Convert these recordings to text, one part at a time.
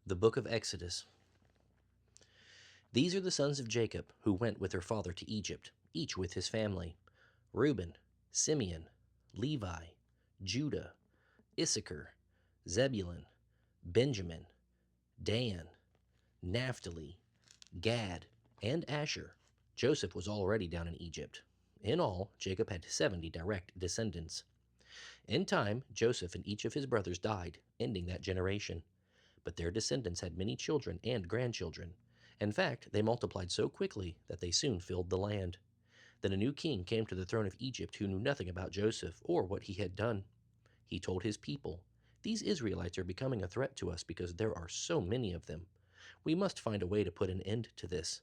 The Book of Exodus. These are the sons of Jacob who went with their father to Egypt, each with his family: Reuben, Simeon, Levi, Judah, Issachar, Zebulun, Benjamin, Dan, Naphtali, Gad, and Asher. Joseph was already down in Egypt. In all, Jacob had 70 direct descendants. In time, Joseph and each of his brothers died, ending that generation. But their descendants had many children and grandchildren. In fact, they multiplied so quickly that they soon filled the land. Then a new king came to the throne of Egypt who knew nothing about Joseph or what he had done. He told his people, "These Israelites are becoming a threat to us because there are so many of them. We must find a way to put an end to this.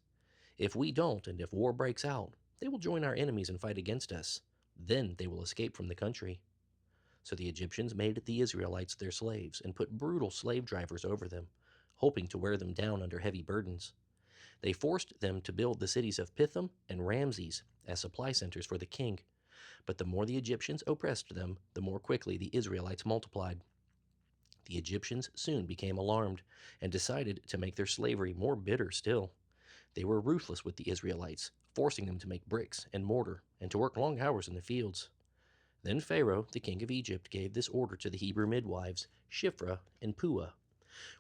If we don't, and if war breaks out, they will join our enemies and fight against us. Then they will escape from the country." So the Egyptians made the Israelites their slaves and put brutal slave drivers over them, hoping to wear them down under heavy burdens. They forced them to build the cities of Pithom and Ramses as supply centers for the king. But the more the Egyptians oppressed them, the more quickly the Israelites multiplied. The Egyptians soon became alarmed and decided to make their slavery more bitter still. They were ruthless with the Israelites, forcing them to make bricks and mortar and to work long hours in the fields. Then Pharaoh, the king of Egypt, gave this order to the Hebrew midwives, Shiphrah and Puah: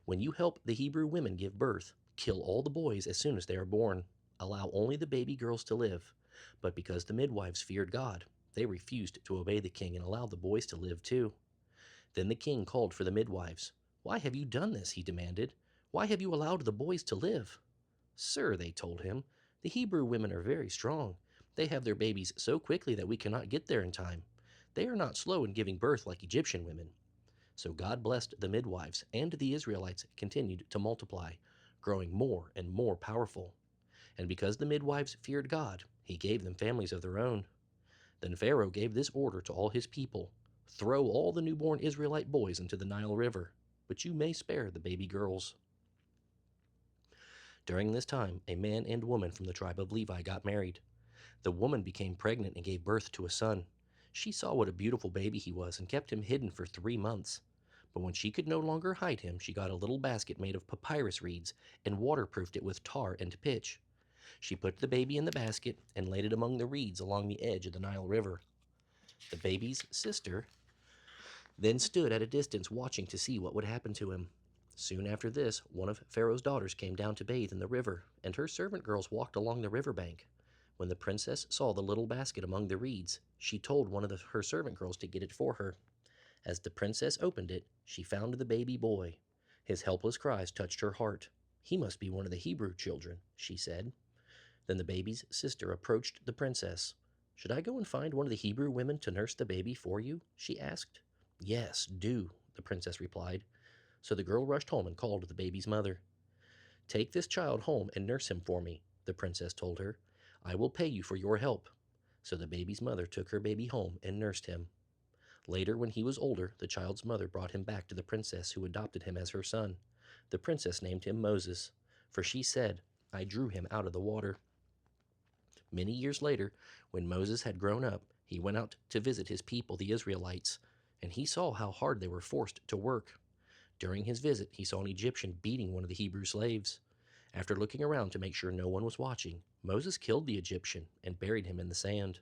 "When you help the Hebrew women give birth, kill all the boys as soon as they are born. Allow only the baby girls to live." But because the midwives feared God, they refused to obey the king and allow the boys to live too. Then the king called for the midwives. "Why have you done this?" he demanded. "Why have you allowed the boys to live?" "Sir," they told him, "the Hebrew women are very strong. They have their babies so quickly that we cannot get there in time. They are not slow in giving birth like Egyptian women." So God blessed the midwives, and the Israelites continued to multiply, growing more and more powerful. And because the midwives feared God, he gave them families of their own. Then Pharaoh gave this order to all his people: "Throw all the newborn Israelite boys into the Nile River, but you may spare the baby girls." During this time, a man and woman from the tribe of Levi got married. The woman became pregnant and gave birth to a son. She saw what a beautiful baby he was and kept him hidden for 3 months. But when she could no longer hide him, she got a little basket made of papyrus reeds and waterproofed it with tar and pitch. She put the baby in the basket and laid it among the reeds along the edge of the Nile River. The baby's sister then stood at a distance watching to see what would happen to him. Soon after this, one of Pharaoh's daughters came down to bathe in the river, and her servant girls walked along the river bank. When the princess saw the little basket among the reeds, she told one of her servant girls to get it for her. As the princess opened it, she found the baby boy. His helpless cries touched her heart. "He must be one of the Hebrew children," she said. Then the baby's sister approached the princess. "Should I go and find one of the Hebrew women to nurse the baby for you?" she asked. "Yes, do," the princess replied. So the girl rushed home and called the baby's mother. "Take this child home and nurse him for me," the princess told her. "I will pay you for your help." So the baby's mother took her baby home and nursed him. Later, when he was older, the child's mother brought him back to the princess, who adopted him as her son. The princess named him Moses, for she said, "I drew him out of the water." Many years later, when Moses had grown up, he went out to visit his people, the Israelites, and he saw how hard they were forced to work. During his visit, he saw an Egyptian beating one of the Hebrew slaves. After looking around to make sure no one was watching, Moses killed the Egyptian and buried him in the sand.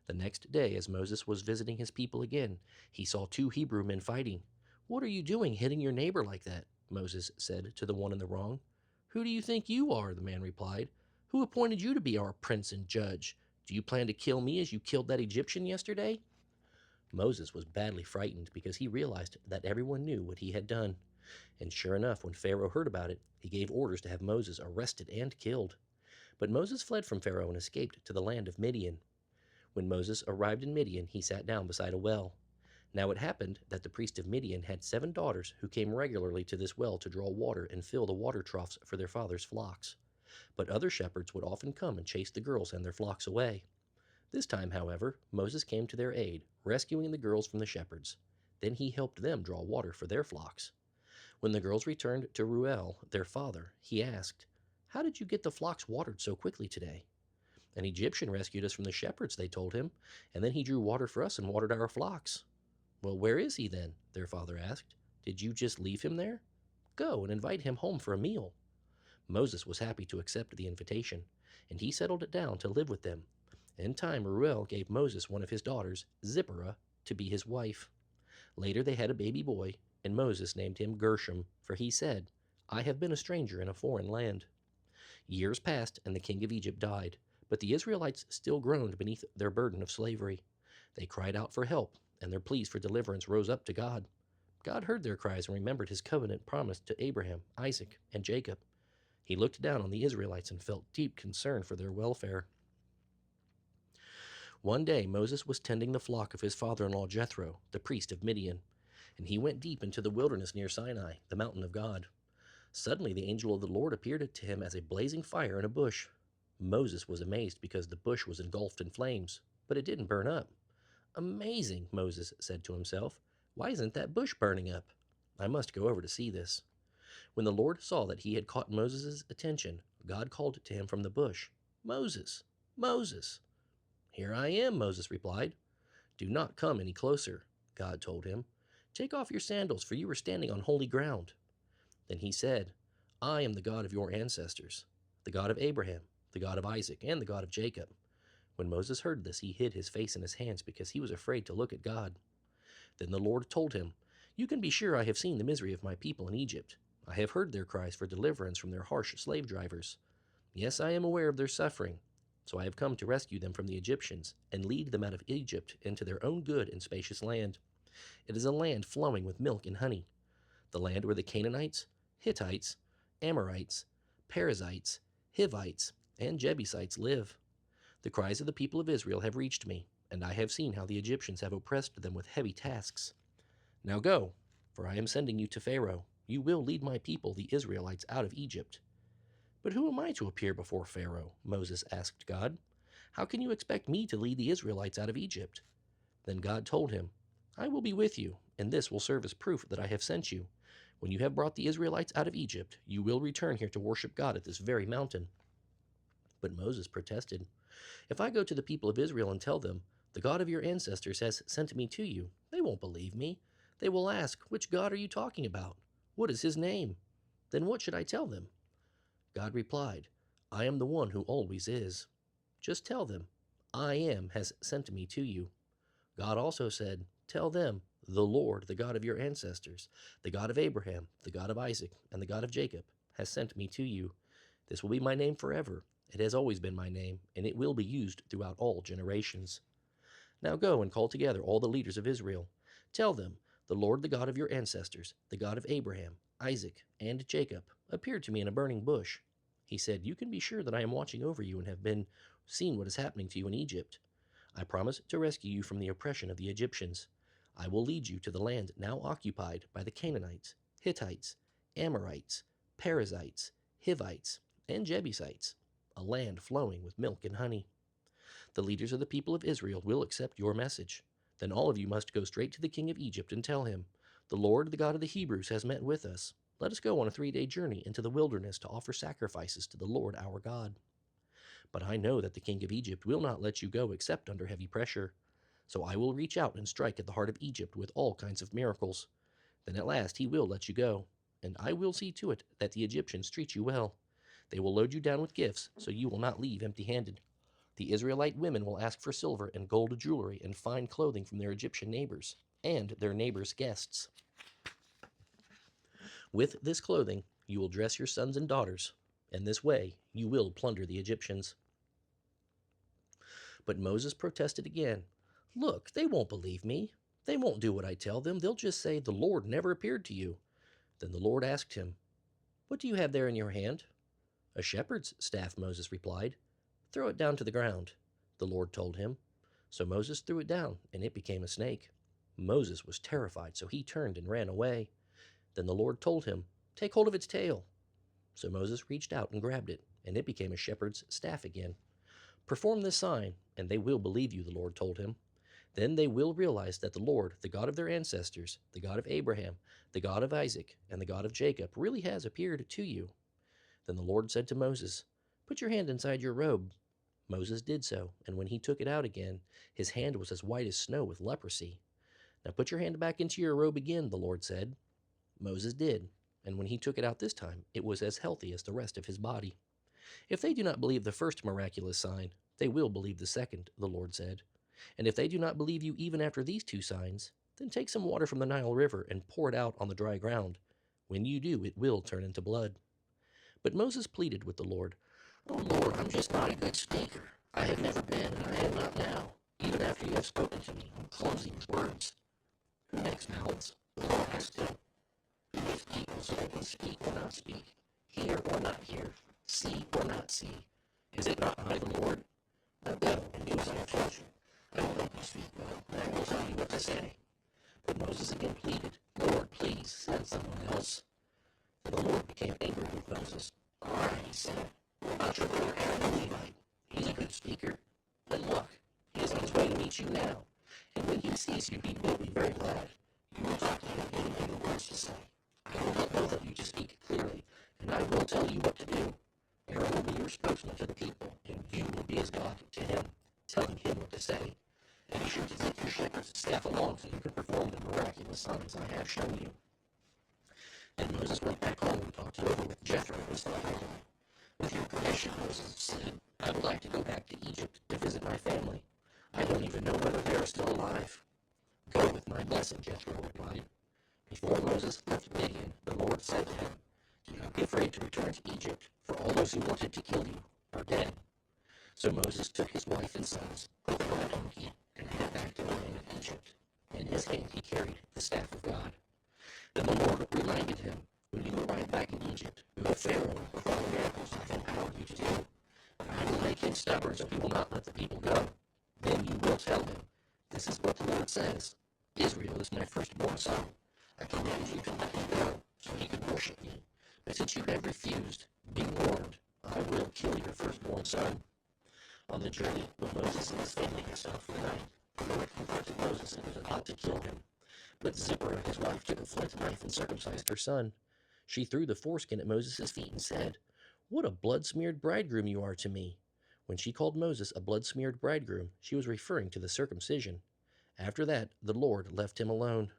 The next day, as Moses was visiting his people again, he saw 2 Hebrew men fighting. "What are you doing, hitting your neighbor like that?" Moses said to the one in the wrong. "Who do you think you are?" the man replied. "Who appointed you to be our prince and judge? Do you plan to kill me as you killed that Egyptian yesterday?" Moses was badly frightened because he realized that everyone knew what he had done. And sure enough, when Pharaoh heard about it, he gave orders to have Moses arrested and killed. But Moses fled from Pharaoh and escaped to the land of Midian. When Moses arrived in Midian, he sat down beside a well. Now it happened that the priest of Midian had 7 daughters who came regularly to this well to draw water and fill the water troughs for their father's flocks. But other shepherds would often come and chase the girls and their flocks away. This time, however, Moses came to their aid, rescuing the girls from the shepherds. Then he helped them draw water for their flocks. When the girls returned to Reuel, their father, he asked, "How did you get the flocks watered so quickly today?" "An Egyptian rescued us from the shepherds," they told him, "and then he drew water for us and watered our flocks." "Well, where is he then?" their father asked. "Did you just leave him there?" Go and invite him home for a meal." Moses was happy to accept the invitation, and he settled down to live with them. In time, Reuel gave Moses one of his daughters, Zipporah, to be his wife. Later they had a baby boy, and Moses named him Gershom, for he said, "I have been a stranger in a foreign land." Years passed, and the king of Egypt died, but the Israelites still groaned beneath their burden of slavery. They cried out for help, and their pleas for deliverance rose up to God. God heard their cries and remembered his covenant promise to Abraham, Isaac, and Jacob. He looked down on the Israelites and felt deep concern for their welfare. One day Moses was tending the flock of his father-in-law Jethro, the priest of Midian, and he went deep into the wilderness near Sinai, the mountain of God. Suddenly the angel of the Lord appeared to him as a blazing fire in a bush. Moses was amazed because the bush was engulfed in flames, but it didn't burn up. "Amazing," Moses said to himself. "Why isn't that bush burning up? I must go over to see this." When the Lord saw that he had caught Moses' attention, God called to him from the bush, "Moses, Moses." "Here I am," Moses replied. "Do not come any closer," God told him. "Take off your sandals, for you are standing on holy ground." Then he said, "I am the God of your ancestors, the God of Abraham, the God of Isaac, and the God of Jacob." When Moses heard this, he hid his face in his hands because he was afraid to look at God. Then the Lord told him, "You can be sure I have seen the misery of my people in Egypt. I have heard their cries for deliverance from their harsh slave drivers. Yes, I am aware of their suffering, so I have come to rescue them from the Egyptians and lead them out of Egypt into their own good and spacious land. It is a land flowing with milk and honey, the land where the Canaanites, Hittites, Amorites, Perizzites, Hivites, and Jebusites live. The cries of the people of Israel have reached me, and I have seen how the Egyptians have oppressed them with heavy tasks. Now go, for I am sending you to Pharaoh. You will lead my people, the Israelites, out of Egypt." "But who am I to appear before Pharaoh?" Moses asked God. "How can you expect me to lead the Israelites out of Egypt?" Then God told him, "I will be with you, and this will serve as proof that I have sent you. When you have brought the Israelites out of Egypt, you will return here to worship God at this very mountain." But Moses protested, "If I go to the people of Israel and tell them, 'The God of your ancestors has sent me to you,' they won't believe me. They will ask, 'Which God are you talking about? What is his name?' Then what should I tell them?" God replied, "I am the one who always is. Just tell them, 'I am has sent me to you.'" God also said, "Tell them, 'The Lord, the God of your ancestors, the God of Abraham, the God of Isaac, and the God of Jacob, has sent me to you.' This will be my name forever. It has always been my name, and it will be used throughout all generations. Now go and call together all the leaders of Israel. Tell them, 'The Lord, the God of your ancestors, the God of Abraham, Isaac, and Jacob, appeared to me in a burning bush. He said, You can be sure that I am watching over you and have been seen what is happening to you in Egypt. I promise to rescue you from the oppression of the Egyptians. I will lead you to the land now occupied by the Canaanites, Hittites, Amorites, Perizzites, Hivites, and Jebusites, a land flowing with milk and honey. The leaders of the people of Israel will accept your message. Then all of you must go straight to the king of Egypt and tell him, 'The Lord, the God of the Hebrews, has met with us. Let us go on a 3-day journey into the wilderness to offer sacrifices to the Lord our God.' But I know that the king of Egypt will not let you go except under heavy pressure. So I will reach out and strike at the heart of Egypt with all kinds of miracles. Then at last he will let you go, and I will see to it that the Egyptians treat you well. They will load you down with gifts, so you will not leave empty-handed. The Israelite women will ask for silver and gold jewelry and fine clothing from their Egyptian neighbors and their neighbors' guests. With this clothing, you will dress your sons and daughters, and this way you will plunder the Egyptians." But Moses protested again. "Look, they won't believe me. They won't do what I tell them. They'll just say, 'The Lord never appeared to you.'" Then the Lord asked him, "What do you have there in your hand?" "A shepherd's staff," Moses replied. "Throw it down to the ground," the Lord told him. So Moses threw it down, and it became a snake. Moses was terrified, so he turned and ran away. Then the Lord told him, "Take hold of its tail." So Moses reached out and grabbed it, and it became a shepherd's staff again. "Perform this sign, and they will believe you," the Lord told him. "Then they will realize that the Lord, the God of their ancestors, the God of Abraham, the God of Isaac, and the God of Jacob, really has appeared to you." Then the Lord said to Moses, "Put your hand inside your robe." Moses did so, and when he took it out again, his hand was as white as snow with leprosy. "Now put your hand back into your robe again," the Lord said. Moses did, and when he took it out this time, it was as healthy as the rest of his body. If they do not believe the first miraculous sign, they will believe the second, the Lord said. And if they do not believe you even after these two signs, then take some water from the Nile River and pour it out on the dry ground. When you do, it will turn into blood. But Moses pleaded with the Lord, "O Lord, I'm just not a good speaker. I have never been, and I am not now, even after you have spoken to me. I'm clumsy with words." "Who makes mouths?" the Lord asked him. "Who makes people so they can speak or not speak, hear or not hear, see or not see? Is it not I, the Lord? Now go and do as I have told you. I will help you speak well, and I will tell you what to say." But Moses again pleaded, "Lord, please send someone else." And the Lord became angry with Moses. "All right," he said, "what about your brother Aaron the Levite? He's a good speaker. Then look, he is on his way to meet you now. And when he sees you, he will be very glad. You will talk to him giving him the words to say. I will let know that you to speak clearly, and I will tell you what to do. Aaron will be your spokesman to the people, and you will be as God to him, telling him what to say. And be sure to take your shepherd's staff along so you can perform the miraculous signs I have shown you." And Moses went back home and talked it over with Jethro, his father-in-law. "With your permission," Moses said, "I would like to go back to Egypt to visit my family. I don't even know whether they are still alive." "Go with my blessing," Jethro replied. Before Moses left Midian, the Lord said to him, "Do not be afraid to return to Egypt, for all those who wanted to kill you are dead." So Moses took his wife and sons, put them on a donkey, and headed back to the land of Egypt. In his hand he carried the staff of God. Then the Lord reminded him, "When you arrive back in Egypt, go to Pharaoh with all the miracles I have empowered you to do. I will make him stubborn so he will not let the people go. Then you will tell him, 'This is what the Lord says. Israel is my firstborn son. I command you to let him go, so he can worship me. But since you have refused, be warned, I will kill your firstborn son.'" On the journey, when Moses and his family had stopped for the night, the Lord confronted Moses and was about to kill him. But Zipporah, his wife, took a flint knife and circumcised her son. She threw the foreskin at Moses' feet and said, "What a blood-smeared bridegroom you are to me." When she called Moses a blood-smeared bridegroom, she was referring to the circumcision. After that, the Lord left him alone.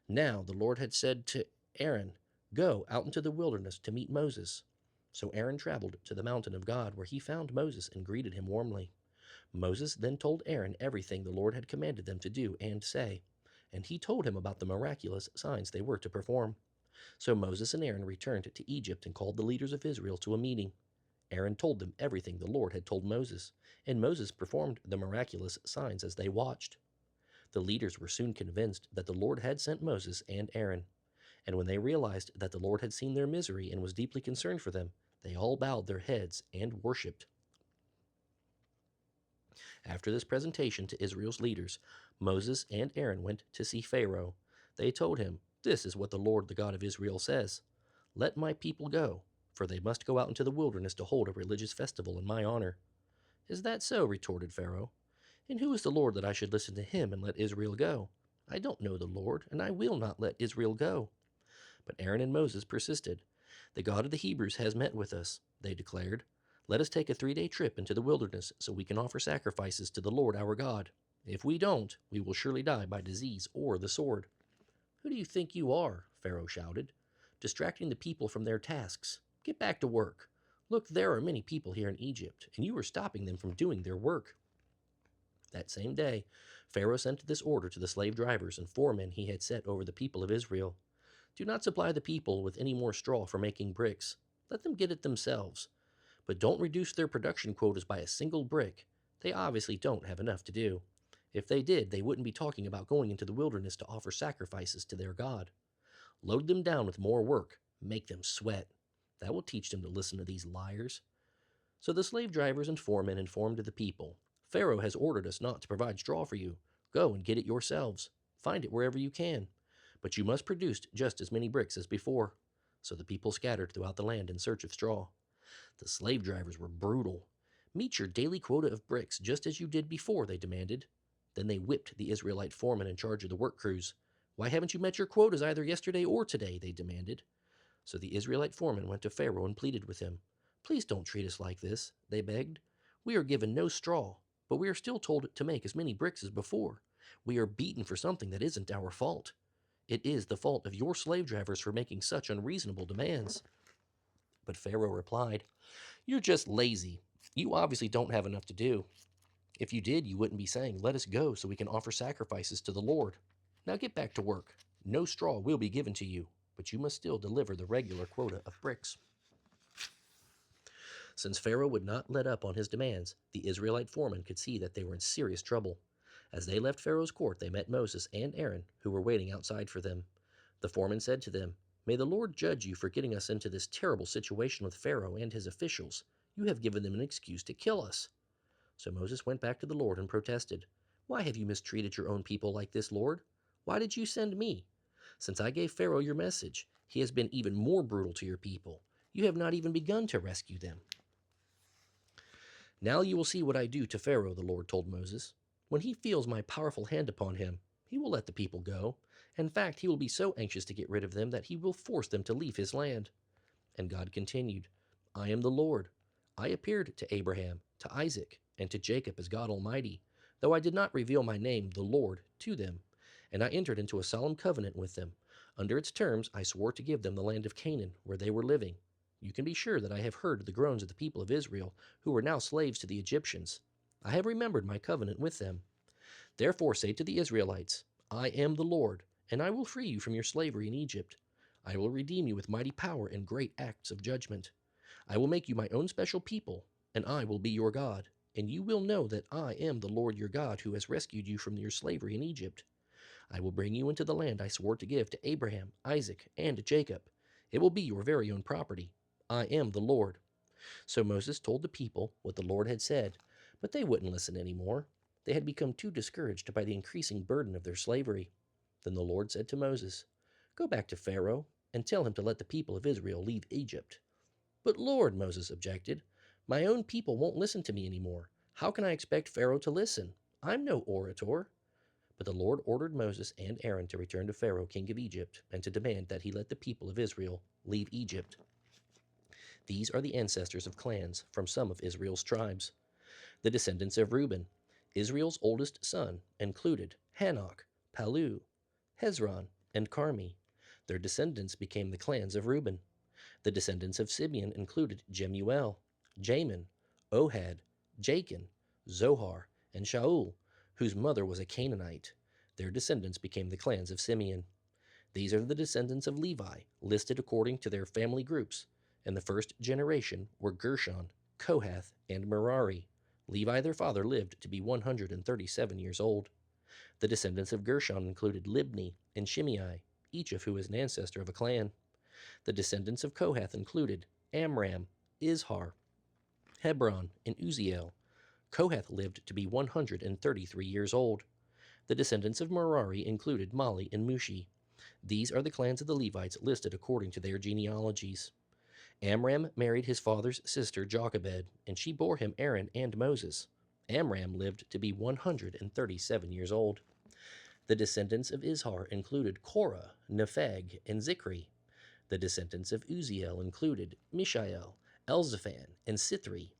Now the Lord had said to Aaron, "Go out into the wilderness to meet Moses." So Aaron traveled to the mountain of God, where he found Moses and greeted him warmly. Moses then told Aaron everything the Lord had commanded them to do and say, and he told him about the miraculous signs they were to perform. So Moses and Aaron returned to Egypt and called the leaders of Israel to a meeting. Aaron told them everything the Lord had told Moses, and Moses performed the miraculous signs as they watched. The leaders were soon convinced that the Lord had sent Moses and Aaron, and when they realized that the Lord had seen their misery and was deeply concerned for them, they all bowed their heads and worshipped. After this presentation to Israel's leaders, Moses and Aaron went to see Pharaoh. They told him, "This is what the Lord, the God of Israel, says: 'Let my people go, for they must go out into the wilderness to hold a religious festival in my honor.'" "Is that so?" retorted Pharaoh. "And who is the Lord that I should listen to him and let Israel go? I don't know the Lord, and I will not let Israel go." But Aaron and Moses persisted. "The God of the Hebrews has met with us," they declared. "Let us take a 3-day trip into the wilderness so we can offer sacrifices to the Lord our God. If we don't, we will surely die by disease or the sword." "Who do you think you are?" Pharaoh shouted, "distracting the people from their tasks. Get back to work. Look, there are many people here in Egypt, and you are stopping them from doing their work." That same day, Pharaoh sent this order to the slave drivers and foremen he had set over the people of Israel: "Do not supply the people with any more straw for making bricks. Let them get it themselves. But don't reduce their production quotas by a single brick. They obviously don't have enough to do. If they did, they wouldn't be talking about going into the wilderness to offer sacrifices to their God. Load them down with more work. Make them sweat. That will teach them to listen to these liars." So the slave drivers and foremen informed the people, "Pharaoh has ordered us not to provide straw for you. Go and get it yourselves. Find it wherever you can. But you must produce just as many bricks as before." So the people scattered throughout the land in search of straw. The slave drivers were brutal. "Meet your daily quota of bricks just as you did before," they demanded. Then they whipped the Israelite foreman in charge of the work crews. "Why haven't you met your quotas either yesterday or today?" they demanded. So the Israelite foreman went to Pharaoh and pleaded with him. "Please don't treat us like this," they begged. "We are given no straw, but we are still told to make as many bricks as before. We are beaten for something that isn't our fault. It is the fault of your slave drivers for making such unreasonable demands." But Pharaoh replied, "You're just lazy. You obviously don't have enough to do. If you did, you wouldn't be saying, 'Let us go so we can offer sacrifices to the Lord.' Now get back to work. No straw will be given to you, but you must still deliver the regular quota of bricks." Since Pharaoh would not let up on his demands, the Israelite foremen could see that they were in serious trouble. As they left Pharaoh's court, they met Moses and Aaron, who were waiting outside for them. The foreman said to them, "May the Lord judge you for getting us into this terrible situation with Pharaoh and his officials. You have given them an excuse to kill us." So Moses went back to the Lord and protested, "Why have you mistreated your own people like this, Lord? Why did you send me? Since I gave Pharaoh your message, he has been even more brutal to your people. You have not even begun to rescue them." "Now you will see what I do to Pharaoh," the Lord told Moses. "When he feels my powerful hand upon him, he will let the people go. In fact, he will be so anxious to get rid of them that he will force them to leave his land." And God continued, "I am the Lord. I appeared to Abraham, to Isaac, and to Jacob as God Almighty, though I did not reveal my name, the Lord, to them. And I entered into a solemn covenant with them. Under its terms, I swore to give them the land of Canaan, where they were living. You can be sure that I have heard the groans of the people of Israel, who are now slaves to the Egyptians. I have remembered my covenant with them. Therefore say to the Israelites, 'I am the Lord, and I will free you from your slavery in Egypt. I will redeem you with mighty power and great acts of judgment. I will make you my own special people, and I will be your God, and you will know that I am the Lord your God who has rescued you from your slavery in Egypt. I will bring you into the land I swore to give to Abraham, Isaac, and Jacob. It will be your very own property. I am the Lord.'" So Moses told the people what the Lord had said, but they wouldn't listen any more. They had become too discouraged by the increasing burden of their slavery. Then the Lord said to Moses, "Go back to Pharaoh and tell him to let the people of Israel leave Egypt." "But Lord," Moses objected, "my own people won't listen to me anymore. How can I expect Pharaoh to listen? I'm no orator." But the Lord ordered Moses and Aaron to return to Pharaoh, king of Egypt, and to demand that he let the people of Israel leave Egypt. These are the ancestors of clans from some of Israel's tribes. The descendants of Reuben, Israel's oldest son, included Hanok, Palu, Hezron, and Carmi. Their descendants became the clans of Reuben. The descendants of Simeon included Jemuel, Jamin, Ohad, Jachin, Zohar, and Shaul, whose mother was a Canaanite. Their descendants became the clans of Simeon. These are the descendants of Levi, listed according to their family groups. In the first generation were Gershon, Kohath, and Merari. Levi, their father, lived to be 137 years old. The descendants of Gershon included Libni and Shimei, each of who is an ancestor of a clan. The descendants of Kohath included Amram, Izhar, Hebron, and Uziel. Kohath lived to be 133 years old. The descendants of Merari included Mali and Mushi. These are the clans of the Levites listed according to their genealogies. Amram married his father's sister Jochebed, and she bore him Aaron and Moses. Amram lived to be 137 years old. The descendants of Izhar included Korah, Nepheg, and Zikri. The descendants of Uziel included Mishael, Elzaphan, and Sithri.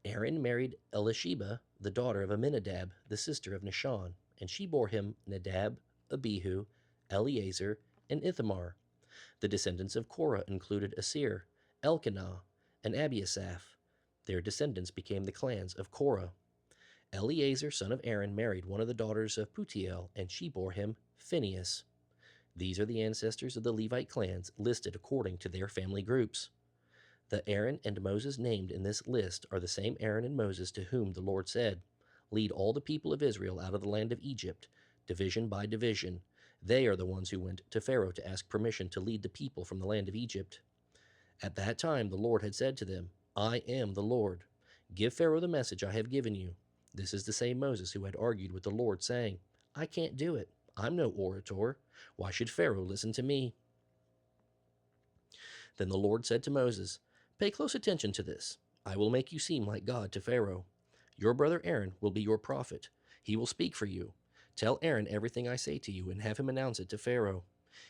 Aaron married Elisheba, the daughter of Aminadab, the sister of Nahshon, and she bore him Nadab, Abihu, Eleazar, and Ithamar. The descendants of Korah included Asir, Elkanah, and Abiasaph. Their descendants became the clans of Korah. Eleazar, son of Aaron, married one of the daughters of Putiel, and she bore him Phinehas. These are the ancestors of the Levite clans listed according to their family groups. The Aaron and Moses named in this list are the same Aaron and Moses to whom the Lord said, "Lead all the people of Israel out of the land of Egypt, division by division." They are the ones who went to Pharaoh to ask permission to lead the people from the land of Egypt. At that time the Lord had said to them, "I am the Lord. Give Pharaoh the message I have given you." This is the same Moses who had argued with the Lord, saying, "I can't do it. I'm no orator. Why should Pharaoh listen to me?" Then the Lord said to Moses, "Pay close attention to this. I will make you seem like God to Pharaoh. Your brother Aaron will be your prophet. He will speak for you. Tell Aaron everything I say to you and have him announce it to Pharaoh.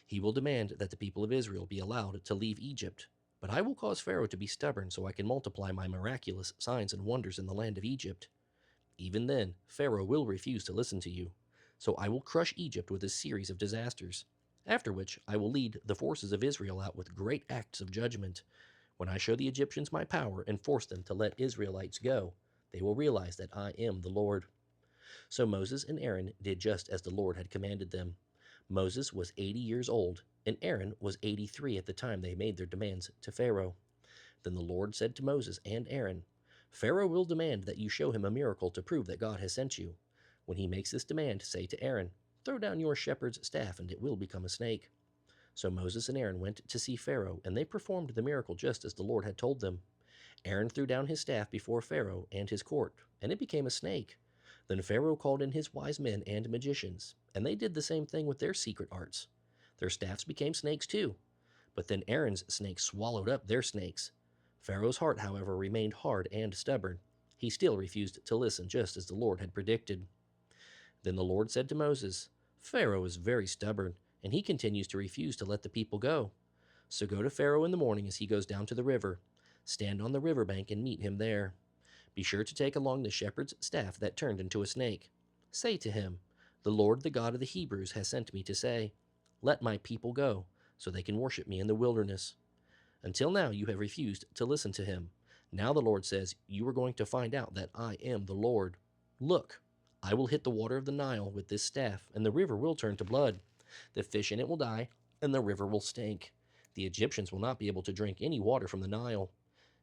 He will demand that the people of Israel be allowed to leave Egypt. But I will cause Pharaoh to be stubborn so I can multiply my miraculous signs and wonders in the land of Egypt. Even then, Pharaoh will refuse to listen to you. So I will crush Egypt with a series of disasters. After which I will lead the forces of Israel out with great acts of judgment. When I show the Egyptians my power and force them to let Israelites go, they will realize that I am the Lord." So Moses and Aaron did just as the Lord had commanded them. Moses was 80 years old, and Aaron was 83 at the time they made their demands to Pharaoh. Then the Lord said to Moses and Aaron, "Pharaoh will demand that you show him a miracle to prove that God has sent you. When he makes this demand, say to Aaron, 'Throw down your shepherd's staff, and it will become a snake.'" So Moses and Aaron went to see Pharaoh, and they performed the miracle just as the Lord had told them. Aaron threw down his staff before Pharaoh and his court, and it became a snake. Then Pharaoh called in his wise men and magicians, and they did the same thing with their secret arts. Their staffs became snakes too, but then Aaron's snake swallowed up their snakes. Pharaoh's heart, however, remained hard and stubborn. He still refused to listen, just as the Lord had predicted. Then the Lord said to Moses, "Pharaoh is very stubborn, and he continues to refuse to let the people go. So go to Pharaoh in the morning as he goes down to the river. Stand on the river bank and meet him there. Be sure to take along the shepherd's staff that turned into a snake. Say to him, 'The Lord, the God of the Hebrews, has sent me to say, let my people go, so they can worship me in the wilderness.' Until now you have refused to listen to him. Now the Lord says you are going to find out that I am the Lord. Look, I will hit the water of the Nile with this staff, and the river will turn to blood. The fish in it will die, and the river will stink. The Egyptians will not be able to drink any water from the Nile."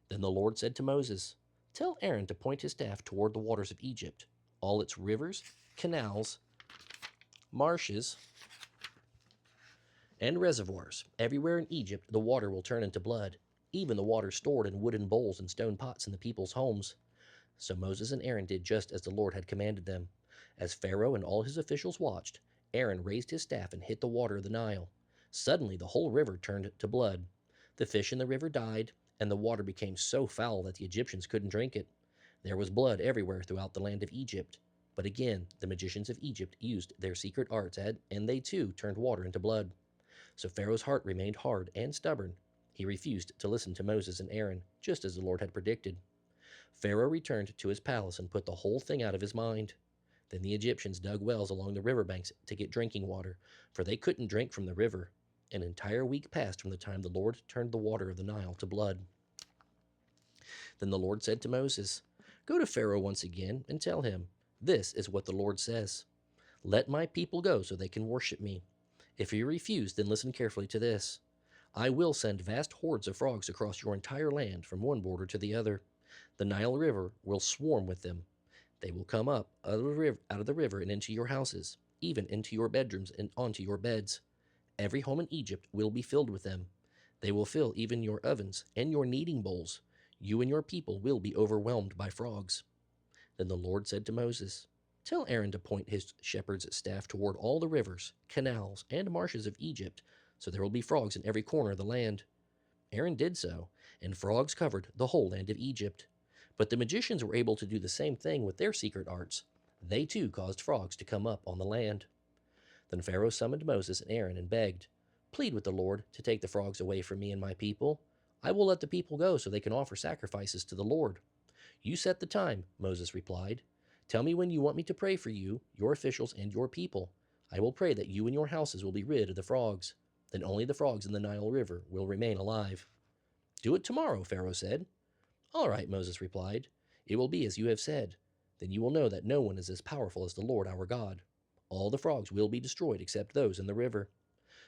Then the Lord said to Moses, "Tell Aaron to point his staff toward the waters of Egypt. All its rivers, canals, marshes, and reservoirs. Everywhere in Egypt the water will turn into blood, even the water stored in wooden bowls and stone pots in the people's homes." So Moses and Aaron did just as the Lord had commanded them. As Pharaoh and all his officials watched, Aaron raised his staff and hit the water of the Nile. Suddenly the whole river turned to blood. The fish in the river died, and the water became so foul that the Egyptians couldn't drink it. There was blood everywhere throughout the land of Egypt. But again, the magicians of Egypt used their secret arts, and they too turned water into blood. So Pharaoh's heart remained hard and stubborn. He refused to listen to Moses and Aaron, just as the Lord had predicted. Pharaoh returned to his palace and put the whole thing out of his mind. Then the Egyptians dug wells along the river banks to get drinking water, for they couldn't drink from the river. An entire week passed from the time the Lord turned the water of the Nile to blood. Then the Lord said to Moses, "Go to Pharaoh once again and tell him, 'This is what the Lord says. Let my people go so they can worship me.' If you refuse, then listen carefully to this. I will send vast hordes of frogs across your entire land from one border to the other. The Nile River will swarm with them. They will come up out of the river and into your houses, even into your bedrooms and onto your beds. Every home in Egypt will be filled with them. They will fill even your ovens and your kneading bowls. You and your people will be overwhelmed by frogs." Then the Lord said to Moses, "Tell Aaron to point his shepherd's staff toward all the rivers, canals, and marshes of Egypt, so there will be frogs in every corner of the land." Aaron did so, and frogs covered the whole land of Egypt. But the magicians were able to do the same thing with their secret arts. They too caused frogs to come up on the land. Then Pharaoh summoned Moses and Aaron and begged, "Plead with the Lord to take the frogs away from me and my people. I will let the people go so they can offer sacrifices to the Lord." "You set the time," Moses replied. "Tell me when you want me to pray for you, your officials, and your people. I will pray that you and your houses will be rid of the frogs. Then only the frogs in the Nile River will remain alive." "Do it tomorrow," Pharaoh said. "All right," Moses replied. "It will be as you have said. Then you will know that no one is as powerful as the Lord our God. All the frogs will be destroyed except those in the river."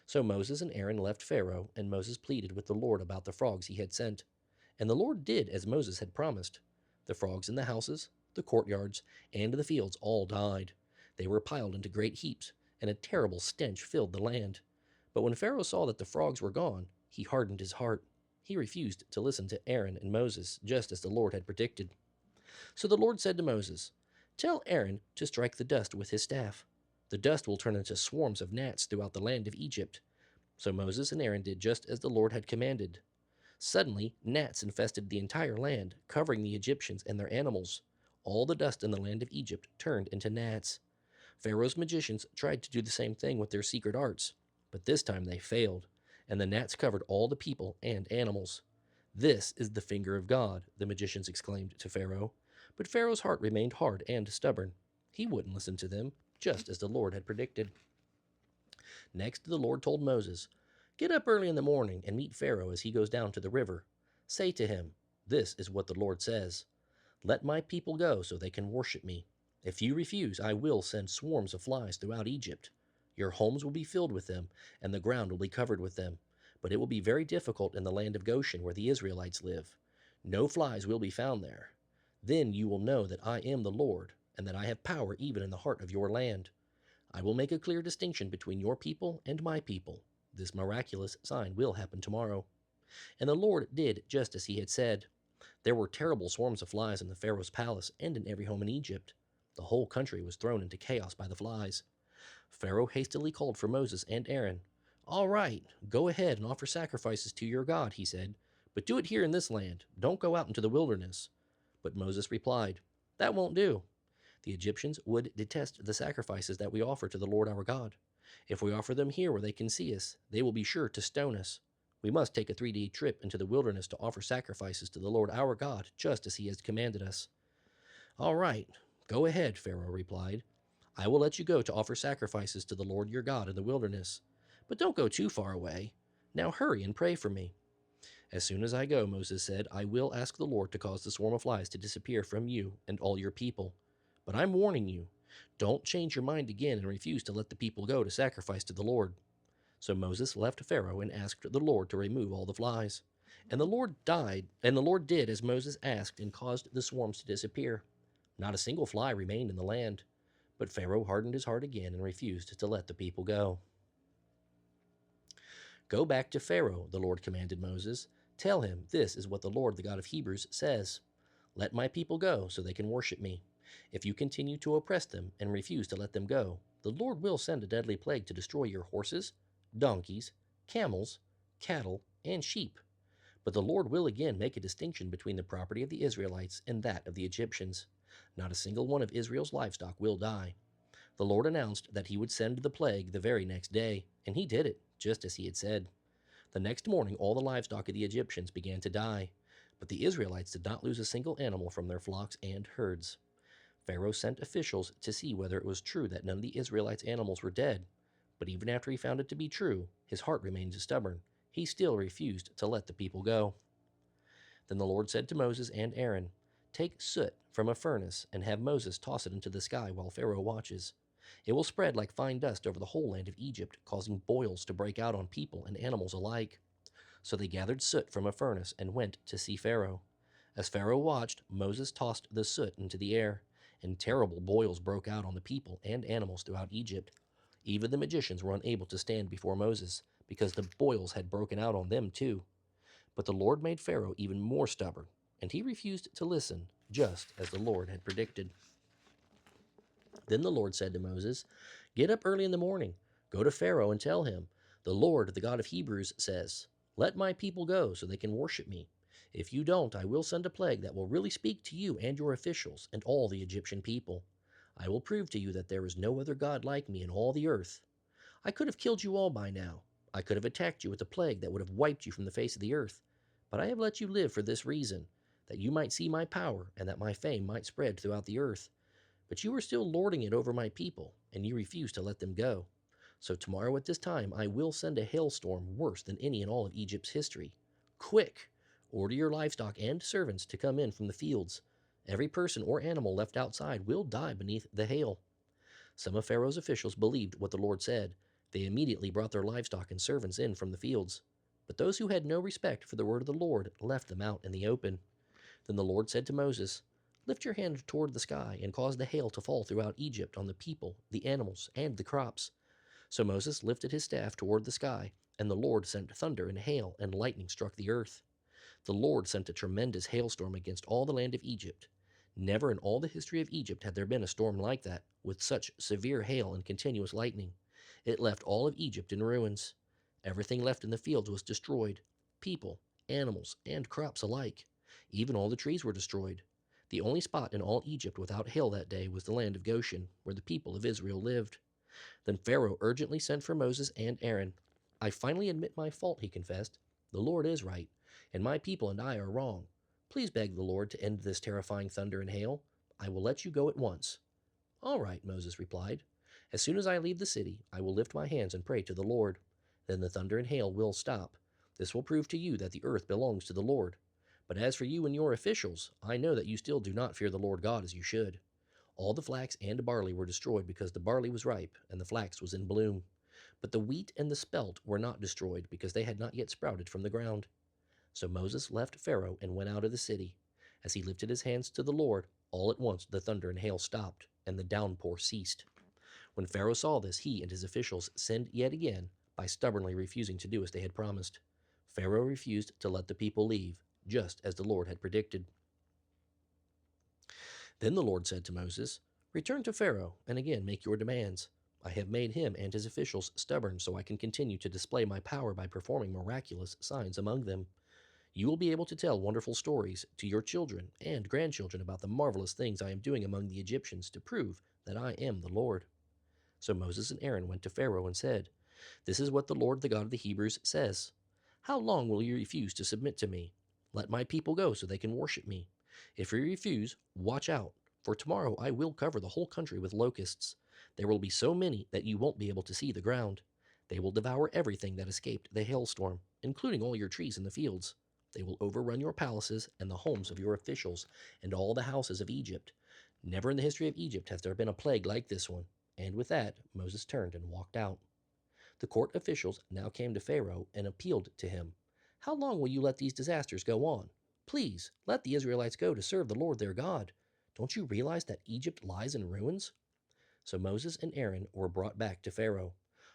So Moses and Aaron left Pharaoh, and Moses pleaded with the Lord about the frogs he had sent. And the Lord did as Moses had promised. The frogs in the houses, the courtyards, and the fields all died. They were piled into great heaps, and a terrible stench filled the land. But when Pharaoh saw that the frogs were gone, he hardened his heart. He refused to listen to Aaron and Moses, just as the Lord had predicted. So the Lord said to Moses, "Tell Aaron to strike the dust with his staff. The dust will turn into swarms of gnats throughout the land of Egypt." So Moses and Aaron did just as the Lord had commanded. Suddenly, gnats infested the entire land, covering the Egyptians and their animals. All the dust in the land of Egypt turned into gnats. Pharaoh's magicians tried to do the same thing with their secret arts, but this time they failed, and the gnats covered all the people and animals. "This is the finger of God," the magicians exclaimed to Pharaoh. But Pharaoh's heart remained hard and stubborn. He wouldn't listen to them, just as the Lord had predicted. Next, the Lord told Moses, "Get up early in the morning and meet Pharaoh as he goes down to the river. Say to him, 'This is what the Lord says: Let my people go so they can worship me. If you refuse, I will send swarms of flies throughout Egypt. Your homes will be filled with them, and the ground will be covered with them. But it will be very difficult in the land of Goshen where the Israelites live. No flies will be found there. Then you will know that I am the Lord, and that I have power even in the heart of your land. I will make a clear distinction between your people and my people. This miraculous sign will happen tomorrow." And the Lord did just as he had said. There were terrible swarms of flies in the Pharaoh's palace and in every home in Egypt. The whole country was thrown into chaos by the flies. Pharaoh hastily called for Moses and Aaron. "All right, go ahead and offer sacrifices to your God," he said, "but do it here in this land. Don't go out into the wilderness." But Moses replied, "That won't do. The Egyptians would detest the sacrifices that we offer to the Lord our God. If we offer them here where they can see us, they will be sure to stone us. We must take a 3-day trip into the wilderness to offer sacrifices to the Lord our God, just as he has commanded us." "All right, go ahead," Pharaoh replied. "I will let you go to offer sacrifices to the Lord your God in the wilderness. But don't go too far away. Now hurry and pray for me." "As soon as I go," Moses said, "I will ask the Lord to cause the swarm of flies to disappear from you and all your people. But I'm warning you, don't change your mind again and refuse to let the people go to sacrifice to the Lord." So Moses left Pharaoh and asked the Lord to remove all the flies. And the Lord did as Moses asked and caused the swarms to disappear. Not a single fly remained in the land. But Pharaoh hardened his heart again and refused to let the people go. "Go back to Pharaoh," the Lord commanded Moses. "Tell him, 'This is what the Lord, the God of Hebrews, says: Let my people go so they can worship me. If you continue to oppress them and refuse to let them go, the Lord will send a deadly plague to destroy your horses, donkeys, camels, cattle, and sheep. But the Lord will again make a distinction between the property of the Israelites and that of the Egyptians. Not a single one of Israel's livestock will die." The Lord announced that he would send the plague the very next day, and he did it, just as he had said. The next morning, all the livestock of the Egyptians began to die, but the Israelites did not lose a single animal from their flocks and herds. Pharaoh sent officials to see whether it was true that none of the Israelites' animals were dead, but even after he found it to be true, his heart remained stubborn. He still refused to let the people go. Then the Lord said to Moses and Aaron, "Take soot from a furnace and have Moses toss it into the sky while Pharaoh watches. It will spread like fine dust over the whole land of Egypt, causing boils to break out on people and animals alike." So they gathered soot from a furnace and went to see Pharaoh. As Pharaoh watched, Moses tossed the soot into the air, and terrible boils broke out on the people and animals throughout Egypt. Even the magicians were unable to stand before Moses, because the boils had broken out on them too. But the Lord made Pharaoh even more stubborn, and he refused to listen, just as the Lord had predicted. Then the Lord said to Moses, "Get up early in the morning, go to Pharaoh and tell him, 'The Lord, the God of Hebrews, says: Let my people go so they can worship me. If you don't, I will send a plague that will really speak to you and your officials and all the Egyptian people. I will prove to you that there is no other God like me in all the earth. I could have killed you all by now. I could have attacked you with a plague that would have wiped you from the face of the earth. But I have let you live for this reason, that you might see my power and that my fame might spread throughout the earth. But you are still lording it over my people, and you refuse to let them go. So tomorrow at this time I will send a hailstorm worse than any in all of Egypt's history. Quick! Order your livestock and servants to come in from the fields. Every person or animal left outside will die beneath the hail." Some of Pharaoh's officials believed what the Lord said. They immediately brought their livestock and servants in from the fields. But those who had no respect for the word of the Lord left them out in the open. Then the Lord said to Moses, "Lift your hand toward the sky and cause the hail to fall throughout Egypt on the people, the animals, and the crops." So Moses lifted his staff toward the sky, and the Lord sent thunder and hail, and lightning struck the earth. The Lord sent a tremendous hailstorm against all the land of Egypt. Never in all the history of Egypt had there been a storm like that, with such severe hail and continuous lightning. It left all of Egypt in ruins. Everything left in the fields was destroyed, people, animals, and crops alike. Even all the trees were destroyed. The only spot in all Egypt without hail that day was the land of Goshen, where the people of Israel lived. Then Pharaoh urgently sent for Moses and Aaron. "I finally admit my fault," he confessed. "The Lord is right, and my people and I are wrong. Please beg the Lord to end this terrifying thunder and hail. I will let you go at once." "All right," Moses replied. As soon as I leave the city, I will lift my hands and pray to the Lord. Then the thunder and hail will stop. This will prove to you that the earth belongs to the Lord. But as for you and your officials, I know that you still do not fear the Lord God as you should. All the flax and barley were destroyed because the barley was ripe and the flax was in bloom. But the wheat and the spelt were not destroyed because they had not yet sprouted from the ground. So Moses left Pharaoh and went out of the city. As he lifted his hands to the Lord, all at once the thunder and hail stopped, and the downpour ceased. When Pharaoh saw this, he and his officials sinned yet again by stubbornly refusing to do as they had promised. Pharaoh refused to let the people leave, just as the Lord had predicted. Then the Lord said to Moses, "Return to Pharaoh, and again make your demands. I have made him and his officials stubborn so I can continue to display my power by performing miraculous signs among them. You will be able to tell wonderful stories to your children and grandchildren about the marvelous things I am doing among the Egyptians to prove that I am the Lord." So Moses and Aaron went to Pharaoh and said, "This is what the Lord, the God of the Hebrews, says. How long will you refuse to submit to me? Let my people go so they can worship me. If you refuse, watch out, for tomorrow I will cover the whole country with locusts. There will be so many that you won't be able to see the ground. They will devour everything that escaped the hailstorm, including all your trees in the fields. They will overrun your palaces and the homes of your officials and all the houses of Egypt. Never in the history of Egypt has there been a plague like this one." And with that, Moses turned and walked out. The court officials now came to Pharaoh and appealed to him. "How long will you let these disasters go on? Please, let the Israelites go to serve the Lord their God. Don't you realize that Egypt lies in ruins?" So Moses and Aaron were brought back to Pharaoh.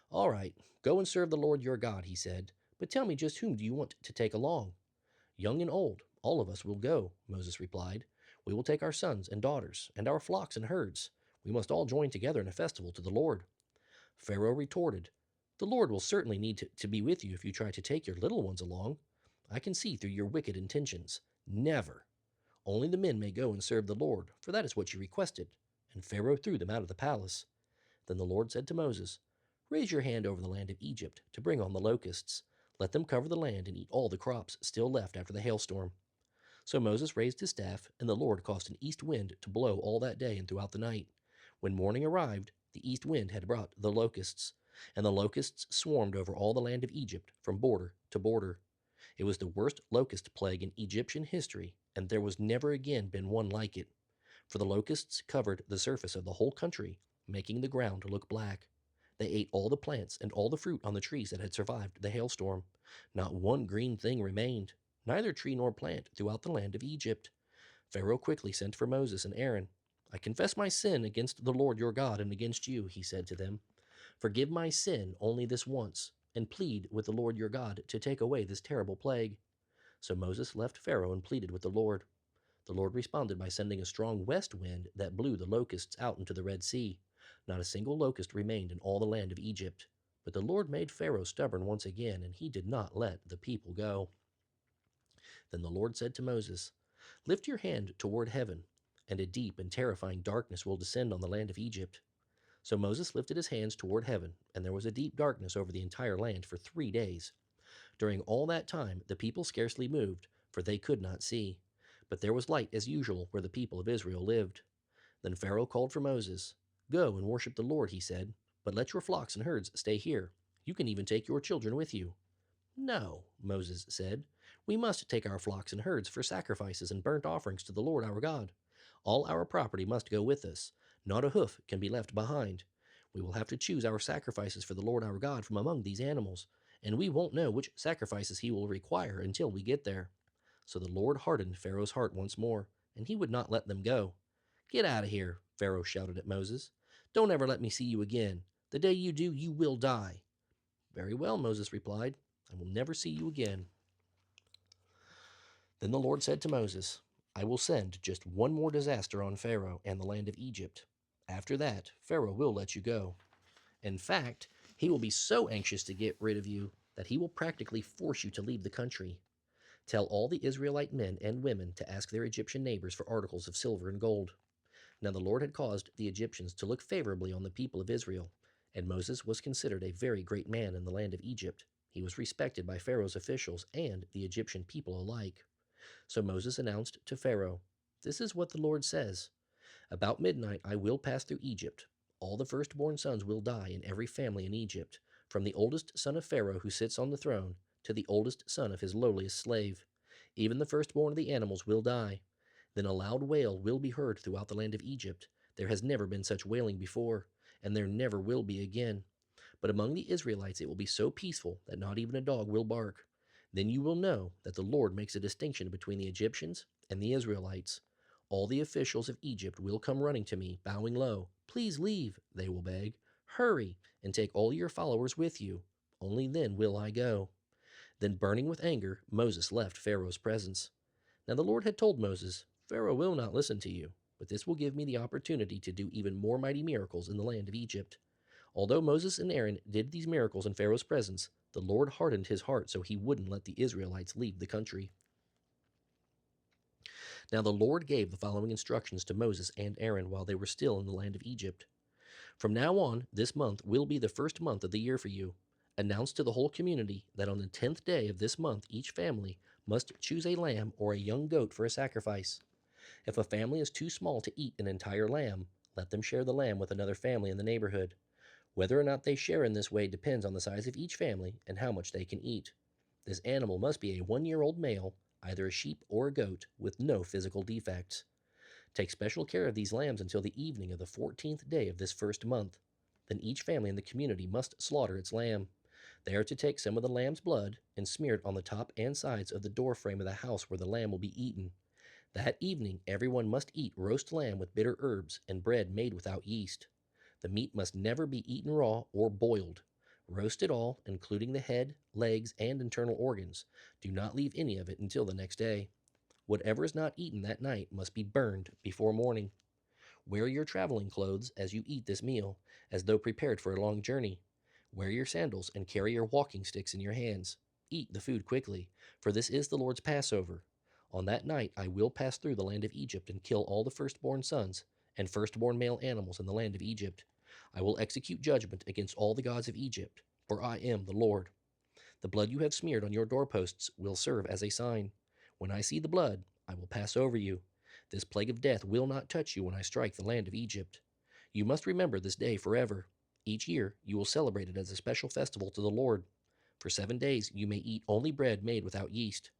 "All right, go and serve the Lord your God," he said. "But tell me, just whom do you want to take along?" "Young and old, all of us will go," Moses replied. "We will take our sons and daughters, and our flocks and herds. We must all join together in a festival to the Lord." Pharaoh retorted, "The Lord will certainly need to be with you if you try to take your little ones along. I can see through your wicked intentions. Never. Only the men may go and serve the Lord, for that is what you requested." And Pharaoh threw them out of the palace. Then the Lord said to Moses, "Raise your hand over the land of Egypt to bring on the locusts. Let them cover the land and eat all the crops still left after the hailstorm." So Moses raised his staff, and the Lord caused an east wind to blow all that day and throughout the night. When morning arrived, the east wind had brought the locusts, and the locusts swarmed over all the land of Egypt from border to border. It was the worst locust plague in Egyptian history, and there was never again been one like it. For the locusts covered the surface of the whole country, making the ground look black. They ate all the plants and all the fruit on the trees that had survived the hailstorm. Not one green thing remained, neither tree nor plant throughout the land of Egypt. Pharaoh quickly sent for Moses and Aaron. "I confess my sin against the Lord your God and against you," he said to them. "Forgive my sin only this once, and plead with the Lord your God to take away this terrible plague." So Moses left Pharaoh and pleaded with the Lord. The Lord responded by sending a strong west wind that blew the locusts out into the Red Sea. Not a single locust remained in all the land of Egypt. But the Lord made Pharaoh stubborn once again, and he did not let the people go. Then the Lord said to Moses, "Lift your hand toward heaven, and a deep and terrifying darkness will descend on the land of Egypt." So Moses lifted his hands toward heaven, and there was a deep darkness over the entire land for 3 days. During all that time the people scarcely moved, for they could not see. But there was light as usual where the people of Israel lived. Then Pharaoh called for Moses. "Go and worship the Lord," he said, "but let your flocks and herds stay here. You can even take your children with you." "No," Moses said. "We must take our flocks and herds for sacrifices and burnt offerings to the Lord our God. All our property must go with us. Not a hoof can be left behind. We will have to choose our sacrifices for the Lord our God from among these animals, and we won't know which sacrifices he will require until we get there." So the Lord hardened Pharaoh's heart once more, and he would not let them go. "Get out of here," Pharaoh shouted at Moses. "Don't ever let me see you again. The day you do, you will die." "Very well," Moses replied. "I will never see you again." Then the Lord said to Moses, "I will send just one more disaster on Pharaoh and the land of Egypt. After that, Pharaoh will let you go. In fact, he will be so anxious to get rid of you that he will practically force you to leave the country. Tell all the Israelite men and women to ask their Egyptian neighbors for articles of silver and gold." Now the Lord had caused the Egyptians to look favorably on the people of Israel, and Moses was considered a very great man in the land of Egypt. He was respected by Pharaoh's officials and the Egyptian people alike. So Moses announced to Pharaoh, "This is what the Lord says. About midnight I will pass through Egypt. All the firstborn sons will die in every family in Egypt, from the oldest son of Pharaoh who sits on the throne to the oldest son of his lowliest slave. Even the firstborn of the animals will die. Then a loud wail will be heard throughout the land of Egypt. There has never been such wailing before, and there never will be again. But among the Israelites it will be so peaceful that not even a dog will bark. Then you will know that the Lord makes a distinction between the Egyptians and the Israelites. All the officials of Egypt will come running to me, bowing low. Please leave, they will beg. Hurry, and take all your followers with you. Only then will I go. Then, burning with anger, Moses left Pharaoh's presence. Now the Lord had told Moses, Pharaoh will not listen to you, but this will give me the opportunity to do even more mighty miracles in the land of Egypt. Although Moses and Aaron did these miracles in Pharaoh's presence, the Lord hardened his heart so he wouldn't let the Israelites leave the country. Now the Lord gave the following instructions to Moses and Aaron while they were still in the land of Egypt. From now on, this month will be the first month of the year for you. Announce to the whole community that on the 10th day of this month, each family must choose a lamb or a young goat for a sacrifice. If a family is too small to eat an entire lamb, let them share the lamb with another family in the neighborhood. Whether or not they share in this way depends on the size of each family and how much they can eat. This animal must be a 1-year-old male, either a sheep or a goat, with no physical defects. Take special care of these lambs until the evening of the 14th day of this first month. Then each family in the community must slaughter its lamb. They are to take some of the lamb's blood and smear it on the top and sides of the door frame of the house where the lamb will be eaten. That evening, everyone must eat roast lamb with bitter herbs and bread made without yeast. The meat must never be eaten raw or boiled. Roast it all, including the head, legs, and internal organs. Do not leave any of it until the next day. Whatever is not eaten that night must be burned before morning. Wear your traveling clothes as you eat this meal, as though prepared for a long journey. Wear your sandals and carry your walking sticks in your hands. Eat the food quickly, for this is the Lord's Passover. On that night I will pass through the land of Egypt and kill all the firstborn sons and firstborn male animals in the land of Egypt. I will execute judgment against all the gods of Egypt, for I am the Lord. The blood you have smeared on your doorposts will serve as a sign. When I see the blood, I will pass over you. This plague of death will not touch you when I strike the land of Egypt. You must remember this day forever. Each year you will celebrate it as a special festival to the Lord. For 7 days you may eat only bread made without yeast.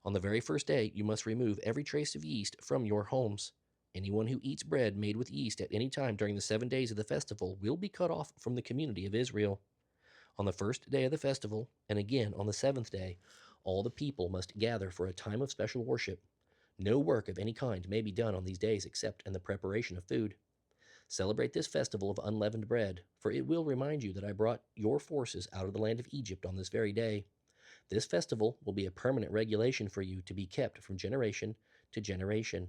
On the very first day you must remove every trace of yeast from your homes. Anyone who eats bread made with yeast at any time during the 7 days of the festival will be cut off from the community of Israel. On the first day of the festival, and again on the 7th day, all the people must gather for a time of special worship. No work of any kind may be done on these days except in the preparation of food. Celebrate this festival of unleavened bread, for it will remind you that I brought your forces out of the land of Egypt on this very day. This festival will be a permanent regulation for you to be kept from generation to generation.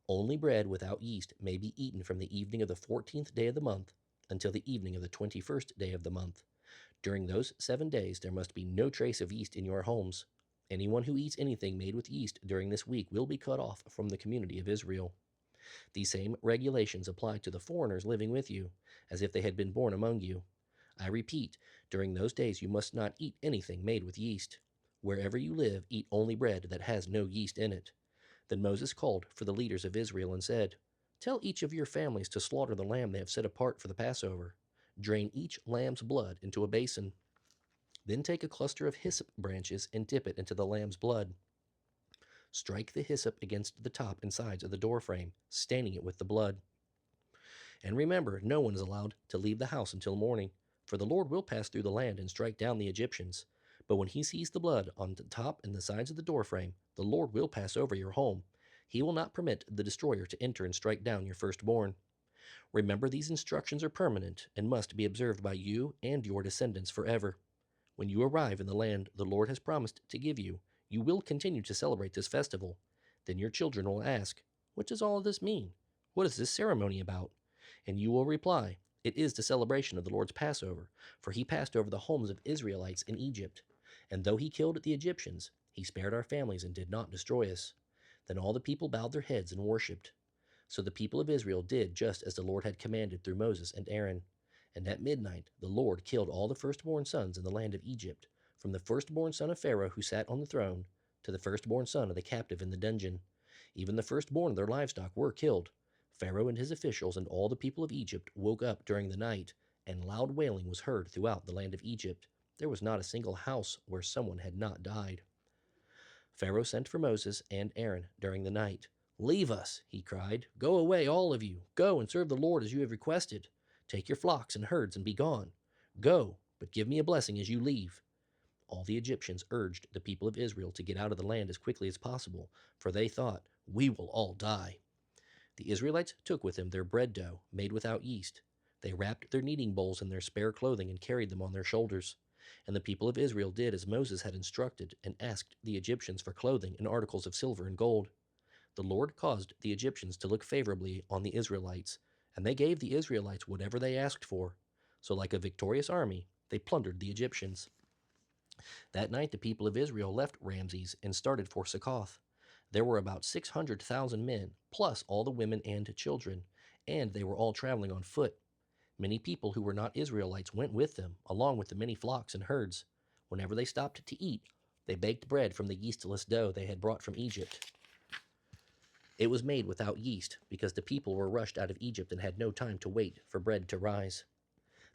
Only bread without yeast may be eaten from the evening of the 14th day of the month until the evening of the 21st day of the month. During those 7 days there must be no trace of yeast in your homes. Anyone who eats anything made with yeast during this week will be cut off from the community of Israel. These same regulations apply to the foreigners living with you, as if they had been born among you. I repeat, during those days you must not eat anything made with yeast. Wherever you live, eat only bread that has no yeast in it. Then Moses called for the leaders of Israel and said, Tell each of your families to slaughter the lamb they have set apart for the Passover. Drain each lamb's blood into a basin. Then take a cluster of hyssop branches and dip it into the lamb's blood. Strike the hyssop against the top and sides of the doorframe, staining it with the blood. And remember, no one is allowed to leave the house until morning, for the Lord will pass through the land and strike down the Egyptians. But when he sees the blood on the top and the sides of the doorframe, the Lord will pass over your home. He will not permit the destroyer to enter and strike down your firstborn. Remember, these instructions are permanent and must be observed by you and your descendants forever. When you arrive in the land the Lord has promised to give you, you will continue to celebrate this festival. Then your children will ask, What does all of this mean? What is this ceremony about? And you will reply, It is the celebration of the Lord's Passover, for he passed over the homes of Israelites in Egypt. And though he killed the Egyptians, he spared our families and did not destroy us. Then all the people bowed their heads and worshipped. So the people of Israel did just as the Lord had commanded through Moses and Aaron. And at midnight the Lord killed all the firstborn sons in the land of Egypt, from the firstborn son of Pharaoh who sat on the throne, to the firstborn son of the captive in the dungeon. Even the firstborn of their livestock were killed. Pharaoh and his officials and all the people of Egypt woke up during the night, and loud wailing was heard throughout the land of Egypt. There was not a single house where someone had not died. Pharaoh sent for Moses and Aaron during the night. "Leave us," he cried. "Go away, all of you. Go and serve the Lord as you have requested. Take your flocks and herds and be gone. Go, but give me a blessing as you leave." All the Egyptians urged the people of Israel to get out of the land as quickly as possible, for they thought, "We will all die." The Israelites took with them their bread dough, made without yeast. They wrapped their kneading bowls in their spare clothing and carried them on their shoulders. And the people of Israel did as Moses had instructed and asked the Egyptians for clothing and articles of silver and gold. The Lord caused the Egyptians to look favorably on the Israelites, and they gave the Israelites whatever they asked for. So, like a victorious army, they plundered the Egyptians. That night the people of Israel left Ramses and started for Succoth. There were about 600,000 men, plus all the women and children, and they were all traveling on foot. Many people who were not Israelites went with them, along with the many flocks and herds. Whenever they stopped to eat, they baked bread from the yeastless dough they had brought from Egypt. It was made without yeast, because the people were rushed out of Egypt and had no time to wait for bread to rise.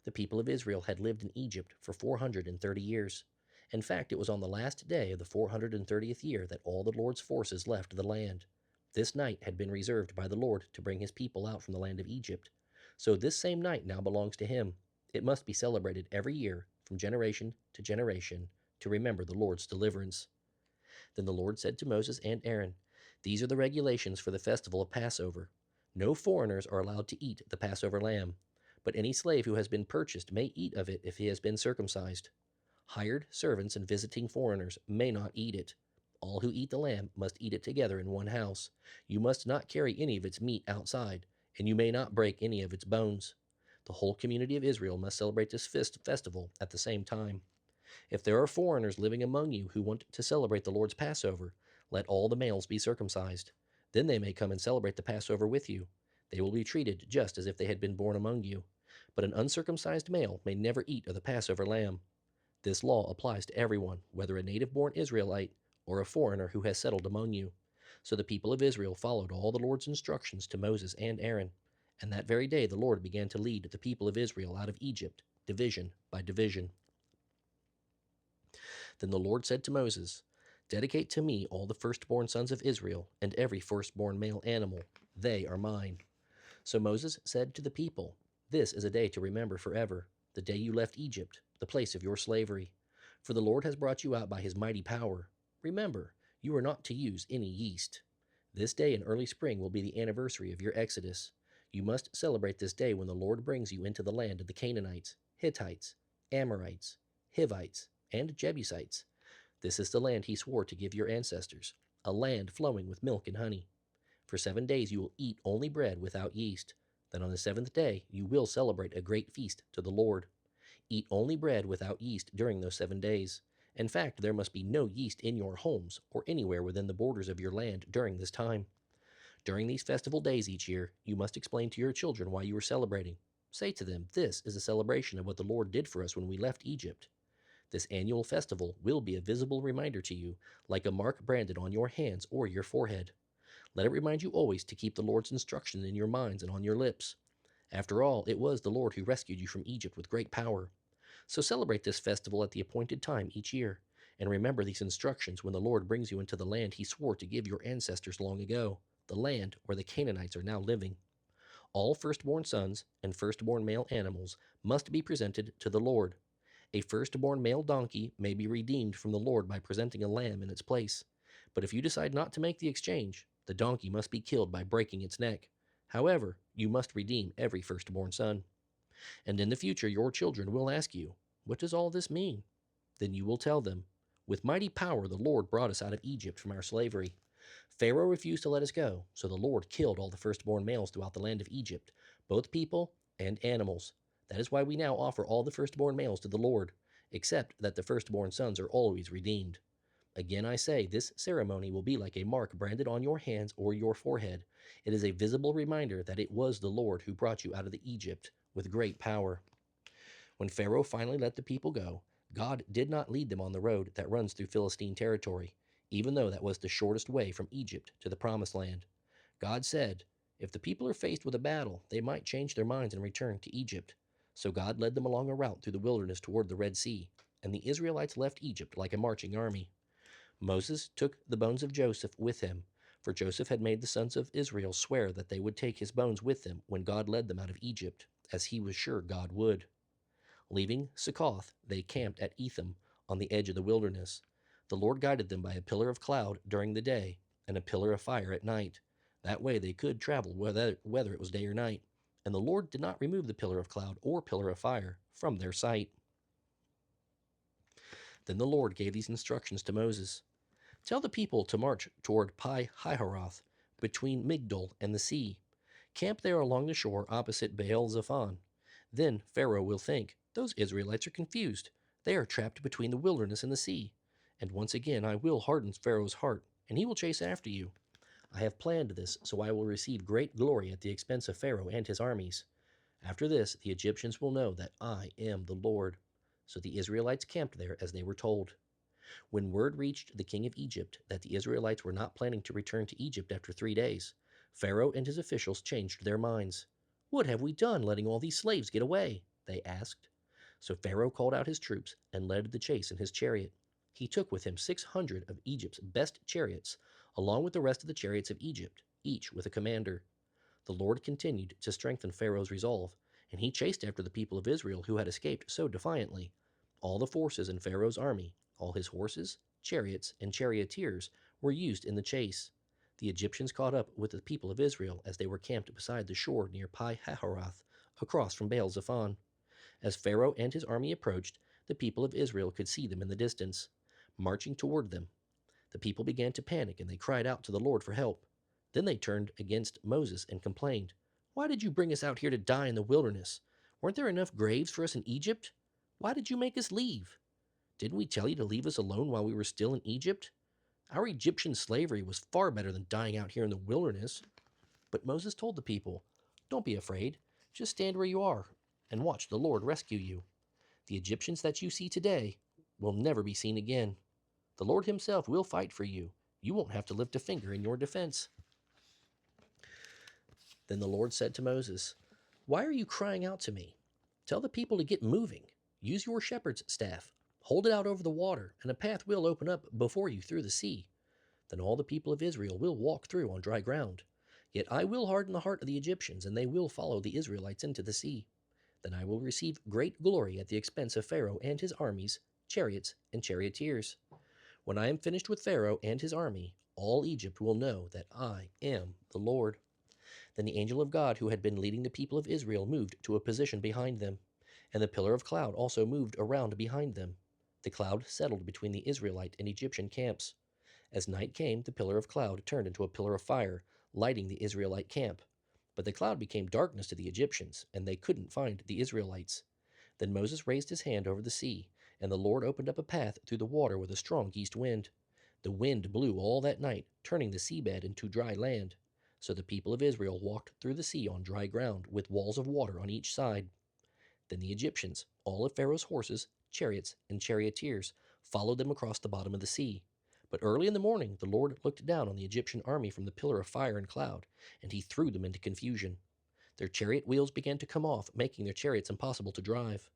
The people of Israel had lived in Egypt for 430 years. In fact, it was on the last day of the 430th year that all the Lord's forces left the land. This night had been reserved by the Lord to bring his people out from the land of Egypt. So this same night now belongs to him. It must be celebrated every year, from generation to generation, to remember the Lord's deliverance. Then the Lord said to Moses and Aaron, "These are the regulations for the festival of Passover. No foreigners are allowed to eat the Passover lamb, but any slave who has been purchased may eat of it if he has been circumcised. Hired servants and visiting foreigners may not eat it. All who eat the lamb must eat it together in one house. You must not carry any of its meat outside, and you may not break any of its bones. The whole community of Israel must celebrate this festival at the same time. If there are foreigners living among you who want to celebrate the Lord's Passover, let all the males be circumcised. Then they may come and celebrate the Passover with you. They will be treated just as if they had been born among you. But an uncircumcised male may never eat of the Passover lamb. This law applies to everyone, whether a native-born Israelite or a foreigner who has settled among you." So the people of Israel followed all the Lord's instructions to Moses and Aaron. And that very day the Lord began to lead the people of Israel out of Egypt, division by division. Then the Lord said to Moses, "Dedicate to me all the firstborn sons of Israel, and every firstborn male animal. They are mine." So Moses said to the people, "This is a day to remember forever, the day you left Egypt, the place of your slavery. For the Lord has brought you out by his mighty power. Remember, you are not to use any yeast. This day in early spring will be the anniversary of your exodus. You must celebrate this day when the Lord brings you into the land of the Canaanites, Hittites, Amorites, Hivites, and Jebusites. This is the land he swore to give your ancestors, a land flowing with milk and honey. For 7 days you will eat only bread without yeast. Then on the seventh day you will celebrate a great feast to the Lord. Eat only bread without yeast during those 7 days. In fact, there must be no yeast in your homes or anywhere within the borders of your land during this time. During these festival days each year, you must explain to your children why you are celebrating. Say to them, 'This is a celebration of what the Lord did for us when we left Egypt.' This annual festival will be a visible reminder to you, like a mark branded on your hands or your forehead. Let it remind you always to keep the Lord's instruction in your minds and on your lips. After all, it was the Lord who rescued you from Egypt with great power. So celebrate this festival at the appointed time each year, and remember these instructions when the Lord brings you into the land he swore to give your ancestors long ago, the land where the Canaanites are now living. All firstborn sons and firstborn male animals must be presented to the Lord. A firstborn male donkey may be redeemed from the Lord by presenting a lamb in its place. But if you decide not to make the exchange, the donkey must be killed by breaking its neck. However, you must redeem every firstborn son. And in the future your children will ask you, 'What does all this mean?' Then you will tell them, 'With mighty power the Lord brought us out of Egypt from our slavery. Pharaoh refused to let us go, so the Lord killed all the firstborn males throughout the land of Egypt, both people and animals. That is why we now offer all the firstborn males to the Lord, except that the firstborn sons are always redeemed. Again I say, this ceremony will be like a mark branded on your hands or your forehead. It is a visible reminder that it was the Lord who brought you out of the Egypt with great power." When Pharaoh finally let the people go, God did not lead them on the road that runs through Philistine territory, even though that was the shortest way from Egypt to the Promised Land. God said, If the people are faced with a battle, they might change their minds and return to Egypt. So God led them along a route through the wilderness toward the Red Sea, and the Israelites left Egypt like a marching army. Moses took the bones of Joseph with him, for Joseph had made the sons of Israel swear that they would take his bones with them when God led them out of Egypt, as he was sure God would. Leaving Succoth, they camped at Etham on the edge of the wilderness. The Lord guided them by a pillar of cloud during the day and a pillar of fire at night. That way they could travel whether it was day or night. And the Lord did not remove the pillar of cloud or pillar of fire from their sight. Then the Lord gave these instructions to Moses. Tell the people to march toward Pi Hahiroth, between Migdol and the sea. Camp there along the shore opposite Baal Zephon. Then Pharaoh will think, those Israelites are confused. They are trapped between the wilderness and the sea. And once again I will harden Pharaoh's heart, and he will chase after you. I have planned this, so I will receive great glory at the expense of Pharaoh and his armies. After this, the Egyptians will know that I am the Lord. So the Israelites camped there as they were told. When word reached the king of Egypt that the Israelites were not planning to return to Egypt after 3 days, Pharaoh and his officials changed their minds. What have we done letting all these slaves get away? They asked. So Pharaoh called out his troops and led the chase in his chariot. He took with him 600 of Egypt's best chariots, along with the rest of the chariots of Egypt, each with a commander. The Lord continued to strengthen Pharaoh's resolve, and he chased after the people of Israel who had escaped so defiantly. All the forces in Pharaoh's army, all his horses, chariots, and charioteers were used in the chase. The Egyptians caught up with the people of Israel as they were camped beside the shore near Pi Hahiroth, across from Baal Zephon. As Pharaoh and his army approached, the people of Israel could see them in the distance, marching toward them. The people began to panic and they cried out to the Lord for help. Then they turned against Moses and complained, Why did you bring us out here to die in the wilderness? Weren't there enough graves for us in Egypt? Why did you make us leave? Didn't we tell you to leave us alone while we were still in Egypt? Our Egyptian slavery was far better than dying out here in the wilderness. But Moses told the people, Don't be afraid. Just stand where you are and watch the Lord rescue you. The Egyptians that you see today will never be seen again. The Lord himself will fight for you. You won't have to lift a finger in your defense. Then the Lord said to Moses, Why are you crying out to me? Tell the people to get moving. Use your shepherd's staff. Hold it out over the water, and a path will open up before you through the sea. Then all the people of Israel will walk through on dry ground. Yet I will harden the heart of the Egyptians, and they will follow the Israelites into the sea. Then I will receive great glory at the expense of Pharaoh and his armies, chariots, and charioteers. When I am finished with Pharaoh and his army, all Egypt will know that I am the Lord. Then the angel of God who had been leading the people of Israel moved to a position behind them, and the pillar of cloud also moved around behind them. The cloud settled between the Israelite and Egyptian camps. As night came, the pillar of cloud turned into a pillar of fire, lighting the Israelite camp. But the cloud became darkness to the Egyptians, and they couldn't find the Israelites. Then Moses raised his hand over the sea, and the Lord opened up a path through the water with a strong east wind. The wind blew all that night, turning the seabed into dry land. So the people of Israel walked through the sea on dry ground, with walls of water on each side. Then the Egyptians, all of Pharaoh's horses, chariots, and charioteers, followed them across the bottom of the sea. But early in the morning the Lord looked down on the Egyptian army from the pillar of fire and cloud, and he threw them into confusion. Their chariot wheels began to come off, making their chariots impossible to drive.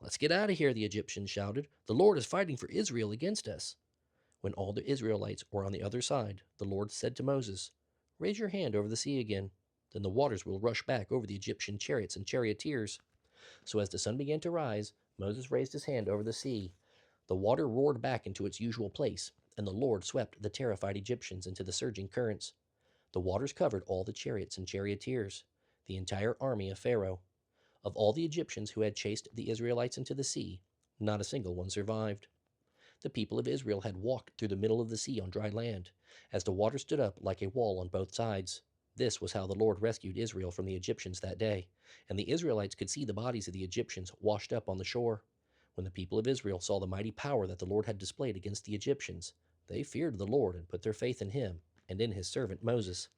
Let's get out of here, the Egyptians shouted. The Lord is fighting for Israel against us. When all the Israelites were on the other side, the Lord said to Moses, Raise your hand over the sea again. Then the waters will rush back over the Egyptian chariots and charioteers. So as the sun began to rise, Moses raised his hand over the sea. The water roared back into its usual place, and the Lord swept the terrified Egyptians into the surging currents. The waters covered all the chariots and charioteers, the entire army of Pharaoh. Of all the Egyptians who had chased the Israelites into the sea, not a single one survived. The people of Israel had walked through the middle of the sea on dry land, as the water stood up like a wall on both sides. This was how the Lord rescued Israel from the Egyptians that day, and the Israelites could see the bodies of the Egyptians washed up on the shore. When the people of Israel saw the mighty power that the Lord had displayed against the Egyptians, they feared the Lord and put their faith in him and in his servant Moses.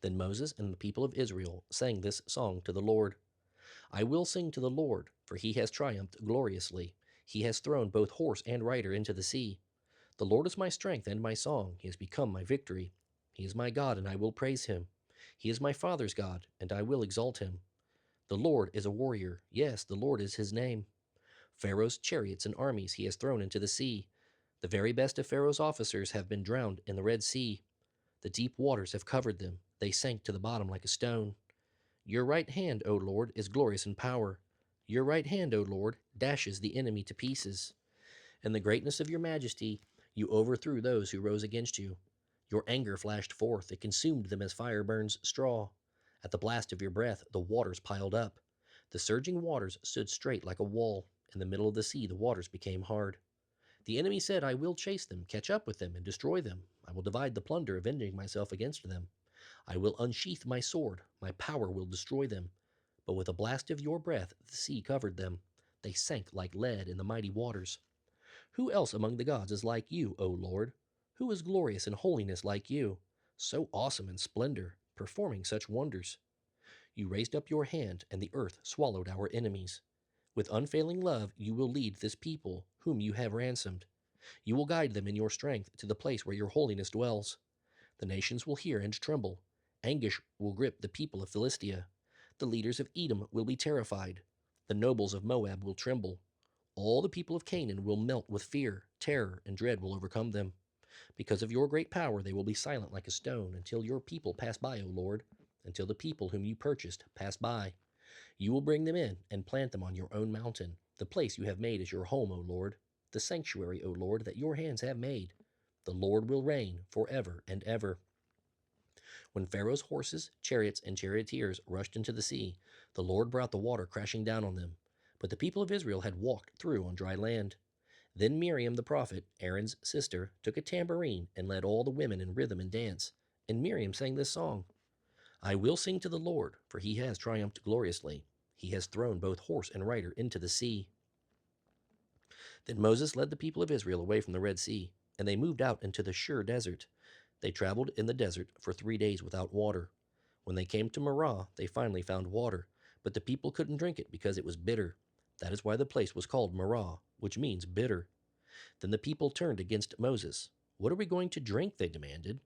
Then Moses and the people of Israel sang this song to the Lord. I will sing to the Lord, for he has triumphed gloriously. He has thrown both horse and rider into the sea. The Lord is my strength and my song. He has become my victory. He is my God, and I will praise him. He is my father's God, and I will exalt him. The Lord is a warrior. Yes, the Lord is his name. Pharaoh's chariots and armies he has thrown into the sea. The very best of Pharaoh's officers have been drowned in the Red Sea. The deep waters have covered them. They sank to the bottom like a stone. Your right hand, O Lord, is glorious in power. Your right hand, O Lord, dashes the enemy to pieces. In the greatness of your majesty, you overthrew those who rose against you. Your anger flashed forth, it consumed them as fire burns straw. At the blast of your breath, the waters piled up. The surging waters stood straight like a wall. In the middle of the sea, the waters became hard. The enemy said, I will chase them, catch up with them, and destroy them. I will divide the plunder, avenging myself against them. I will unsheath my sword, my power will destroy them. But with a blast of your breath, the sea covered them. They sank like lead in the mighty waters. Who else among the gods is like you, O Lord? Who is glorious in holiness like you? So awesome in splendor, performing such wonders. You raised up your hand, and the earth swallowed our enemies. With unfailing love, you will lead this people, whom you have ransomed. You will guide them in your strength to the place where your holiness dwells. The nations will hear and tremble. Anguish will grip the people of Philistia. The leaders of Edom will be terrified. The nobles of Moab will tremble. All the people of Canaan will melt with fear. Terror and dread will overcome them. Because of your great power, they will be silent like a stone until your people pass by, O Lord, until the people whom you purchased pass by. You will bring them in and plant them on your own mountain, the place you have made as your home, O Lord, the sanctuary, O Lord, that your hands have made. The Lord will reign forever and ever. When Pharaoh's horses, chariots, and charioteers rushed into the sea, the Lord brought the water crashing down on them. But the people of Israel had walked through on dry land. Then Miriam the prophet, Aaron's sister, took a tambourine and led all the women in rhythm and dance. And Miriam sang this song: I will sing to the Lord, for he has triumphed gloriously. He has thrown both horse and rider into the sea. Then Moses led the people of Israel away from the Red Sea, and they moved out into the Shur desert. They traveled in the desert for 3 days without water. When they came to Marah, they finally found water, but the people couldn't drink it because it was bitter. That is why the place was called Marah, which means bitter. Then the people turned against Moses. What are we going to drink? They demanded.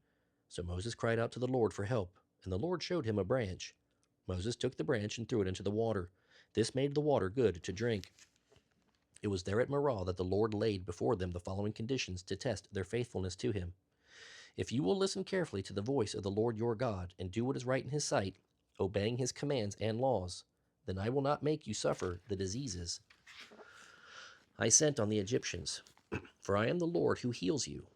So Moses cried out to the Lord for help, and the Lord showed him a branch. Moses took the branch and threw it into the water. This made the water good to drink. It was there at Marah that the Lord laid before them the following conditions to test their faithfulness to him. If you will listen carefully to the voice of the Lord your God and do what is right in his sight, obeying his commands and laws, then I will not make you suffer the diseases I sent on the Egyptians, for I am the Lord who heals you.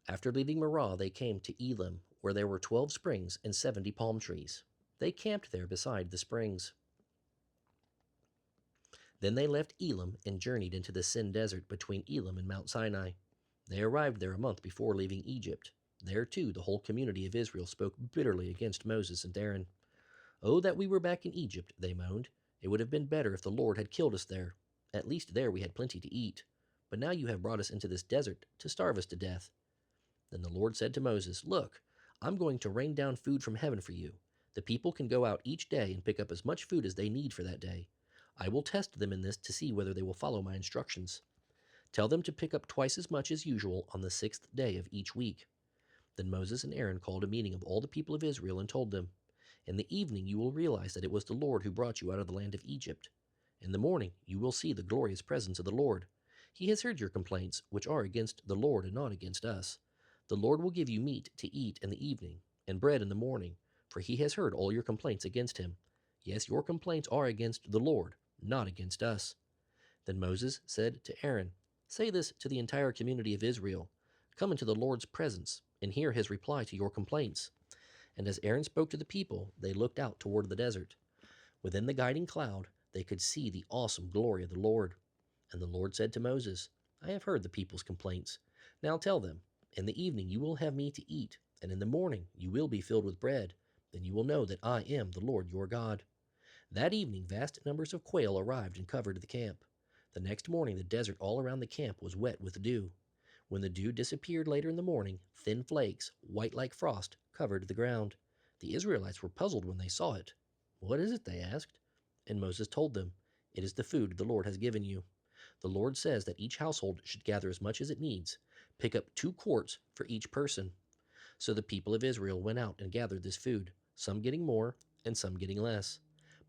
After leaving Marah, they came to Elim, where there were 12 springs and 70 palm trees. They camped there beside the springs. Then they left Elim and journeyed into the Sin desert between Elim and Mount Sinai. They arrived there a month before leaving Egypt. There, too, the whole community of Israel spoke bitterly against Moses and Aaron. Oh, that we were back in Egypt, they moaned. It would have been better if the Lord had killed us there. At least there we had plenty to eat. But now you have brought us into this desert to starve us to death. Then the Lord said to Moses, Look, I'm going to rain down food from heaven for you. The people can go out each day and pick up as much food as they need for that day. I will test them in this to see whether they will follow my instructions. Tell them to pick up twice as much as usual on the 6th day of each week. Then Moses and Aaron called a meeting of all the people of Israel and told them, In the evening you will realize that it was the Lord who brought you out of the land of Egypt. In the morning you will see the glorious presence of the Lord. He has heard your complaints, which are against the Lord and not against us. The Lord will give you meat to eat in the evening, and bread in the morning, for he has heard all your complaints against him. Yes, your complaints are against the Lord, not against us. Then Moses said to Aaron, Say this to the entire community of Israel. Come into the Lord's presence, and hear his reply to your complaints. And as Aaron spoke to the people, they looked out toward the desert. Within the guiding cloud, they could see the awesome glory of the Lord. And the Lord said to Moses, I have heard the people's complaints. Now tell them, in the evening you will have meat to eat, and in the morning you will be filled with bread. Then you will know that I am the Lord your God. That evening vast numbers of quail arrived and covered the camp. The next morning the desert all around the camp was wet with dew. When the dew disappeared later in the morning, thin flakes, white like frost, covered the ground. The Israelites were puzzled when they saw it. What is it? They asked. And Moses told them, It is the food the Lord has given you. The Lord says that each household should gather as much as it needs. Pick up 2 quarts for each person. So the people of Israel went out and gathered this food, some getting more and some getting less.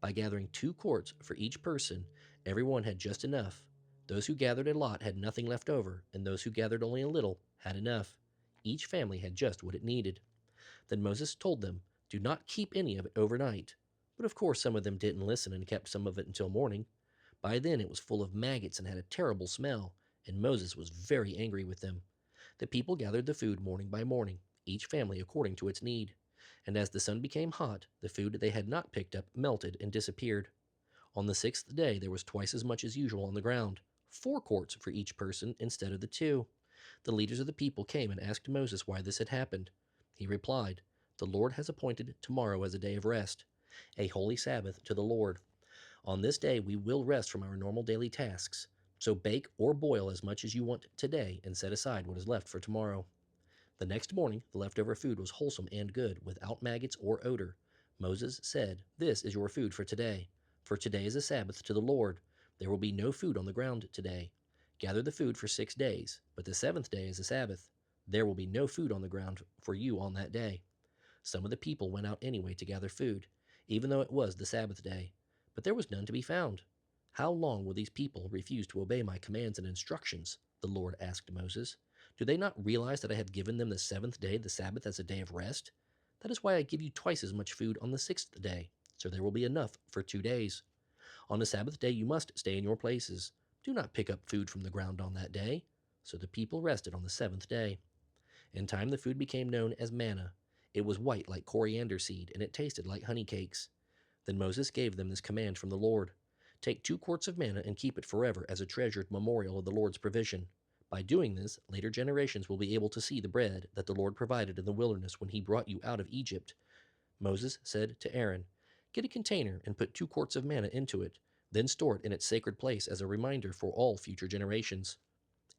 By gathering 2 quarts for each person, everyone had just enough. Those who gathered a lot had nothing left over, and those who gathered only a little had enough. Each family had just what it needed. Then Moses told them, "Do not keep any of it overnight." But of course, some of them didn't listen and kept some of it until morning. By then it was full of maggots and had a terrible smell, and Moses was very angry with them. The people gathered the food morning by morning, each family according to its need. And as the sun became hot, the food they had not picked up melted and disappeared. On the 6th day there was twice as much as usual on the ground, 4 quarts for each person instead of the 2. The leaders of the people came and asked Moses why this had happened. He replied, "The Lord has appointed tomorrow as a day of rest, a holy Sabbath to the Lord. On this day we will rest from our normal daily tasks. So bake or boil as much as you want today and set aside what is left for tomorrow." The next morning the leftover food was wholesome and good, without maggots or odor. Moses said, "This is your food for today. For today is a Sabbath to the Lord. There will be no food on the ground today. Gather the food for 6 days, but the 7th day is a Sabbath. There will be no food on the ground for you on that day." Some of the people went out anyway to gather food, even though it was the Sabbath day, but there was none to be found. "How long will these people refuse to obey my commands and instructions?" the Lord asked Moses. "Do they not realize that I have given them the 7th day, the Sabbath, as a day of rest? That is why I give you twice as much food on the 6th day, so there will be enough for 2 days. On the Sabbath day you must stay in your places. Do not pick up food from the ground on that day." So the people rested on the 7th day. In time the food became known as manna. It was white like coriander seed, and it tasted like honey cakes. Then Moses gave them this command from the Lord: "Take 2 quarts of manna and keep it forever as a treasured memorial of the Lord's provision. By doing this, later generations will be able to see the bread that the Lord provided in the wilderness when he brought you out of Egypt." Moses said to Aaron, "Get a container and put 2 quarts of manna into it. Then store it in its sacred place as a reminder for all future generations."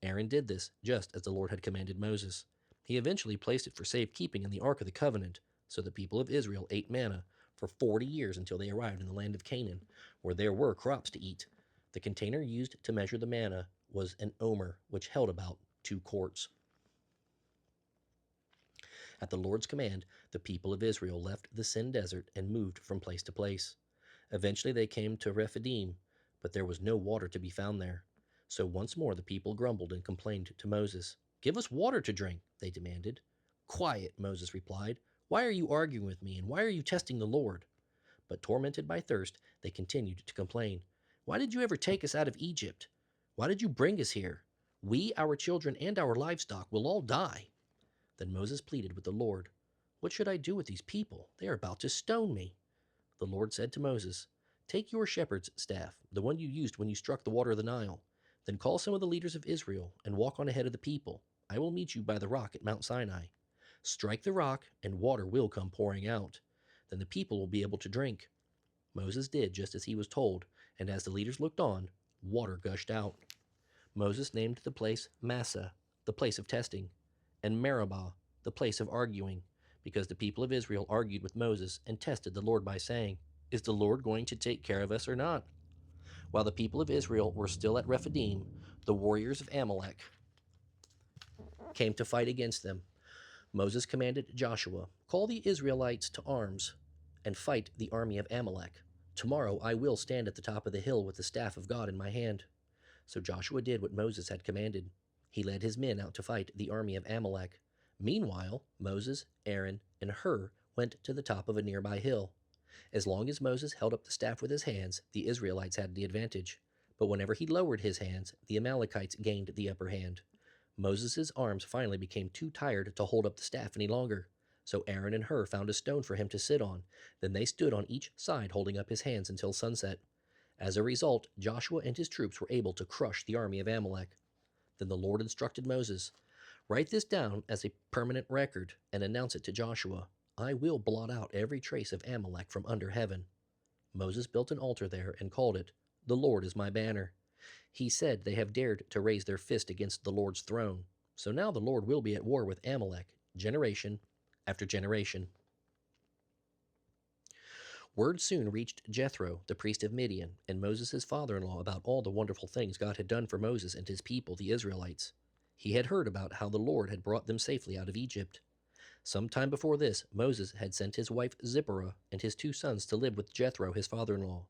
Aaron did this just as the Lord had commanded Moses. He eventually placed it for safekeeping in the Ark of the Covenant, so the people of Israel ate manna for 40 years until they arrived in the land of Canaan, where there were crops to eat. The container used to measure the manna was an omer, which held about 2 quarts. At the Lord's command, the people of Israel left the Sin desert and moved from place to place. Eventually they came to Rephidim, but there was no water to be found there. So once more the people grumbled and complained to Moses. "Give us water to drink," they demanded. "Quiet," Moses replied. "Why are you arguing with me, and why are you testing the Lord?" But tormented by thirst, they continued to complain. "Why did you ever take us out of Egypt? Why did you bring us here? We, our children, and our livestock will all die." Then Moses pleaded with the Lord. "What should I do with these people? They are about to stone me." The Lord said to Moses, "Take your shepherd's staff, the one you used when you struck the water of the Nile. Then call some of the leaders of Israel and walk on ahead of the people. I will meet you by the rock at Mount Sinai. Strike the rock, and water will come pouring out. Then the people will be able to drink." Moses did just as he was told, and as the leaders looked on, water gushed out. Moses named the place Massah, the place of testing, and Meribah, the place of arguing, because the people of Israel argued with Moses and tested the Lord by saying, "Is the Lord going to take care of us or not?" While the people of Israel were still at Rephidim, the warriors of Amalek came to fight against them. Moses commanded Joshua, "Call the Israelites to arms and fight the army of Amalek. Tomorrow I will stand at the top of the hill with the staff of God in my hand." So Joshua did what Moses had commanded. He led his men out to fight the army of Amalek. Meanwhile, Moses, Aaron, and Hur went to the top of a nearby hill. As long as Moses held up the staff with his hands, the Israelites had the advantage. But whenever he lowered his hands, the Amalekites gained the upper hand. Moses' arms finally became too tired to hold up the staff any longer. So Aaron and Hur found a stone for him to sit on. Then they stood on each side holding up his hands until sunset. As a result, Joshua and his troops were able to crush the army of Amalek. Then the Lord instructed Moses, "Write this down as a permanent record and announce it to Joshua. I will blot out every trace of Amalek from under heaven." Moses built an altar there and called it, "The Lord is my banner." He said they have dared to raise their fist against the Lord's throne. So now the Lord will be at war with Amalek, generation after generation. Word soon reached Jethro, the priest of Midian, and Moses' father-in-law about all the wonderful things God had done for Moses and his people, the Israelites. He had heard about how the Lord had brought them safely out of Egypt. Some time before this, Moses had sent his wife Zipporah and his 2 sons to live with Jethro, his father-in-law.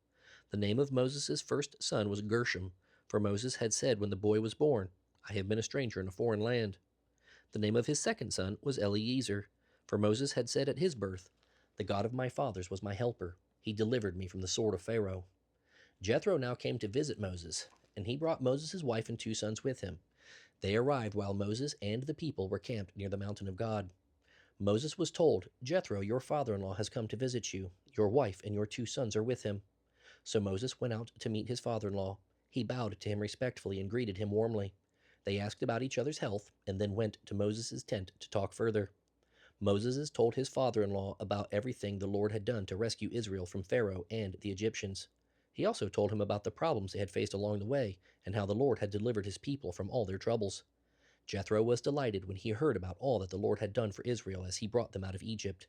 The name of Moses' first son was Gershom, for Moses had said when the boy was born, I have been a stranger in a foreign land. The name of his second son was Eliezer, for Moses had said at his birth, the God of my fathers was my helper. He delivered me from the sword of Pharaoh. Jethro now came to visit Moses, and he brought Moses' wife and 2 sons with him. They arrived while Moses and the people were camped near the mountain of God. Moses was told, Jethro, your father-in-law, has come to visit you. Your wife and your 2 sons are with him. So Moses went out to meet his father-in-law. He bowed to him respectfully and greeted him warmly. They asked about each other's health and then went to Moses' tent to talk further. Moses told his father-in-law about everything the Lord had done to rescue Israel from Pharaoh and the Egyptians. He also told him about the problems they had faced along the way and how the Lord had delivered his people from all their troubles. Jethro was delighted when he heard about all that the Lord had done for Israel as he brought them out of Egypt.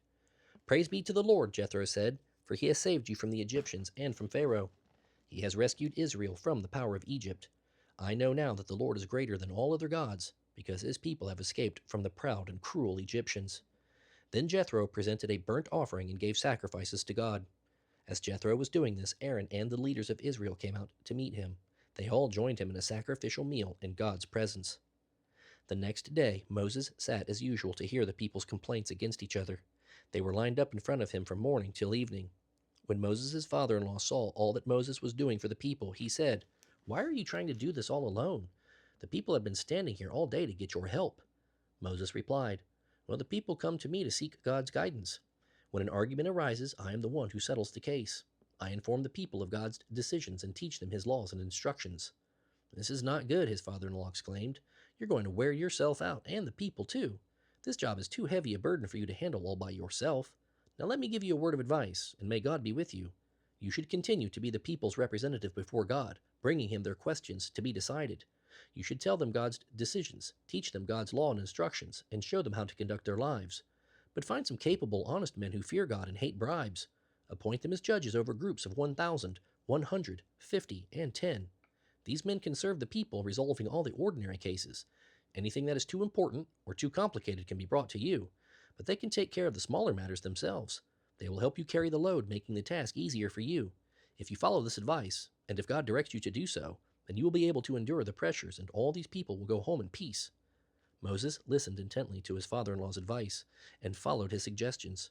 Praise be to the Lord, Jethro said, for he has saved you from the Egyptians and from Pharaoh. He has rescued Israel from the power of Egypt. I know now that the Lord is greater than all other gods, because his people have escaped from the proud and cruel Egyptians. Then Jethro presented a burnt offering and gave sacrifices to God. As Jethro was doing this, Aaron and the leaders of Israel came out to meet him. They all joined him in a sacrificial meal in God's presence. The next day, Moses sat as usual to hear the people's complaints against each other. They were lined up in front of him from morning till evening. When Moses' father-in-law saw all that Moses was doing for the people, he said, Why are you trying to do this all alone? The people have been standing here all day to get your help. Moses replied, Well, the people come to me to seek God's guidance. When an argument arises, I am the one who settles the case. I inform the people of God's decisions and teach them his laws and instructions. This is not good, his father-in-law exclaimed. You're going to wear yourself out, and the people too. This job is too heavy a burden for you to handle all by yourself. Now let me give you a word of advice, and may God be with you. You should continue to be the people's representative before God, bringing him their questions to be decided. You should tell them God's decisions, teach them God's law and instructions, and show them how to conduct their lives. But find some capable, honest men who fear God and hate bribes. Appoint them as judges over groups of 1,000, 100, 50, and 10. These men can serve the people, resolving all the ordinary cases. Anything that is too important or too complicated can be brought to you, but they can take care of the smaller matters themselves. They will help you carry the load, making the task easier for you. If you follow this advice, and if God directs you to do so, then you will be able to endure the pressures, and all these people will go home in peace. Moses listened intently to his father-in-law's advice and followed his suggestions.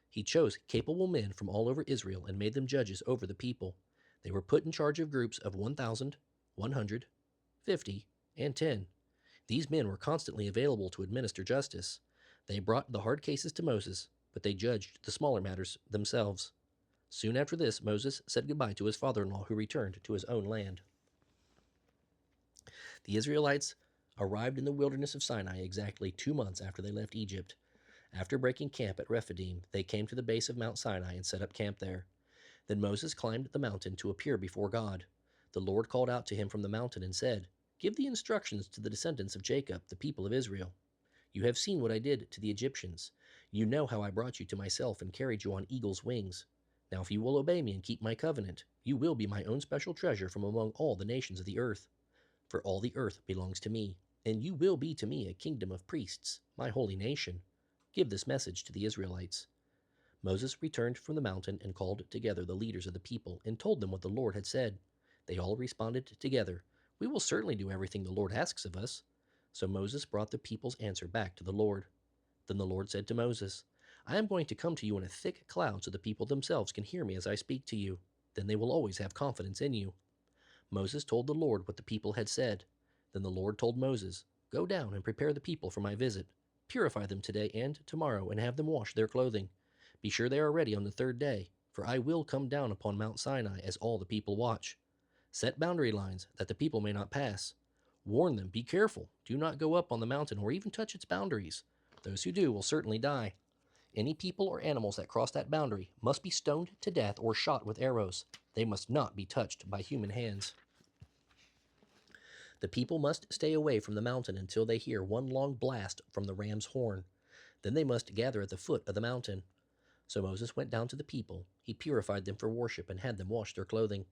He chose capable men from all over Israel and made them judges over the people. They were put in charge of groups of 1,000, 100, 50, and 10. These men were constantly available to administer justice. They brought the hard cases to Moses, but they judged the smaller matters themselves. Soon after this, Moses said goodbye to his father-in-law, who returned to his own land. The Israelites arrived in the wilderness of Sinai exactly 2 months after they left Egypt. After breaking camp at Rephidim, they came to the base of Mount Sinai and set up camp there. Then Moses climbed the mountain to appear before God. The Lord called out to him from the mountain and said, Give the instructions to the descendants of Jacob, the people of Israel. You have seen what I did to the Egyptians. You know how I brought you to myself and carried you on eagle's wings. Now if you will obey me and keep my covenant, you will be my own special treasure from among all the nations of the earth. For all the earth belongs to me, and you will be to me a kingdom of priests, my holy nation. Give this message to the Israelites. Moses returned from the mountain and called together the leaders of the people and told them what the Lord had said. They all responded together, We will certainly do everything the Lord asks of us. So Moses brought the people's answer back to the Lord. Then the Lord said to Moses, I am going to come to you in a thick cloud so the people themselves can hear me as I speak to you. Then they will always have confidence in you. Moses told the Lord what the people had said. Then the Lord told Moses, Go down and prepare the people for my visit. Purify them today and tomorrow and have them wash their clothing. Be sure they are ready on the 3rd day, for I will come down upon Mount Sinai as all the people watch. Set boundary lines that the people may not pass. Warn them, be careful, do not go up on the mountain or even touch its boundaries. Those who do will certainly die. Any people or animals that cross that boundary must be stoned to death or shot with arrows. They must not be touched by human hands. The people must stay away from the mountain until they hear one long blast from the ram's horn. Then they must gather at the foot of the mountain. So Moses went down to the people. He purified them for worship and had them wash their clothing.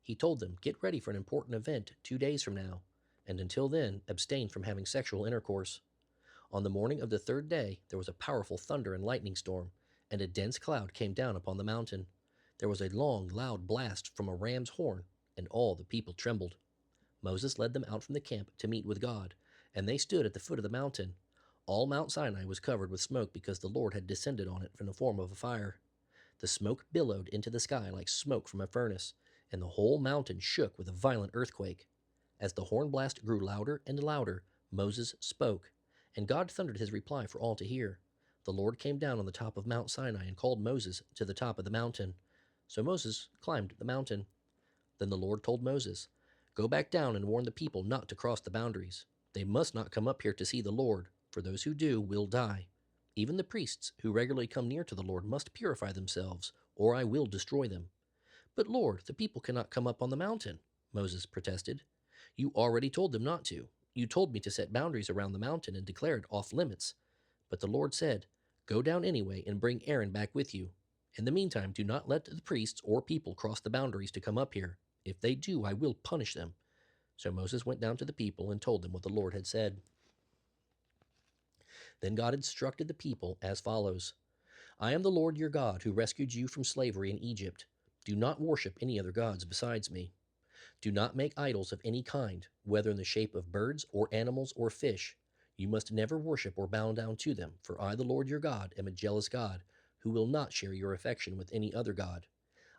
He told them, Get ready for an important event 2 days from now, and until then, abstain from having sexual intercourse. On the morning of the third day, there was a powerful thunder and lightning storm, and a dense cloud came down upon the mountain. There was a long, loud blast from a ram's horn, and all the people trembled. Moses led them out from the camp to meet with God, and they stood at the foot of the mountain. All Mount Sinai was covered with smoke because the Lord had descended on it in the form of a fire. The smoke billowed into the sky like smoke from a furnace, and the whole mountain shook with a violent earthquake. As the horn blast grew louder and louder, Moses spoke, and God thundered his reply for all to hear. The Lord came down on the top of Mount Sinai and called Moses to the top of the mountain. So Moses climbed the mountain. Then the Lord told Moses, "Go back down and warn the people not to cross the boundaries. They must not come up here to see the Lord, for those who do will die. Even the priests who regularly come near to the Lord must purify themselves, or I will destroy them." "But Lord, the people cannot come up on the mountain," Moses protested. "You already told them not to. You told me to set boundaries around the mountain and declare it off limits." But the Lord said, "Go down anyway and bring Aaron back with you. In the meantime, do not let the priests or people cross the boundaries to come up here. If they do, I will punish them." So Moses went down to the people and told them what the Lord had said. Then God instructed the people as follows: "I am the Lord your God who rescued you from slavery in Egypt. Do not worship any other gods besides me. Do not make idols of any kind, whether in the shape of birds or animals or fish. You must never worship or bow down to them, for I, the Lord your God, am a jealous God, who will not share your affection with any other God.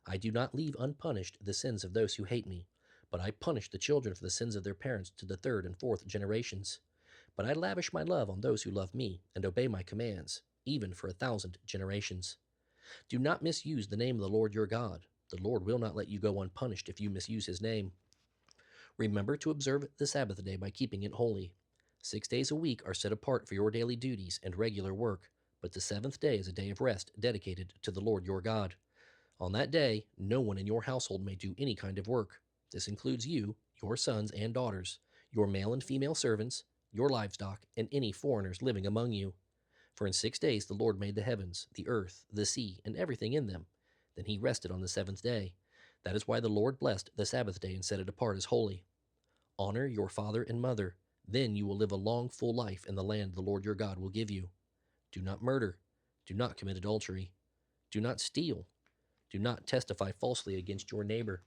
I do not leave unpunished the sins of those who hate me, but I punish the children for the sins of their parents to the third and fourth generations. But I lavish my love on those who love me and obey my commands, even for 1,000 generations. Do not misuse the name of the Lord your God. The Lord will not let you go unpunished if you misuse his name. Remember to observe the Sabbath day by keeping it holy. 6 days a week are set apart for your daily duties and regular work, but the seventh day is a day of rest dedicated to the Lord your God. On that day, no one in your household may do any kind of work. This includes you, your sons and daughters, your male and female servants, your livestock, and any foreigners living among you. For in 6 days the Lord made the heavens, the earth, the sea, and everything in them. Then he rested on the seventh day. That is why the Lord blessed the Sabbath day and set it apart as holy. Honor your father and mother. Then you will live a long, full life in the land the Lord your God will give you. Do not murder. Do not commit adultery. Do not steal. Do not testify falsely against your neighbor.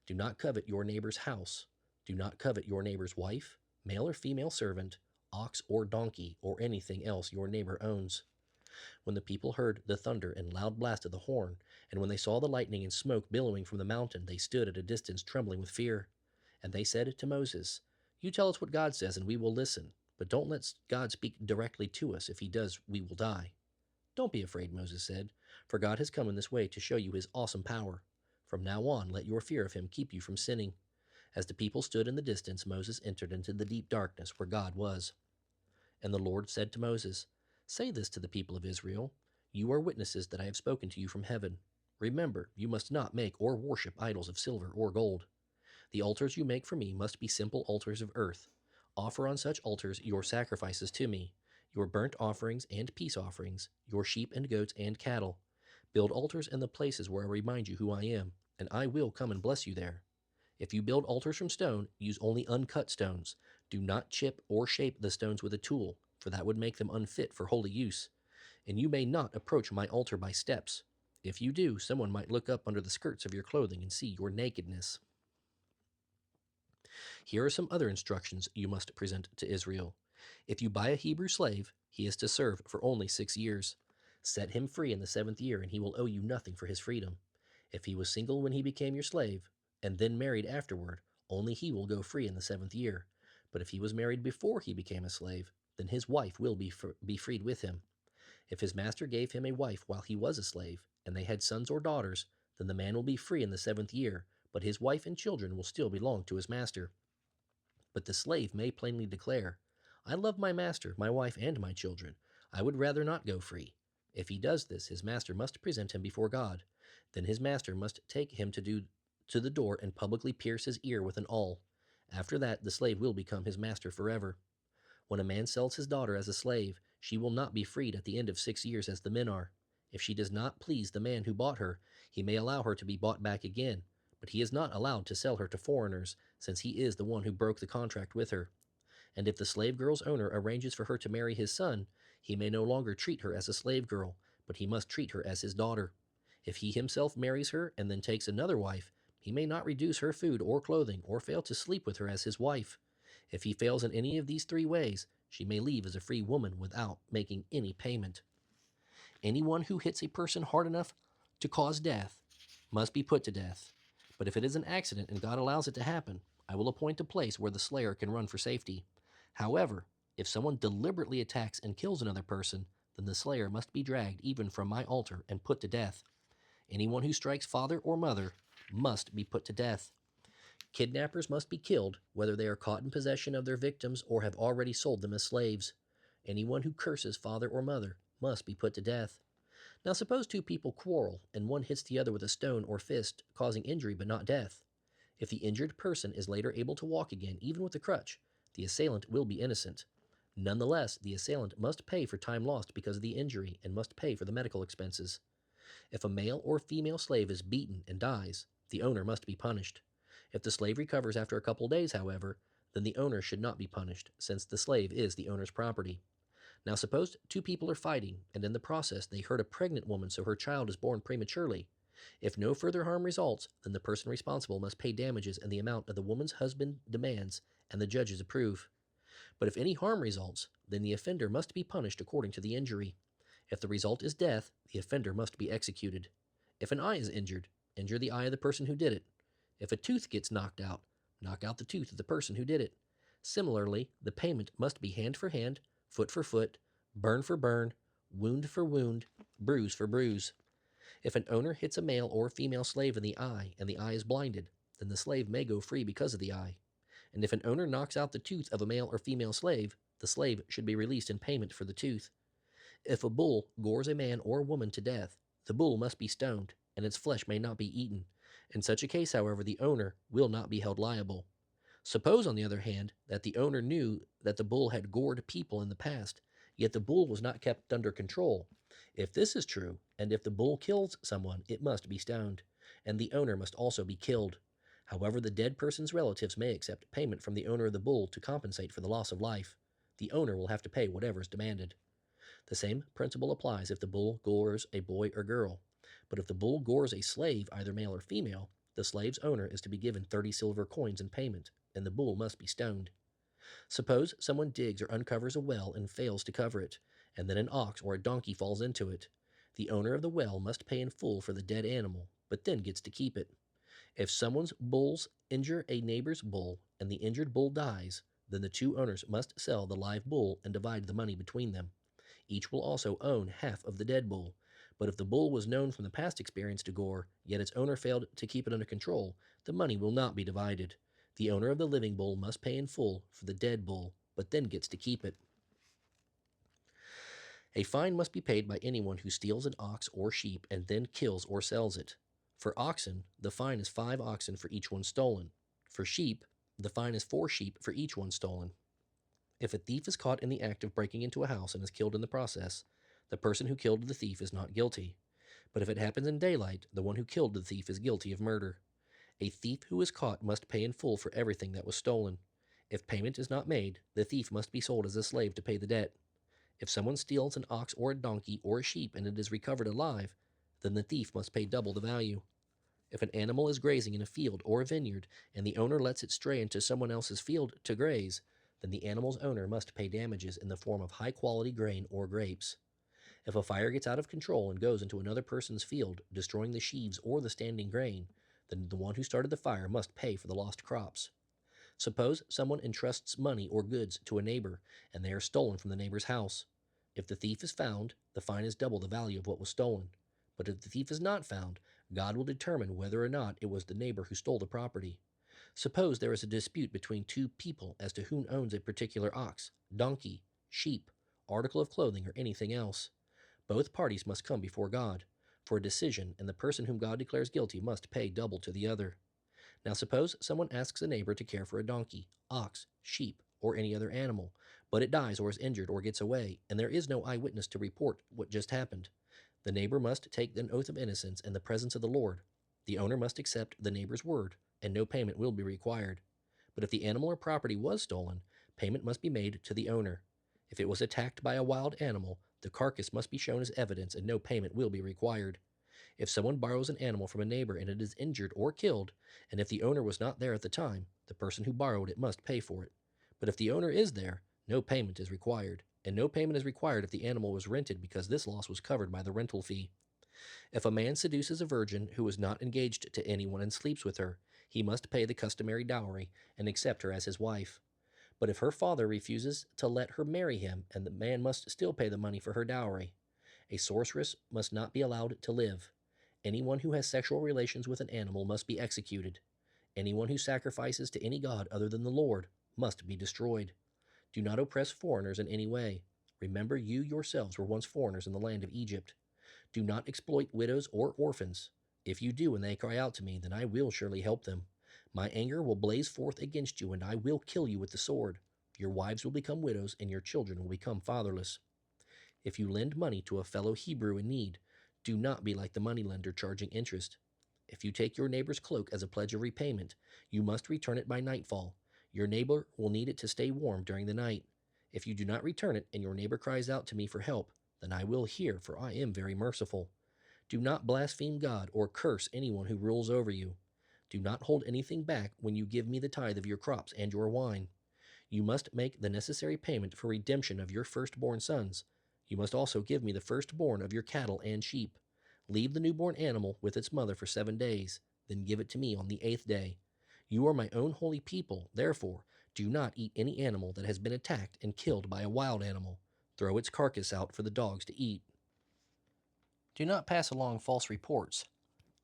Do not covet your neighbor's house. Do not covet your neighbor's wife, male or female servant, ox or donkey, or anything else your neighbor owns. When the people heard the thunder and loud blast of the horn, and when they saw the lightning and smoke billowing from the mountain, they stood at a distance trembling with fear. And they said to Moses, "You tell us what God says, and we will listen. But don't let God speak directly to us. If he does, we will die." "Don't be afraid," Moses said, "for God has come in this way to show you his awesome power. From now on, let your fear of him keep you from sinning." As the people stood in the distance, Moses entered into the deep darkness where God was. And the Lord said to Moses, "Say this to the people of Israel: You are witnesses that I have spoken to you from heaven. Remember, you must not make or worship idols of silver or gold. The altars you make for me must be simple altars of earth. Offer on such altars your sacrifices to me, your burnt offerings and peace offerings, your sheep and goats and cattle. Build altars in the places where I remind you who I am, and I will come and bless you there. If you build altars from stone, use only uncut stones. Do not chip or shape the stones with a tool, for that would make them unfit for holy use. And you may not approach my altar by steps. If you do, someone might look up under the skirts of your clothing and see your nakedness. Here are some other instructions you must present to Israel. If you buy a Hebrew slave, he is to serve for only 6 years. Set him free in the seventh year, and he will owe you nothing for his freedom. If he was single when he became your slave, and then married afterward, only he will go free in the seventh year. But if he was married before he became a slave, then his wife will be freed with him. If his master gave him a wife while he was a slave, and they had sons or daughters, then the man will be free in the seventh year, but his wife and children will still belong to his master. But the slave may plainly declare, "I love my master, my wife, and my children. I would rather not go free." If he does this, his master must present him before God. Then his master must take him to the door and publicly pierce his ear with an awl. After that, the slave will become his master forever. When a man sells his daughter as a slave, she will not be freed at the end of 6 years as the men are. If she does not please the man who bought her, he may allow her to be bought back again, but he is not allowed to sell her to foreigners, since he is the one who broke the contract with her. And if the slave girl's owner arranges for her to marry his son, he may no longer treat her as a slave girl, but he must treat her as his daughter. If he himself marries her and then takes another wife, he may not reduce her food or clothing or fail to sleep with her as his wife. If he fails in any of these three ways, she may leave as a free woman without making any payment. Anyone who hits a person hard enough to cause death must be put to death. But if it is an accident and God allows it to happen, I will appoint a place where the slayer can run for safety. However, if someone deliberately attacks and kills another person, then the slayer must be dragged even from my altar and put to death. Anyone who strikes father or mother must be put to death. Kidnappers must be killed, whether they are caught in possession of their victims or have already sold them as slaves. Anyone who curses father or mother must be put to death. Now suppose two people quarrel, and one hits the other with a stone or fist, causing injury but not death. If the injured person is later able to walk again, even with a crutch, the assailant will be innocent. Nonetheless, the assailant must pay for time lost because of the injury and must pay for the medical expenses. If a male or female slave is beaten and dies, the owner must be punished. If the slave recovers after a couple days, however, then the owner should not be punished, since the slave is the owner's property. Now suppose two people are fighting, and in the process they hurt a pregnant woman so her child is born prematurely. If no further harm results, then the person responsible must pay damages in the amount that the woman's husband demands and the judges approve. But if any harm results, then the offender must be punished according to the injury. If the result is death, the offender must be executed. If an eye is injured, injure the eye of the person who did it. If a tooth gets knocked out, knock out the tooth of the person who did it. Similarly, the payment must be hand for hand, foot for foot, burn for burn, wound for wound, bruise for bruise. If an owner hits a male or female slave in the eye and the eye is blinded, then the slave may go free because of the eye. And if an owner knocks out the tooth of a male or female slave, the slave should be released in payment for the tooth. If a bull gores a man or woman to death, the bull must be stoned, and its flesh may not be eaten. In such a case, however, the owner will not be held liable. Suppose, on the other hand, that the owner knew that the bull had gored people in the past, yet the bull was not kept under control. If this is true, and if the bull kills someone, it must be stoned, and the owner must also be killed. However, the dead person's relatives may accept payment from the owner of the bull to compensate for the loss of life. The owner will have to pay whatever is demanded. The same principle applies if the bull gores a boy or girl. But if the bull gores a slave, either male or female, the slave's owner is to be given 30 silver coins in payment, and the bull must be stoned. Suppose someone digs or uncovers a well and fails to cover it, and then an ox or a donkey falls into it. The owner of the well must pay in full for the dead animal, but then gets to keep it. If someone's bulls injure a neighbor's bull and the injured bull dies, then the two owners must sell the live bull and divide the money between them. Each will also own half of the dead bull. But if the bull was known from the past experience to gore, yet its owner failed to keep it under control, the money will not be divided. The owner of the living bull must pay in full for the dead bull, but then gets to keep it. A fine must be paid by anyone who steals an ox or sheep and then kills or sells it. For oxen, the fine is 5 oxen for each one stolen. For sheep, the fine is 4 sheep for each one stolen. If a thief is caught in the act of breaking into a house and is killed in the process, the person who killed the thief is not guilty. But if it happens in daylight, the one who killed the thief is guilty of murder. A thief who is caught must pay in full for everything that was stolen. If payment is not made, the thief must be sold as a slave to pay the debt. If someone steals an ox or a donkey or a sheep and it is recovered alive, then the thief must pay double the value. If an animal is grazing in a field or a vineyard and the owner lets it stray into someone else's field to graze, then the animal's owner must pay damages in the form of high-quality grain or grapes. If a fire gets out of control and goes into another person's field, destroying the sheaves or the standing grain, then the one who started the fire must pay for the lost crops. Suppose someone entrusts money or goods to a neighbor, and they are stolen from the neighbor's house. If the thief is found, the fine is double the value of what was stolen. But if the thief is not found, God will determine whether or not it was the neighbor who stole the property. Suppose there is a dispute between two people as to who owns a particular ox, donkey, sheep, article of clothing, or anything else. Both parties must come before God for a decision, and the person whom God declares guilty must pay double to the other. Now suppose someone asks a neighbor to care for a donkey, ox, sheep, or any other animal, but it dies or is injured or gets away, and there is no eyewitness to report what just happened. The neighbor must take an oath of innocence in the presence of the Lord. The owner must accept the neighbor's word, and no payment will be required. But if the animal or property was stolen, Payment must be made to the owner. If it was attacked by a wild animal, the carcass must be shown as evidence and no payment will be required. If someone borrows an animal from a neighbor and it is injured or killed, and if the owner was not there at the time, the person who borrowed it must pay for it. But if the owner is there, no payment is required, and no payment is required if the animal was rented because this loss was covered by the rental fee. If a man seduces a virgin who is not engaged to anyone and sleeps with her, he must pay the customary dowry and accept her as his wife. But if her father refuses to let her marry him, and the man must still pay the money for her dowry. A sorceress must not be allowed to live. Anyone who has sexual relations with an animal must be executed. Anyone who sacrifices to any god other than the Lord must be destroyed. Do not oppress foreigners in any way. Remember, you yourselves were once foreigners in the land of Egypt. Do not exploit widows or orphans. If you do and they cry out to me, then I will surely help them. My anger will blaze forth against you, and I will kill you with the sword. Your wives will become widows, and your children will become fatherless. If you lend money to a fellow Hebrew in need, do not be like the moneylender charging interest. If you take your neighbor's cloak as a pledge of repayment, you must return it by nightfall. Your neighbor will need it to stay warm during the night. If you do not return it and your neighbor cries out to me for help, then I will hear, for I am very merciful. Do not blaspheme God or curse anyone who rules over you. Do not hold anything back when you give me the tithe of your crops and your wine. You must make the necessary payment for redemption of your firstborn sons. You must also give me the firstborn of your cattle and sheep. Leave the newborn animal with its mother for 7 days, then give it to me on the 8th day. You are my own holy people, therefore, do not eat any animal that has been attacked and killed by a wild animal. Throw its carcass out for the dogs to eat. Do not pass along false reports.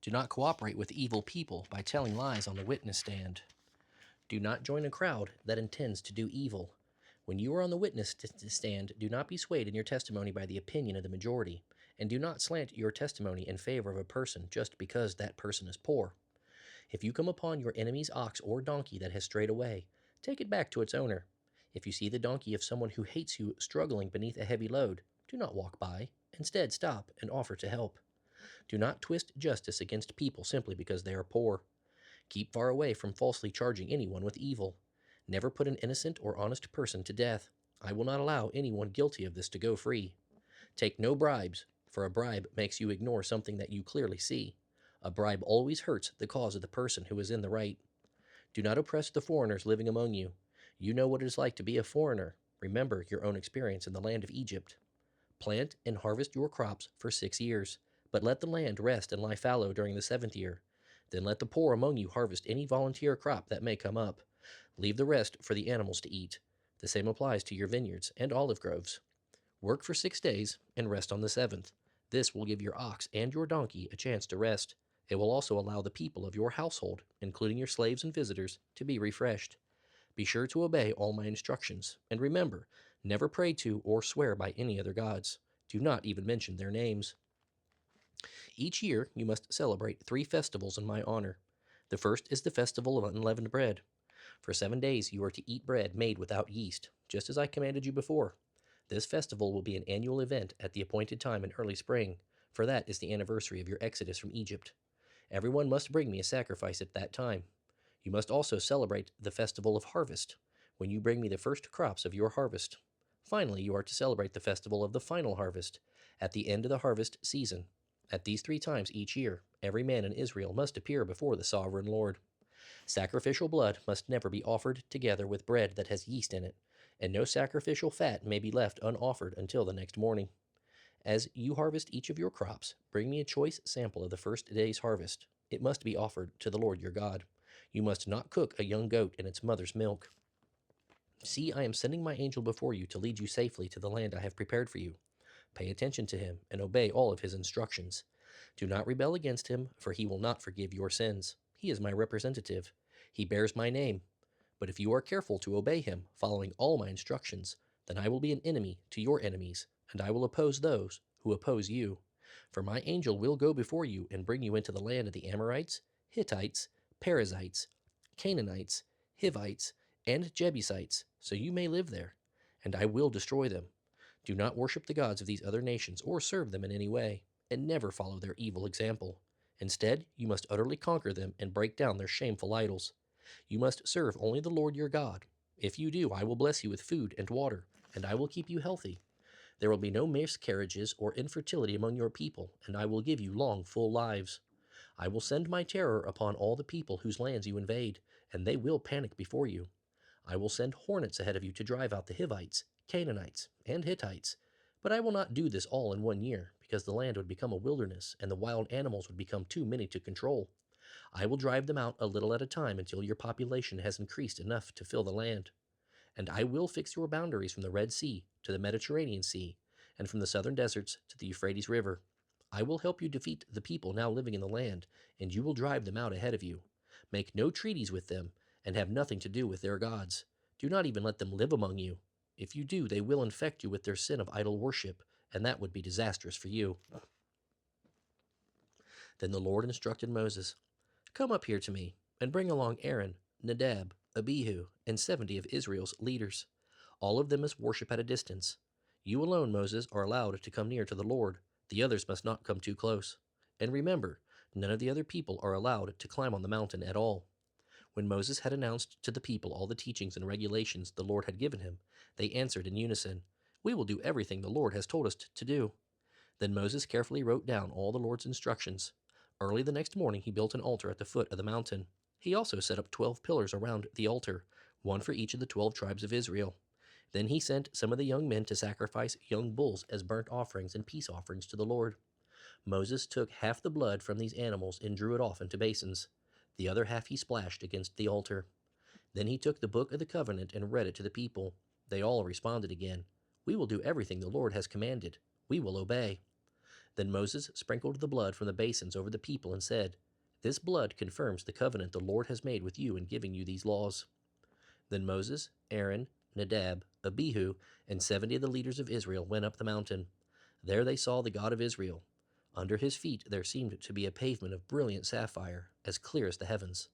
Do not cooperate with evil people by telling lies on the witness stand. Do not join a crowd that intends to do evil. When you are on the witness stand, do not be swayed in your testimony by the opinion of the majority, and do not slant your testimony in favor of a person just because that person is poor. If you come upon your enemy's ox or donkey that has strayed away, take it back to its owner. If you see the donkey of someone who hates you struggling beneath a heavy load, do not walk by. Instead, stop and offer to help. Do not twist justice against people simply because they are poor. Keep far away from falsely charging anyone with evil. Never put an innocent or honest person to death. I will not allow anyone guilty of this to go free. Take no bribes, for a bribe makes you ignore something that you clearly see. A bribe always hurts the cause of the person who is in the right. Do not oppress the foreigners living among you. You know what it is like to be a foreigner. Remember your own experience in the land of Egypt. Plant and harvest your crops for 6 years, but let the land rest and lie fallow during the 7th year. Then let the poor among you harvest any volunteer crop that may come up. Leave the rest for the animals to eat. The same applies to your vineyards and olive groves. Work for 6 days and rest on the 7th. This will give your ox and your donkey a chance to rest. It will also allow the people of your household, including your slaves and visitors, to be refreshed. Be sure to obey all my instructions, and remember, never pray to or swear by any other gods. Do not even mention their names. Each year you must celebrate 3 festivals in my honor. The first is the festival of unleavened bread. For 7 days you are to eat bread made without yeast, just as I commanded you before. This festival will be an annual event at the appointed time in early spring, for that is the anniversary of your exodus from Egypt. Everyone must bring me a sacrifice at that time. You must also celebrate the festival of harvest, when you bring me the first crops of your harvest. Finally, you are to celebrate the festival of the final harvest, at the end of the harvest season. At these 3 times each year, every man in Israel must appear before the sovereign Lord. Sacrificial blood must never be offered together with bread that has yeast in it, and no sacrificial fat may be left unoffered until the next morning. As you harvest each of your crops, bring me a choice sample of the first day's harvest. It must be offered to the Lord your God. You must not cook a young goat in its mother's milk. See, I am sending my angel before you to lead you safely to the land I have prepared for you. Pay attention to him and obey all of his instructions. Do not rebel against him, for he will not forgive your sins. He is my representative. He bears my name. But if you are careful to obey him, following all my instructions, then I will be an enemy to your enemies, and I will oppose those who oppose you. For my angel will go before you and bring you into the land of the Amorites, Hittites, Perizzites, Canaanites, Hivites, and Jebusites, so you may live there, and I will destroy them. Do not worship the gods of these other nations or serve them in any way, and never follow their evil example. Instead, you must utterly conquer them and break down their shameful idols. You must serve only the Lord your God. If you do, I will bless you with food and water, and I will keep you healthy. There will be no miscarriages or infertility among your people, and I will give you long, full lives. I will send my terror upon all the people whose lands you invade, and they will panic before you. I will send hornets ahead of you to drive out the Hivites, Canaanites, and Hittites. But I will not do this all in 1 year, because the land would become a wilderness, and the wild animals would become too many to control. I will drive them out a little at a time until your population has increased enough to fill the land. And I will fix your boundaries from the Red Sea to the Mediterranean Sea, and from the southern deserts to the Euphrates River. I will help you defeat the people now living in the land, and you will drive them out ahead of you. Make no treaties with them, and have nothing to do with their gods. Do not even let them live among you. If you do, they will infect you with their sin of idol worship, and that would be disastrous for you. Then the Lord instructed Moses, Come up here to me, and bring along Aaron, Nadab, Abihu, and 70 of Israel's leaders. All of them must worship at a distance. You alone, Moses, are allowed to come near to the Lord. The others must not come too close. And remember, none of the other people are allowed to climb on the mountain at all. When Moses had announced to the people all the teachings and regulations the Lord had given him, they answered in unison, We will do everything the Lord has told us to do. Then Moses carefully wrote down all the Lord's instructions. Early the next morning he built an altar at the foot of the mountain. He also set up 12 pillars around the altar, one for each of the 12 tribes of Israel. Then he sent some of the young men to sacrifice young bulls as burnt offerings and peace offerings to the Lord. Moses took half the blood from these animals and drew it off into basins. The other half he splashed against the altar. Then he took the book of the covenant and read it to the people. They all responded again, We will do everything the Lord has commanded. We will obey. Then Moses sprinkled the blood from the basins over the people and said, This blood confirms the covenant the Lord has made with you in giving you these laws. Then Moses, Aaron, Nadab, Abihu, and 70 of the leaders of Israel went up the mountain. There they saw the God of Israel. Under his feet there seemed to be a pavement of brilliant sapphire, as clear as the heavens.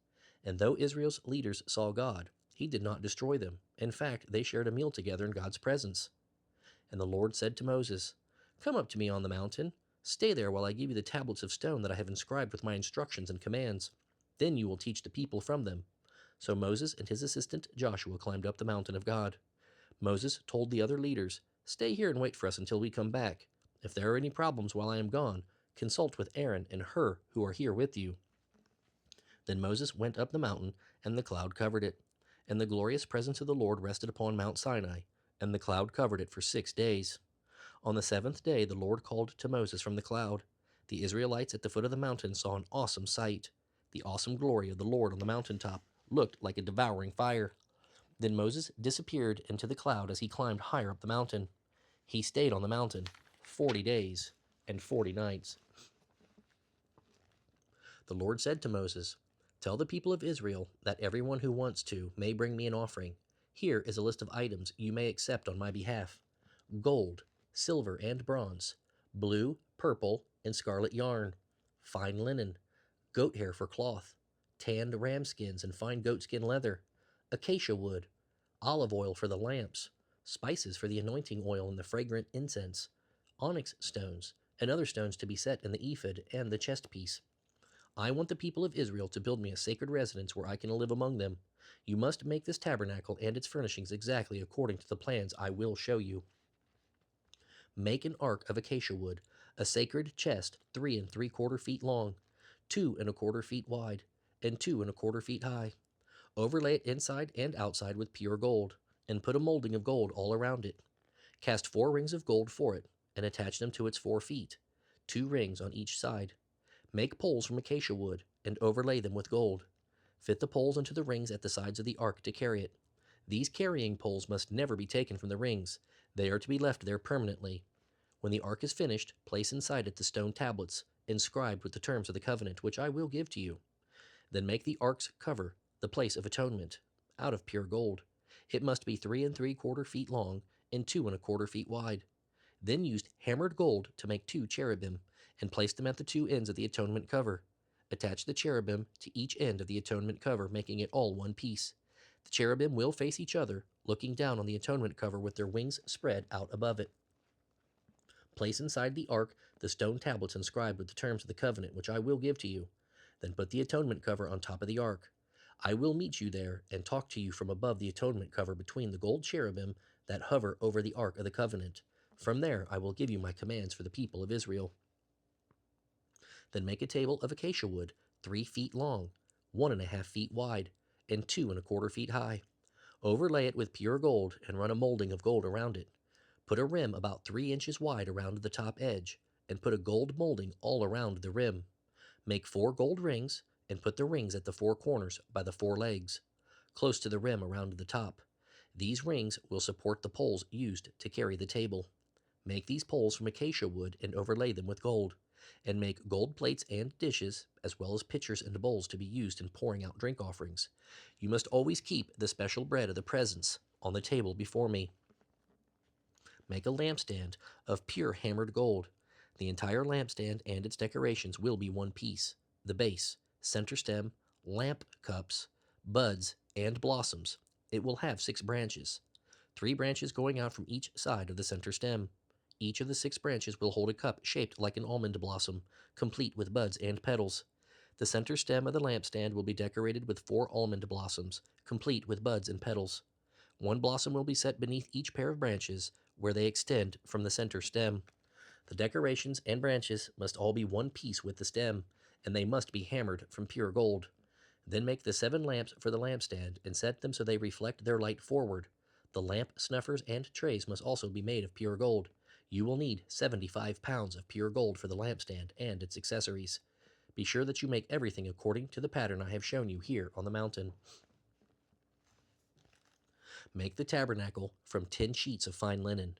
And though Israel's leaders saw God, he did not destroy them. In fact, they shared a meal together in God's presence. And the Lord said to Moses, Come up to me on the mountain. Stay there while I give you the tablets of stone that I have inscribed with my instructions and commands. Then you will teach the people from them. So Moses and his assistant Joshua climbed up the mountain of God. Moses told the other leaders, Stay here and wait for us until we come back. If there are any problems while I am gone, consult with Aaron and Hur who are here with you. Then Moses went up the mountain, and the cloud covered it. And the glorious presence of the Lord rested upon Mount Sinai, and the cloud covered it for 6 days. On the 7th day the Lord called to Moses from the cloud. The Israelites at the foot of the mountain saw an awesome sight. The awesome glory of the Lord on the mountaintop looked like a devouring fire. Then Moses disappeared into the cloud as he climbed higher up the mountain. He stayed on the mountain 40 days and 40 nights. The Lord said to Moses, Tell the people of Israel that everyone who wants to may bring me an offering. Here is a list of items you may accept on my behalf: gold, silver, and bronze, blue, purple, and scarlet yarn, fine linen, goat hair for cloth, tanned ram skins and fine goatskin leather, acacia wood, olive oil for the lamps, spices for the anointing oil and the fragrant incense, onyx stones, and other stones to be set in the ephod and the chest piece. I want the people of Israel to build me a sacred residence where I can live among them. You must make this tabernacle and its furnishings exactly according to the plans I will show you. Make an ark of acacia wood, a sacred chest 3 3/4 feet long, 2 1/4 feet wide, and 2 1/4 feet high. Overlay it inside and outside with pure gold, and put a molding of gold all around it. Cast 4 rings of gold for it, and attach them to its 4 feet, 2 rings on each side. Make poles from acacia wood, and overlay them with gold. Fit the poles into the rings at the sides of the ark to carry it. These carrying poles must never be taken from the rings. They are to be left there permanently. When the ark is finished, place inside it the stone tablets, inscribed with the terms of the covenant which I will give to you. Then make the ark's cover, the place of atonement, out of pure gold. It must be 3 3/4 feet long and 2 1/4 feet wide. Then use hammered gold to make 2 cherubim, and place them at the 2 ends of the atonement cover. Attach the cherubim to each end of the atonement cover, making it all one piece. The cherubim will face each other, looking down on the atonement cover with their wings spread out above it. Place inside the ark the stone tablets inscribed with the terms of the covenant which I will give to you. Then put the atonement cover on top of the ark. I will meet you there and talk to you from above the atonement cover between the gold cherubim that hover over the Ark of the Covenant. From there I will give you my commands for the people of Israel. Then make a table of acacia wood, 3 feet long, 1.5 feet wide, and 2.25 feet high. Overlay it with pure gold and run a molding of gold around it. Put a rim about 3 inches wide around the top edge, and put a gold molding all around the rim. Make 4 gold rings, and put the rings at the 4 corners by the 4 legs, close to the rim around the top. These rings will support the poles used to carry the table. Make these poles from acacia wood and overlay them with gold, and make gold plates and dishes, as well as pitchers and bowls to be used in pouring out drink offerings. You must always keep the special bread of the presence on the table before me. Make a lampstand of pure hammered gold. The entire lampstand and its decorations will be one piece: the base, center stem, lamp cups, buds, and blossoms. It will have 6 branches, 3 branches going out from each side of the center stem. Each of the 6 branches will hold a cup shaped like an almond blossom, complete with buds and petals. The center stem of the lampstand will be decorated with 4 almond blossoms, complete with buds and petals. 1 blossom will be set beneath each pair of branches, where they extend from the center stem. The decorations and branches must all be one piece with the stem, and they must be hammered from pure gold. Then make the 7 lamps for the lampstand and set them so they reflect their light forward. The lamp snuffers and trays must also be made of pure gold. You will need 75 pounds of pure gold for the lampstand and its accessories. Be sure that you make everything according to the pattern I have shown you here on the mountain. Make the tabernacle from 10 sheets of fine linen.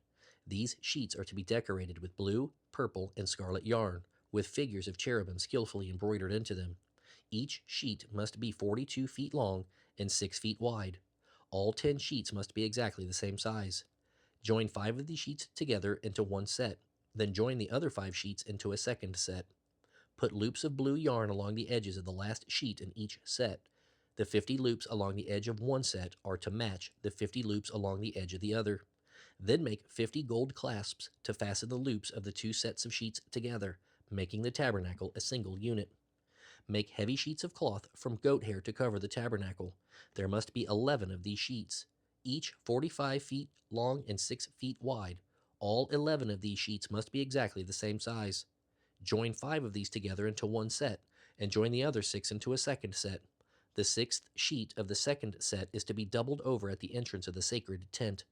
These sheets are to be decorated with blue, purple, and scarlet yarn, with figures of cherubim skillfully embroidered into them. Each sheet must be 42 feet long and 6 feet wide. All 10 sheets must be exactly the same size. Join 5 of these sheets together into one set. Then join the other 5 sheets into a second set. Put loops of blue yarn along the edges of the last sheet in each set. The 50 loops along the edge of one set are to match the 50 loops along the edge of the other. Then make 50 gold clasps to fasten the loops of the 2 sets of sheets together, making the tabernacle a single unit. Make heavy sheets of cloth from goat hair to cover the tabernacle. There must be 11 of these sheets, each 45 feet long and 6 feet wide. All 11 of these sheets must be exactly the same size. Join 5 of these together into one set, and join the other 6 into a second set. The 6th sheet of the second set is to be doubled over at the entrance of the sacred tent.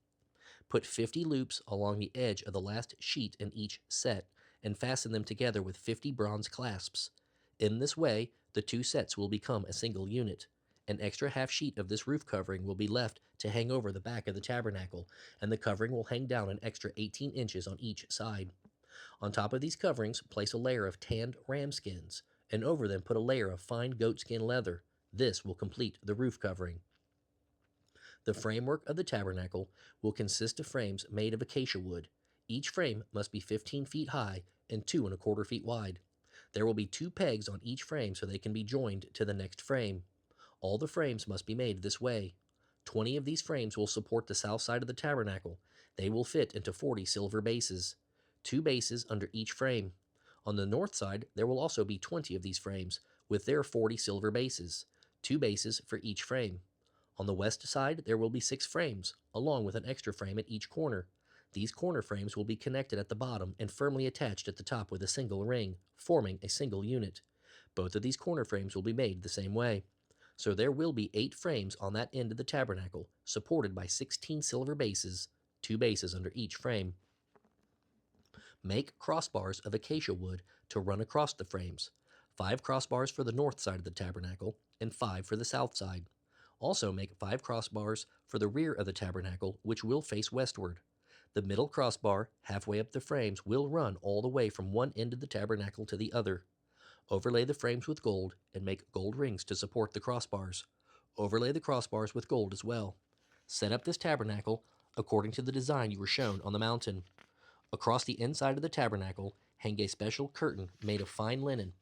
Put 50 loops along the edge of the last sheet in each set, and fasten them together with 50 bronze clasps. In this way, the 2 sets will become a single unit. An extra half sheet of this roof covering will be left to hang over the back of the tabernacle, and the covering will hang down an extra 18 inches on each side. On top of these coverings, place a layer of tanned ram skins, and over them put a layer of fine goatskin leather. This will complete the roof covering. The framework of the tabernacle will consist of frames made of acacia wood. Each frame must be 15 feet high and 2.25 feet wide. There will be 2 pegs on each frame so they can be joined to the next frame. All the frames must be made this way. 20 of these frames will support the south side of the tabernacle. They will fit into 40 silver bases, 2 bases under each frame. On the north side, there will also be 20 of these frames, with their 40 silver bases, 2 bases for each frame. On the west side, there will be 6 frames, along with an extra frame at each corner. These corner frames will be connected at the bottom and firmly attached at the top with a single ring, forming a single unit. Both of these corner frames will be made the same way. So there will be 8 frames on that end of the tabernacle, supported by 16 silver bases, 2 bases under each frame. Make crossbars of acacia wood to run across the frames, 5 crossbars for the north side of the tabernacle, and 5 for the south side. Also make 5 crossbars for the rear of the tabernacle, which will face westward. The middle crossbar, halfway up the frames, will run all the way from one end of the tabernacle to the other. Overlay the frames with gold and make gold rings to support the crossbars. Overlay the crossbars with gold as well. Set up this tabernacle according to the design you were shown on the mountain. Across the inside of the tabernacle, hang a special curtain made of fine linen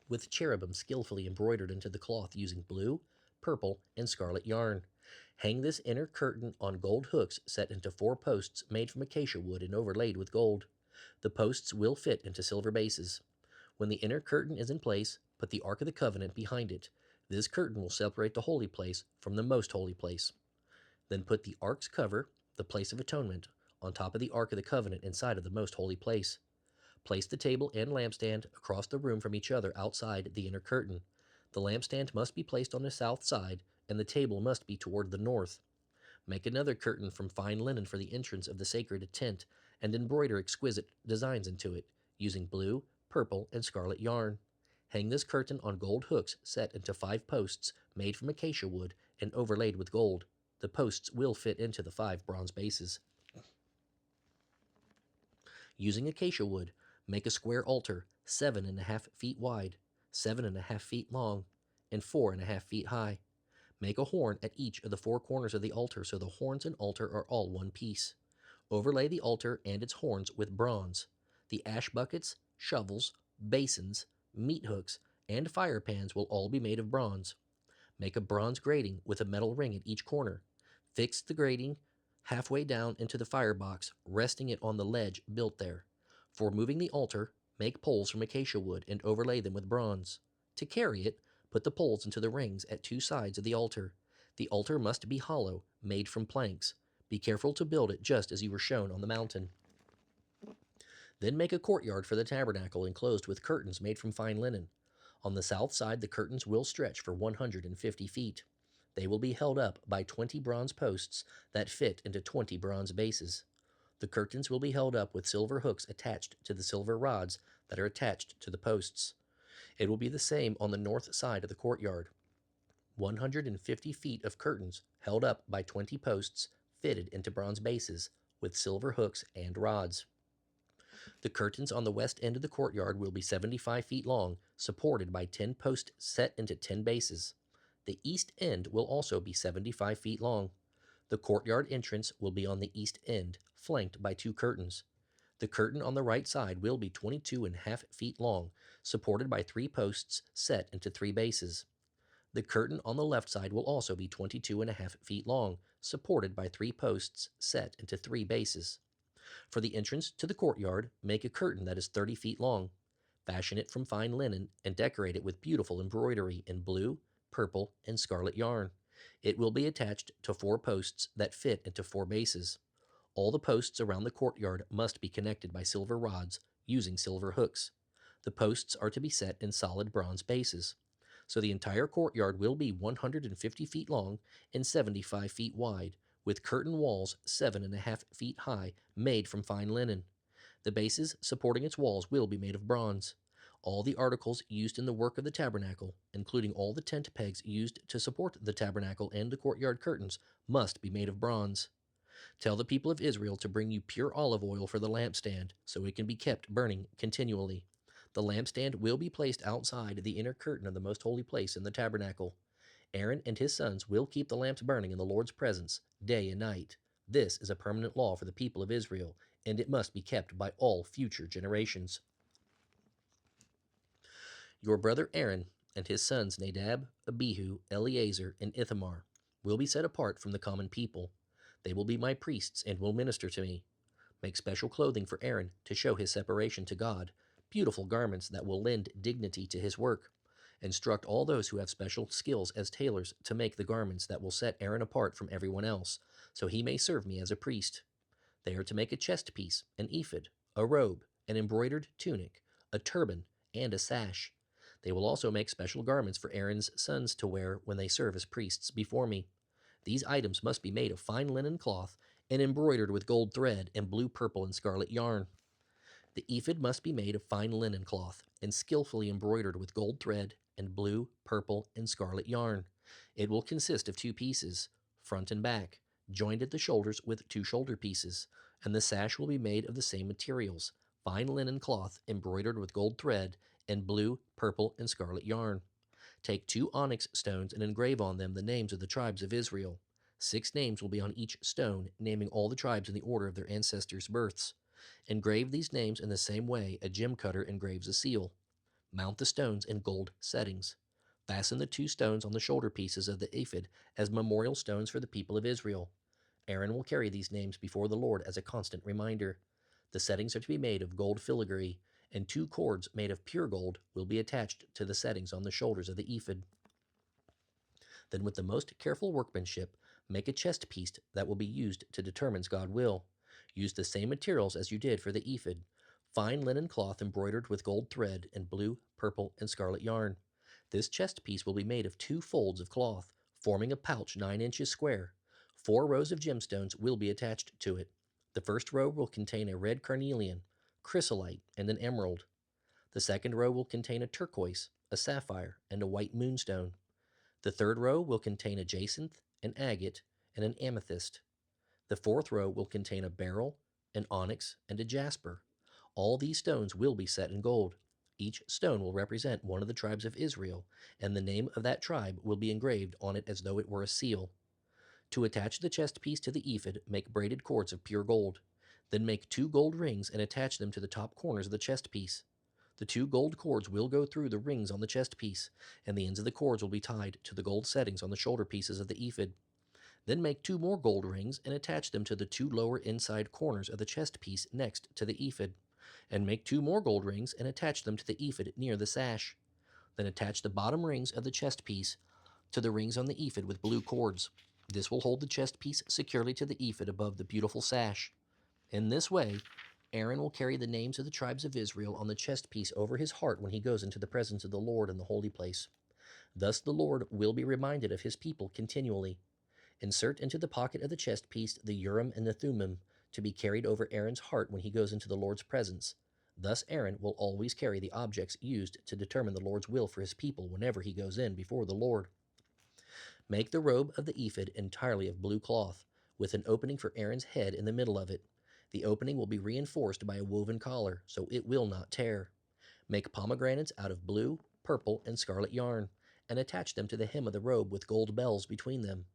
with cherubim skillfully embroidered into the cloth using blue, purple, and scarlet yarn. Hang this inner curtain on gold hooks set into 4 posts made from acacia wood and overlaid with gold. The posts will fit into silver bases. When the inner curtain is in place, put the Ark of the Covenant behind it. This curtain will separate the holy place from the most holy place. Then put the ark's cover, the place of atonement, on top of the ark of the covenant inside of the most holy place. Place the table and lampstand across the room from each other outside the inner curtain. The lampstand must be placed on the south side, and the table must be toward the north. Make another curtain from fine linen for the entrance of the sacred tent, and embroider exquisite designs into it, using blue, purple, and scarlet yarn. Hang this curtain on gold hooks set into 5 posts made from acacia wood and overlaid with gold. The posts will fit into the 5 bronze bases. Using acacia wood, make a square altar 7.5 feet wide, 7.5 feet long, and 4.5 feet high. Make a horn at each of the 4 corners of the altar so the horns and altar are all one piece. Overlay the altar and its horns with bronze. The ash buckets, shovels, basins, meat hooks, and fire pans will all be made of bronze. Make a bronze grating with a metal ring at each corner. Fix the grating halfway down into the firebox, resting it on the ledge built there. For moving the altar, make poles from acacia wood and overlay them with bronze. To carry it, put the poles into the rings at 2 sides of the altar. The altar must be hollow, made from planks. Be careful to build it just as you were shown on the mountain. Then make a courtyard for the tabernacle enclosed with curtains made from fine linen. On the south side, the curtains will stretch for 150 feet. They will be held up by 20 bronze posts that fit into 20 bronze bases. The curtains will be held up with silver hooks attached to the silver rods that are attached to the posts. It will be the same on the north side of the courtyard. 150 feet of curtains held up by 20 posts fitted into bronze bases with silver hooks and rods. The curtains on the west end of the courtyard will be 75 feet long, supported by 10 posts set into 10 bases. The east end will also be 75 feet long. The courtyard entrance will be on the east end, flanked by 2 curtains. The curtain on the right side will be 22.5 feet long, supported by 3 posts set into 3 bases. The curtain on the left side will also be 22.5 feet long, supported by 3 posts set into 3 bases. For the entrance to the courtyard, make a curtain that is 30 feet long. Fashion it from fine linen and decorate it with beautiful embroidery in blue, purple, and scarlet yarn. It will be attached to 4 posts that fit into 4 bases. All the posts around the courtyard must be connected by silver rods using silver hooks. The posts are to be set in solid bronze bases. So the entire courtyard will be 150 feet long and 75 feet wide, with curtain walls 7.5 feet high made from fine linen. The bases supporting its walls will be made of bronze. All the articles used in the work of the tabernacle, including all the tent pegs used to support the tabernacle and the courtyard curtains, must be made of bronze. Tell the people of Israel to bring you pure olive oil for the lampstand, so it can be kept burning continually. The lampstand will be placed outside the inner curtain of the most holy place in the tabernacle. Aaron and his sons will keep the lamps burning in the Lord's presence day and night. This is a permanent law for the people of Israel, and it must be kept by all future generations. Your brother Aaron and his sons Nadab, Abihu, Eleazar, and Ithamar will be set apart from the common people. They will be my priests and will minister to me. Make special clothing for Aaron to show his separation to God, beautiful garments that will lend dignity to his work. Instruct all those who have special skills as tailors to make the garments that will set Aaron apart from everyone else, so he may serve me as a priest. They are to make a chest piece, an ephod, a robe, an embroidered tunic, a turban, and a sash. They will also make special garments for Aaron's sons to wear when they serve as priests before me. These items must be made of fine linen cloth and embroidered with gold thread and blue, purple, and scarlet yarn. The ephod must be made of fine linen cloth and skillfully embroidered with gold thread and blue, purple, and scarlet yarn. It will consist of 2 pieces, front and back, joined at the shoulders with 2 shoulder pieces, and the sash will be made of the same materials, fine linen cloth embroidered with gold thread and blue, purple, and scarlet yarn. Take 2 onyx stones and engrave on them the names of the tribes of Israel. 6 names will be on each stone, naming all the tribes in the order of their ancestors' births. Engrave these names in the same way a gem cutter engraves a seal. Mount the stones in gold settings. Fasten the 2 stones on the shoulder pieces of the ephod as memorial stones for the people of Israel. Aaron will carry these names before the Lord as a constant reminder. The settings are to be made of gold filigree, and 2 cords made of pure gold will be attached to the settings on the shoulders of the ephod. Then, with the most careful workmanship, make a chest piece that will be used to determine God's will. Use the same materials as you did for the ephod: fine linen cloth embroidered with gold thread and blue, purple, and scarlet yarn. This chest piece will be made of 2 folds of cloth, forming a pouch 9 inches square. 4 rows of gemstones will be attached to it. The first row will contain a red carnelian, chrysolite, and an emerald. The second row will contain a turquoise, a sapphire, and a white moonstone. The third row will contain a jacinth, an agate, and an amethyst. The fourth row will contain a beryl, an onyx, and a jasper. All these stones will be set in gold. Each stone will represent one of the tribes of Israel, and the name of that tribe will be engraved on it as though it were a seal. To attach the chest piece to the ephod, make braided cords of pure gold. Then make 2 gold rings and attach them to the top corners of the chest piece. The 2 gold cords will go through the rings on the chest piece, and the ends of the cords will be tied to the gold settings on the shoulder pieces of the ephod. Then make 2 more gold rings and attach them to the 2 lower inside corners of the chest piece next to the ephod. And make 2 more gold rings and attach them to the ephod near the sash. Then attach the bottom rings of the chest piece to the rings on the ephod with blue cords. This will hold the chest piece securely to the ephod above the beautiful sash. In this way, Aaron will carry the names of the tribes of Israel on the chest piece over his heart when he goes into the presence of the Lord in the holy place. Thus the Lord will be reminded of his people continually. Insert into the pocket of the chest piece the Urim and the Thummim, to be carried over Aaron's heart when he goes into the Lord's presence. Thus Aaron will always carry the objects used to determine the Lord's will for his people whenever he goes in before the Lord. Make the robe of the ephod entirely of blue cloth, with an opening for Aaron's head in the middle of it. The opening will be reinforced by a woven collar, so it will not tear. Make pomegranates out of blue, purple, and scarlet yarn, and attach them to the hem of the robe with gold bells between them.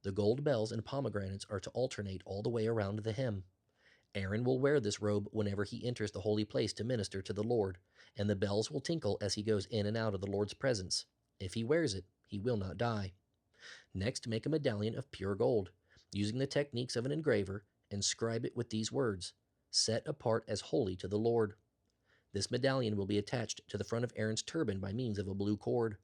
The gold bells and pomegranates are to alternate all the way around the hem. Aaron will wear this robe whenever he enters the holy place to minister to the Lord, and the bells will tinkle as he goes in and out of the Lord's presence. If he wears it, he will not die. Next, make a medallion of pure gold, using the techniques of an engraver, and scribe it with these words: "Set apart as holy to the Lord." This medallion will be attached to the front of Aaron's turban by means of a blue cord.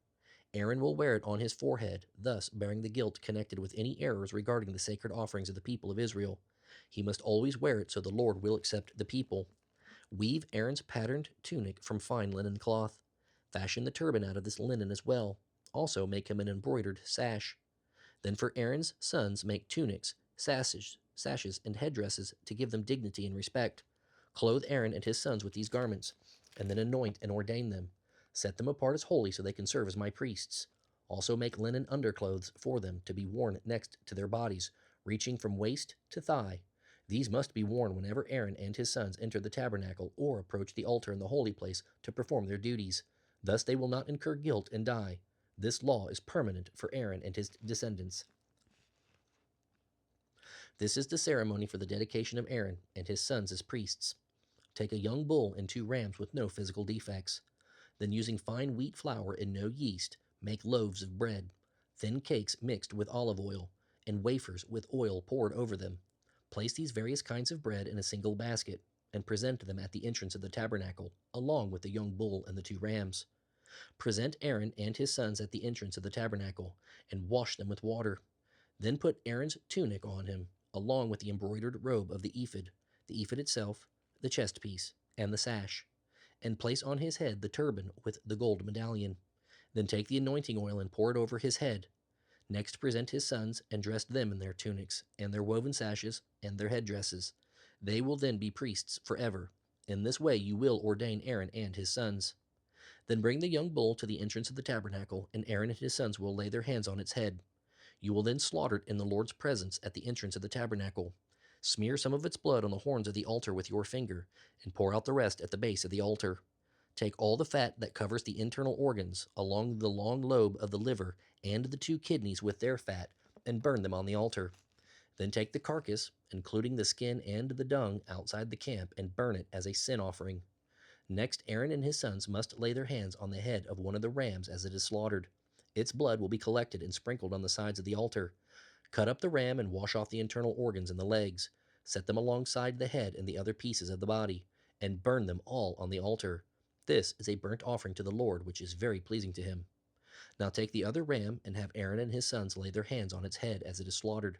Aaron will wear it on his forehead, thus bearing the guilt connected with any errors regarding the sacred offerings of the people of Israel. He must always wear it so the Lord will accept the people. Weave Aaron's patterned tunic from fine linen cloth. Fashion the turban out of this linen as well. Also make him an embroidered sash. Then for Aaron's sons make tunics, sashes, and headdresses to give them dignity and respect. Clothe Aaron and his sons with these garments, and then anoint and ordain them. Set them apart as holy so they can serve as my priests. Also make linen underclothes for them to be worn next to their bodies, reaching from waist to thigh. These must be worn whenever Aaron and his sons enter the tabernacle or approach the altar in the holy place to perform their duties. Thus they will not incur guilt and die. This law is permanent for Aaron and his descendants. This is the ceremony for the dedication of Aaron and his sons as priests. Take a young bull and 2 rams with no physical defects. Then, using fine wheat flour and no yeast, make loaves of bread, thin cakes mixed with olive oil, and wafers with oil poured over them. Place these various kinds of bread in a single basket, and present them at the entrance of the tabernacle, along with the young bull and the 2 rams. Present Aaron and his sons at the entrance of the tabernacle, and wash them with water. Then put Aaron's tunic on him, along with the embroidered robe of the ephod itself, the chest piece, and the sash, and place on his head the turban with the gold medallion. Then take the anointing oil and pour it over his head. Next present his sons, and dress them in their tunics, and their woven sashes, and their headdresses. They will then be priests forever. In this way you will ordain Aaron and his sons. Then bring the young bull to the entrance of the tabernacle, and Aaron and his sons will lay their hands on its head. You will then slaughter it in the Lord's presence at the entrance of the tabernacle. Smear some of its blood on the horns of the altar with your finger, and pour out the rest at the base of the altar. Take all the fat that covers the internal organs, along the long lobe of the liver, and the 2 kidneys with their fat, and burn them on the altar. Then take the carcass, including the skin and the dung, outside the camp, and burn it as a sin offering. Next, Aaron and his sons must lay their hands on the head of one of the rams as it is slaughtered. Its blood will be collected and sprinkled on the sides of the altar. Cut up the ram and wash off the internal organs and the legs. Set them alongside the head and the other pieces of the body, and burn them all on the altar. This is a burnt offering to the Lord, which is very pleasing to him. Now take the other ram and have Aaron and his sons lay their hands on its head as it is slaughtered.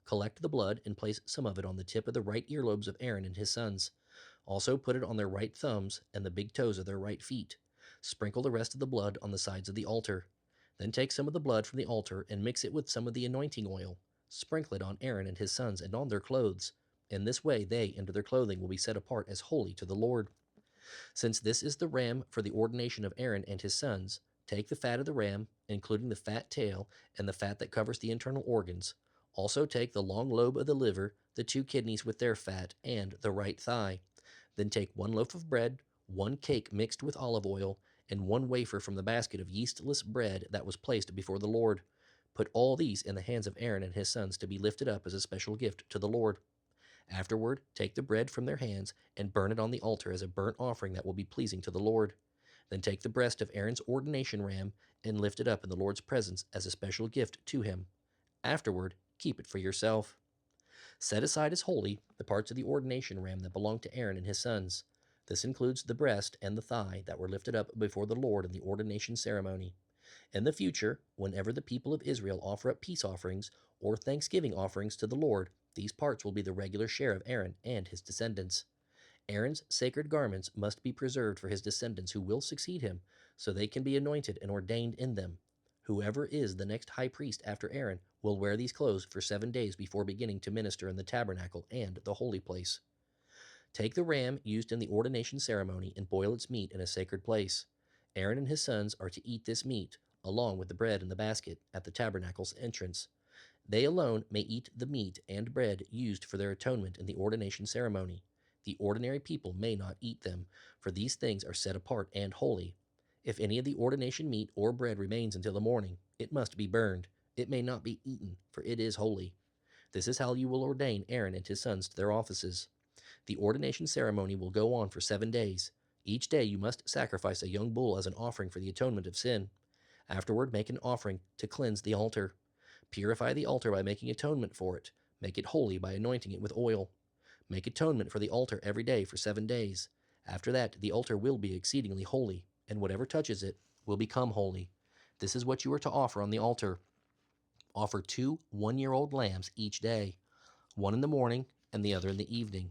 Collect the blood and place some of it on the tip of the right earlobes of Aaron and his sons. Also put it on their right thumbs and the big toes of their right feet. Sprinkle the rest of the blood on the sides of the altar. Then take some of the blood from the altar and mix it with some of the anointing oil. Sprinkle it on Aaron and his sons and on their clothes. In this way they and their clothing will be set apart as holy to the Lord. Since this is the ram for the ordination of Aaron and his sons, take the fat of the ram, including the fat tail and the fat that covers the internal organs. Also take the long lobe of the liver, the two kidneys with their fat, and the right thigh. Then take one loaf of bread, one cake mixed with olive oil, and one wafer from the basket of yeastless bread that was placed before the Lord. Put all these in the hands of Aaron and his sons to be lifted up as a special gift to the Lord. Afterward, take the bread from their hands and burn it on the altar as a burnt offering that will be pleasing to the Lord. Then take the breast of Aaron's ordination ram and lift it up in the Lord's presence as a special gift to him. Afterward, keep it for yourself. Set aside as holy the parts of the ordination ram that belong to Aaron and his sons. This includes the breast and the thigh that were lifted up before the Lord in the ordination ceremony. In the future, whenever the people of Israel offer up peace offerings or thanksgiving offerings to the Lord, these parts will be the regular share of Aaron and his descendants. Aaron's sacred garments must be preserved for his descendants who will succeed him, so they can be anointed and ordained in them. Whoever is the next high priest after Aaron will wear these clothes for 7 days before beginning to minister in the tabernacle and the holy place. Take the ram used in the ordination ceremony and boil its meat in a sacred place. Aaron and his sons are to eat this meat, along with the bread in the basket, at the tabernacle's entrance. They alone may eat the meat and bread used for their atonement in the ordination ceremony. The ordinary people may not eat them, for these things are set apart and holy. If any of the ordination meat or bread remains until the morning, it must be burned. It may not be eaten, for it is holy. This is how you will ordain Aaron and his sons to their offices. The ordination ceremony will go on for 7 days. Each day you must sacrifice a young bull as an offering for the atonement of sin. Afterward, make an offering to cleanse the altar. Purify the altar by making atonement for it. Make it holy by anointing it with oil. Make atonement for the altar every day for 7 days. After that, the altar will be exceedingly holy, and whatever touches it will become holy. This is what you are to offer on the altar. Offer 2 one-year-old lambs each day, one in the morning and the other in the evening.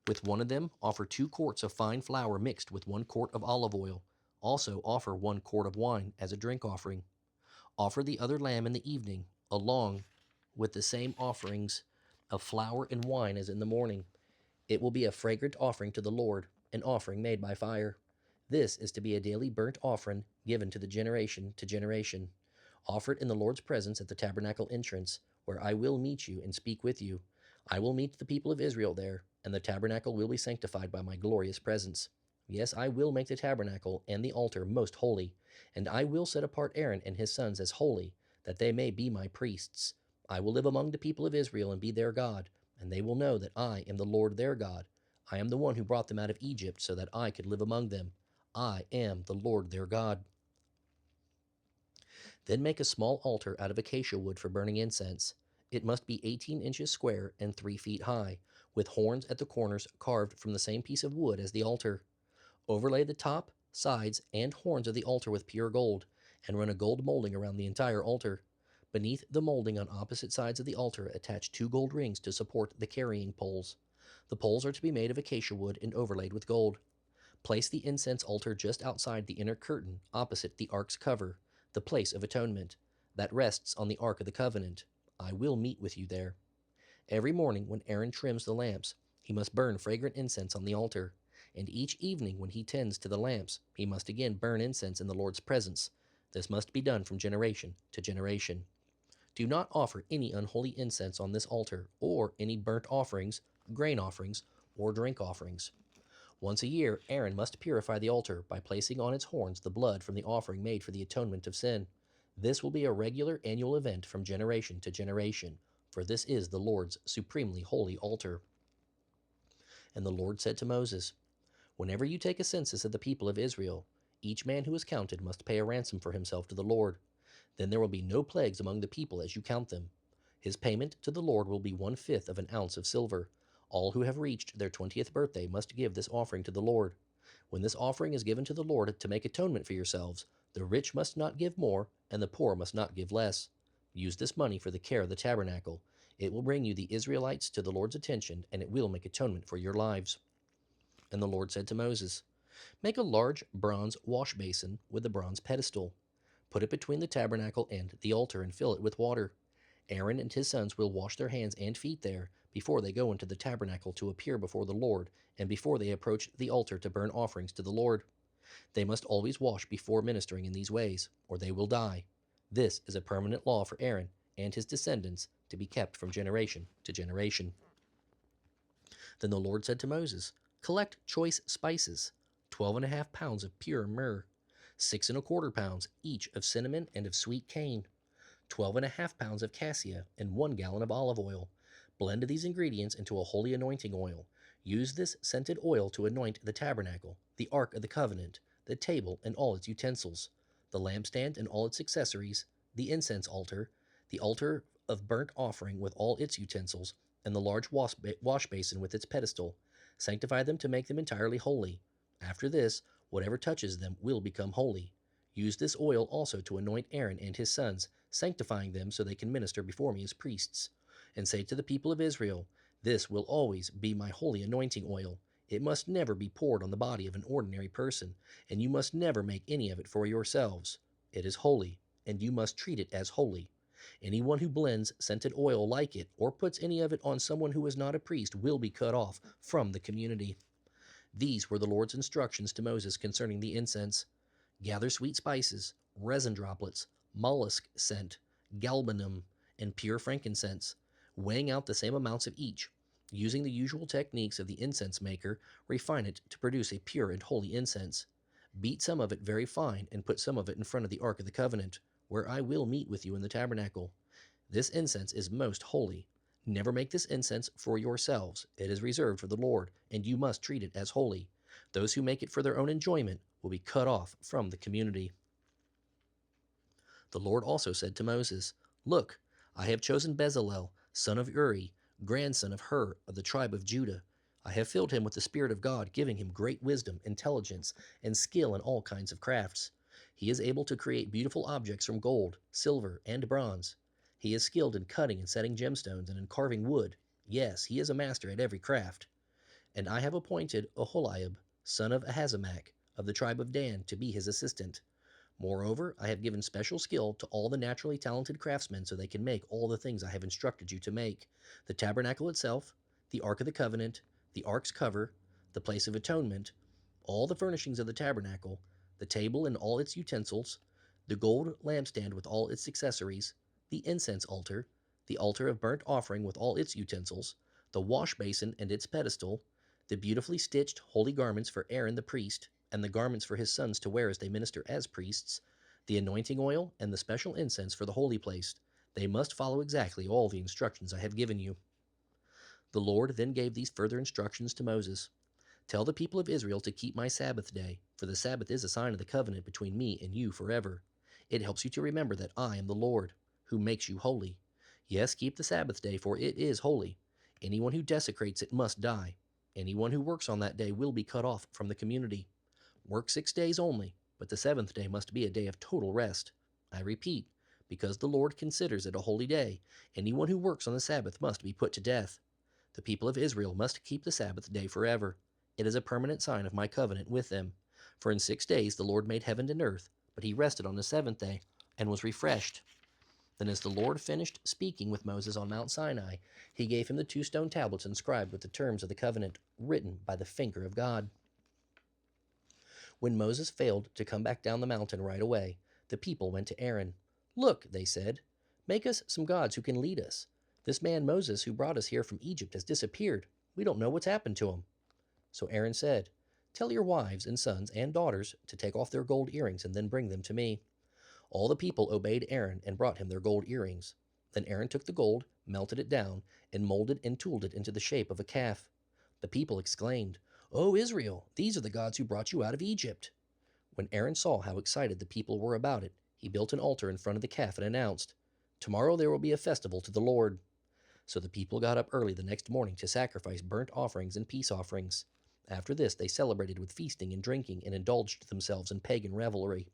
With one of them, offer 2 quarts of fine flour mixed with 1 quart of olive oil. Also, offer 1 quart of wine as a drink offering. Offer the other lamb in the evening, along with the same offerings of flour and wine as in the morning. It will be a fragrant offering to the Lord, an offering made by fire. This is to be a daily burnt offering given to the generation to generation. Offer it in the Lord's presence at the tabernacle entrance, where I will meet you and speak with you. I will meet the people of Israel there, and the tabernacle will be sanctified by my glorious presence. Yes, I will make the tabernacle and the altar most holy, and I will set apart Aaron and his sons as holy, that they may be my priests. I will live among the people of Israel and be their God, and they will know that I am the Lord their God. I am the one who brought them out of Egypt so that I could live among them. I am the Lord their God. Then make a small altar out of acacia wood for burning incense. It must be 18 inches square and 3 feet high, with horns at the corners carved from the same piece of wood as the altar. Overlay the top, sides, and horns of the altar with pure gold, and run a gold molding around the entire altar. Beneath the molding on opposite sides of the altar, attach 2 gold rings to support the carrying poles. The poles are to be made of acacia wood and overlaid with gold. Place the incense altar just outside the inner curtain, opposite the ark's cover, the place of atonement, that rests on the ark of the covenant. I will meet with you there. Every morning when Aaron trims the lamps, he must burn fragrant incense on the altar, and each evening when he tends to the lamps, he must again burn incense in the Lord's presence. This must be done from generation to generation. Do not offer any unholy incense on this altar, or any burnt offerings, grain offerings, or drink offerings. Once a year, Aaron must purify the altar by placing on its horns the blood from the offering made for the atonement of sin. This will be a regular annual event from generation to generation, for this is the Lord's supremely holy altar. And the Lord said to Moses, Whenever you take a census of the people of Israel, each man who is counted must pay a ransom for himself to the Lord. Then there will be no plagues among the people as you count them. His payment to the Lord will be 1/5 of an ounce of silver. All who have reached their 20th birthday must give this offering to the Lord. When this offering is given to the Lord to make atonement for yourselves, The rich must not give more, and the poor must not give less. Use this money for the care of the tabernacle. It will bring you the Israelites to the Lord's attention, and it will make atonement for your lives." And the Lord said to Moses, "Make a large bronze wash basin with a bronze pedestal. Put it between the tabernacle and the altar, and fill it with water. Aaron and his sons will wash their hands and feet there before they go into the tabernacle to appear before the Lord, and before they approach the altar to burn offerings to the Lord. They must always wash before ministering in these ways, or they will die. This is a permanent law for Aaron and his descendants to be kept from generation to generation." Then the Lord said to Moses, "Collect choice spices, 12.5 pounds of pure myrrh, 6.25 pounds each of cinnamon and of sweet cane, 12.5 pounds of cassia, and 1 gallon of olive oil. Blend these ingredients into a holy anointing oil. Use this scented oil to anoint the tabernacle, the ark of the covenant, the table and all its utensils, the lampstand and all its accessories, the incense altar, the altar of burnt offering with all its utensils, and the large wash basin with its pedestal. Sanctify them to make them entirely holy. After this, whatever touches them will become holy. Use this oil also to anoint Aaron and his sons, sanctifying them so they can minister before me as priests. And say to the people of Israel, this will always be my holy anointing oil. It must never be poured on the body of an ordinary person, and you must never make any of it for yourselves. It is holy, and you must treat it as holy. Anyone who blends scented oil like it, or puts any of it on someone who is not a priest, will be cut off from the community." These were the Lord's instructions to Moses concerning the incense. Gather sweet spices, resin droplets, mollusk scent, galbanum, and pure frankincense, weighing out the same amounts of each. Using the usual techniques of the incense maker, refine it to produce a pure and holy incense. Beat some of it very fine and put some of it in front of the Ark of the Covenant, where I will meet with you in the tabernacle. This incense is most holy. Never make this incense for yourselves. It is reserved for the Lord, and you must treat it as holy. Those who make it for their own enjoyment will be cut off from the community. The Lord also said to Moses, "Look, I have chosen Bezalel, son of Uri, grandson of Hur, of the tribe of Judah. I have filled him with the Spirit of God, giving him great wisdom, intelligence, and skill in all kinds of crafts. He is able to create beautiful objects from gold, silver, and bronze. He is skilled in cutting and setting gemstones and in carving wood. Yes, he is a master at every craft. And I have appointed Oholiab, son of Ahisamach, of the tribe of Dan, to be his assistant. Moreover, I have given special skill to all the naturally talented craftsmen so they can make all the things I have instructed you to make: the tabernacle itself, the Ark of the Covenant, the Ark's cover, the place of atonement, all the furnishings of the tabernacle, the table and all its utensils, the gold lampstand with all its accessories, the incense altar, the altar of burnt offering with all its utensils, the wash basin and its pedestal, the beautifully stitched holy garments for Aaron the priest, and the garments for his sons to wear as they minister as priests, the anointing oil, and the special incense for the holy place. They must follow exactly all the instructions I have given you." The Lord then gave these further instructions to Moses. "Tell the people of Israel to keep my Sabbath day, for the Sabbath is a sign of the covenant between me and you forever. It helps you to remember that I am the Lord, who makes you holy. Yes, keep the Sabbath day, for it is holy. Anyone who desecrates it must die. Anyone who works on that day will be cut off from the community. Work 6 days only, but the seventh day must be a day of total rest. I repeat, because the Lord considers it a holy day, anyone who works on the Sabbath must be put to death. The people of Israel must keep the Sabbath day forever. It is a permanent sign of my covenant with them. For in 6 days the Lord made heaven and earth, but he rested on the seventh day and was refreshed." Then as the Lord finished speaking with Moses on Mount Sinai, he gave him the 2 stone tablets inscribed with the terms of the covenant, written by the finger of God. When Moses failed to come back down the mountain right away, the people went to Aaron. "Look," they said, "make us some gods who can lead us. This man Moses who brought us here from Egypt has disappeared. We don't know what's happened to him." So Aaron said, "Tell your wives and sons and daughters to take off their gold earrings and then bring them to me." All the people obeyed Aaron and brought him their gold earrings. Then Aaron took the gold, melted it down, and molded and tooled it into the shape of a calf. The people exclaimed, "O Israel, these are the gods who brought you out of Egypt." When Aaron saw how excited the people were about it, he built an altar in front of the calf and announced, "Tomorrow there will be a festival to the Lord." So the people got up early the next morning to sacrifice burnt offerings and peace offerings. After this, they celebrated with feasting and drinking and indulged themselves in pagan revelry.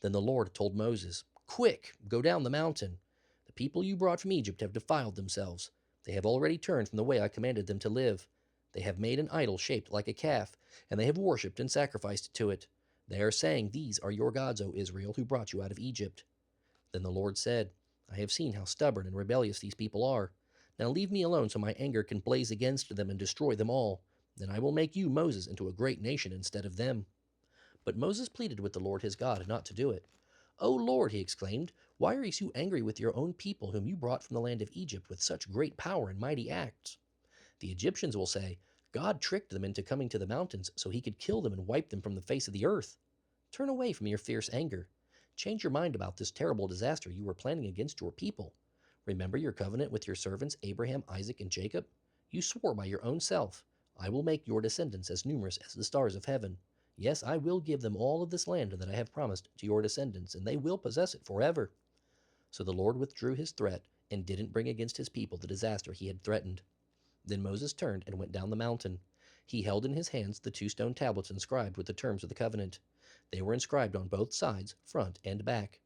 Then the Lord told Moses, "Quick, go down the mountain. The people you brought from Egypt have defiled themselves. They have already turned from the way I commanded them to live. They have made an idol shaped like a calf, and they have worshipped and sacrificed to it. They are saying, 'These are your gods, O Israel, who brought you out of Egypt.'" Then the Lord said, "I have seen how stubborn and rebellious these people are. Now leave me alone so my anger can blaze against them and destroy them all. Then I will make you, Moses, into a great nation instead of them." But Moses pleaded with the Lord his God not to do it. "O Lord," he exclaimed, "why are you so angry with your own people whom you brought from the land of Egypt with such great power and mighty acts? The Egyptians will say, 'God tricked them into coming to the mountains so he could kill them and wipe them from the face of the earth.' Turn away from your fierce anger. Change your mind about this terrible disaster you were planning against your people. Remember your covenant with your servants Abraham, Isaac, and Jacob? You swore by your own self, 'I will make your descendants as numerous as the stars of heaven.' Yes, I will give them all of this land that I have promised to your descendants, and they will possess it forever." So the Lord withdrew his threat and didn't bring against his people the disaster he had threatened. Then Moses turned and went down the mountain. He held in his hands the 2 stone tablets inscribed with the terms of the covenant. They were inscribed on both sides, front and back.